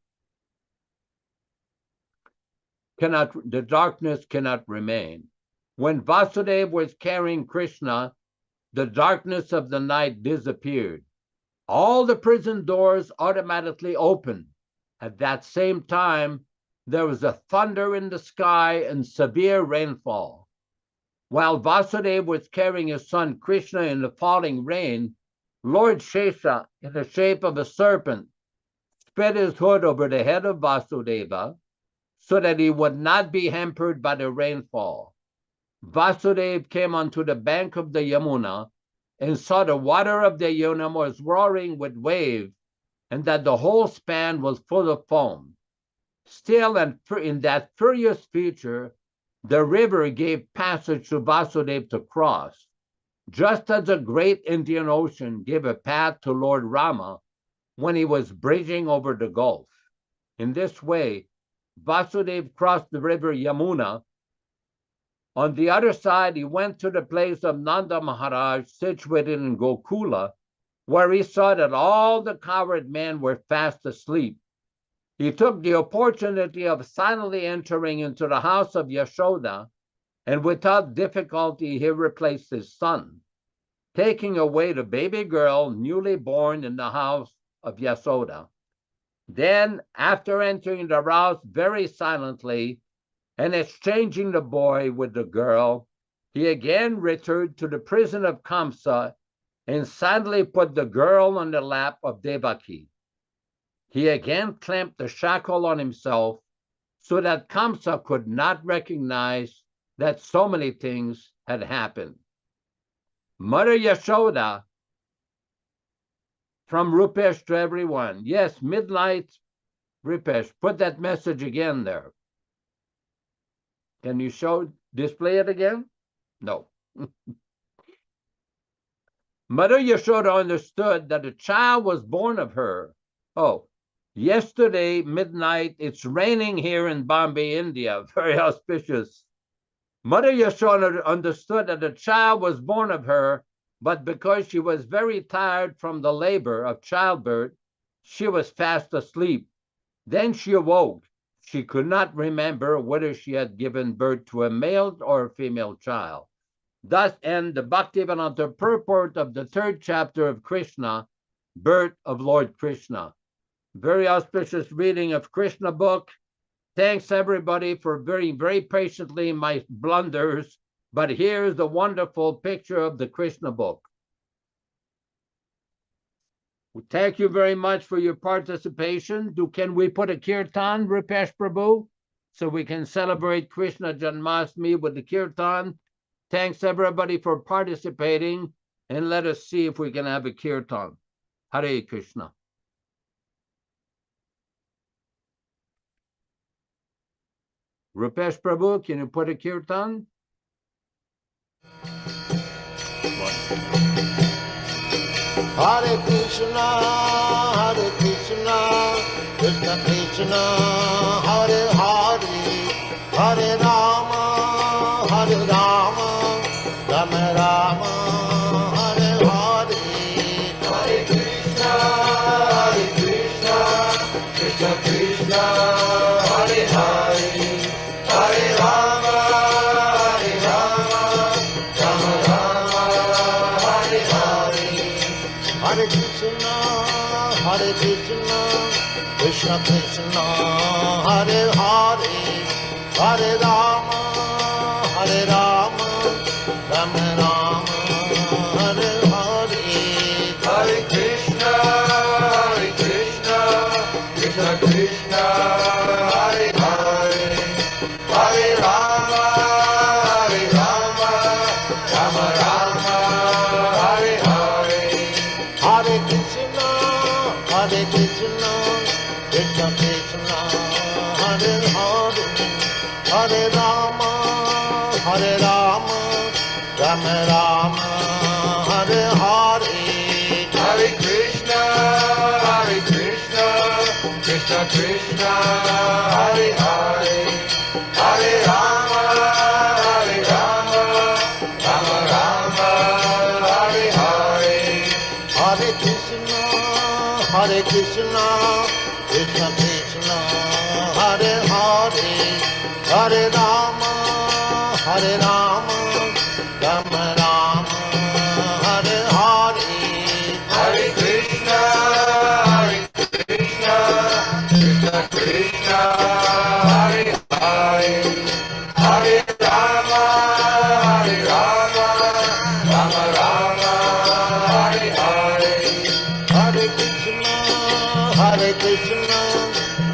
the darkness cannot remain. When Vasudeva was carrying Krishna, the darkness of the night disappeared. All the prison doors automatically opened. At that same time, there was a thunder in the sky and severe rainfall. While Vasudeva was carrying his son Krishna in the falling rain, Lord Shesha, in the shape of a serpent, spread his hood over the head of Vasudeva so that he would not be hampered by the rainfall. Vasudeva came onto the bank of the Yamuna and saw the water of the Yamuna was roaring with waves, and that the whole span was full of foam. Still, in that furious feature, the river gave passage to Vasudeva to cross, just as a great Indian Ocean gave a path to Lord Rama when he was bridging over the gulf. In this way, Vasudeva crossed the river Yamuna. On the other side, he went to the place of Nanda Maharaj, situated in Gokula, where he saw that all the coward men were fast asleep. He took the opportunity of silently entering into the house of Yashoda, and without difficulty he replaced his son, taking away the baby girl newly born in the house of Yashoda. Then, after entering the house very silently and exchanging the boy with the girl, he again returned to the prison of Kamsa and silently put the girl on the lap of Devaki. He again clamped the shackle on himself so that Kamsa could not recognize that so many things had happened. Mother Yashoda, from Rupesh to everyone. Yes, midnight, Rupesh, put that message again there. Can you display it again? No. Mother Yashoda understood that a child was born of her. Oh, yesterday, midnight, it's raining here in Bombay, India. Very auspicious. Mother Yashoda understood that a child was born of her, but because she was very tired from the labor of childbirth, she was fast asleep. Then she awoke. She could not remember whether she had given birth to a male or a female child. Thus ends the Bhaktivedanta purport of the 3rd chapter of Krishna, Birth of Lord Krishna. Very auspicious reading of Krishna book. Thanks everybody for very, very patiently my blunders, but here's the wonderful picture of the Krishna book. Thank you very much for your participation. Can we put a kirtan, Rupesh Prabhu, so we can celebrate Krishna Janmastami with the kirtan? Thanks everybody for participating, and let us see if we can have a kirtan. Hare Krishna. Rupesh Prabhu, can you put a kirtan? Hare Krishna, Krishna Krishna, Hare Hare, Hare Rama, Rama Rama, Hare Hare. Hare Krishna, Krishna Krishna, Hare Hare, Hare Rama, Rama Rama, Hare Krishna, Krishna Krishna, Hare Hare, Hare Rama, Rama Rama, Hare Hare. Hare Krishna, Krishna Krishna, Hare Hare, Hare Rama, Rama Rama, Hare Hare. Hare Krishna, Krishna Krishna, Hare Hare, Hare Rama, Rama Rama, Hare Hare. Hare Krishna, Krishna Krishna, Hare Hare, Hare Rama, Rama Rama, Hare Hare. Hare Krishna, Krishna Krishna, Hare Hare, Hare Rama, Rama Rama, Hare Hare. Hare Krishna, Krishna Krishna, Hare Hare, Hare Rama, Rama Rama, Hare Hare. Hare Krishna,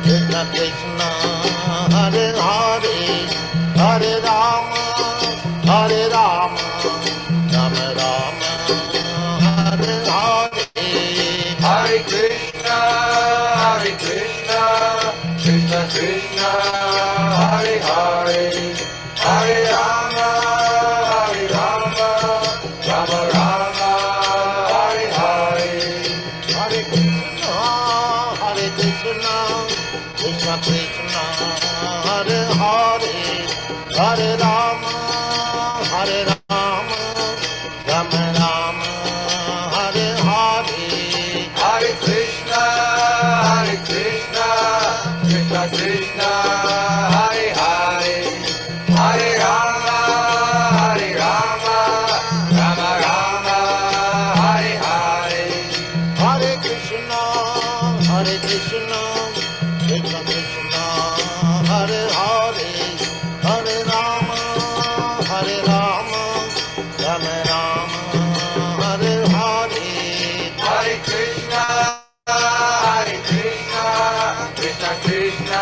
Krishna Krishna, Hare Hare, Hare Rama, Rama Rama, Hare Hare. Hare Krishna, Krishna Krishna, Hare Hare, Hare Rama, Rama Rama, Hare Hare. Hare Krishna, Krishna Krishna, Hare Hare, Hare Rama, Rama Rama, Hare Hare. Hare Krishna, Krishna Krishna, Hare Hare, Hare Rama, Rama Rama, Hare Hare. Hare Krishna, Krishna Krishna, Hare Hare, Hare Rama, Rama Rama, Hare Hare. Hare Krishna, Krishna Krishna,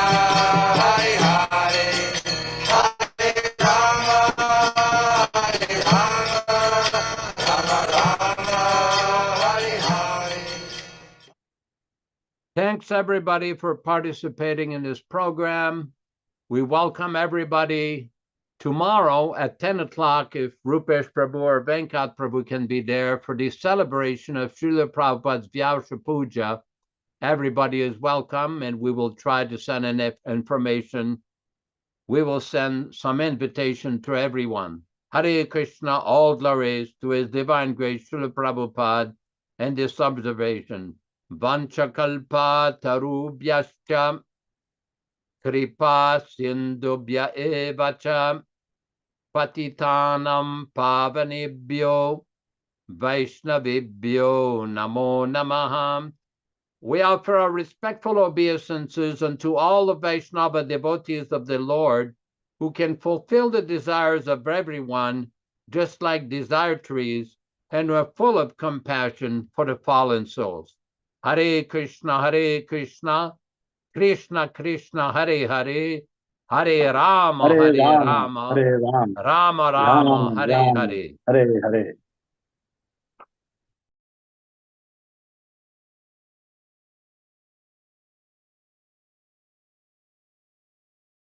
Hare Hare, Hare Rama, Rama Rama, Hare Hare. Thanks everybody for participating in this program. We welcome everybody tomorrow at 10 o'clock, if Rupesh Prabhu or Venkat Prabhu can be there, for the celebration of Srila Prabhupada's Vyasa Puja. Everybody is welcome, and we will try to send information. We will send some invitation to everyone. Hare Krishna, all glories to His Divine Grace Srila Prabhupada and this observation. Vanchakalpa tarubhyascha kripa sindubhya evacha patitanam pavanibhyo vaishnavibhyo namo namaha. We offer our respectful obeisances unto all the Vaishnava devotees of the Lord, who can fulfill the desires of everyone, just like desire trees, and are full of compassion for the fallen souls. Hare Krishna, Krishna Krishna, Hare Hare, Hare Rama, Rama, Rama Rama, Hare Hare. Hare Hare.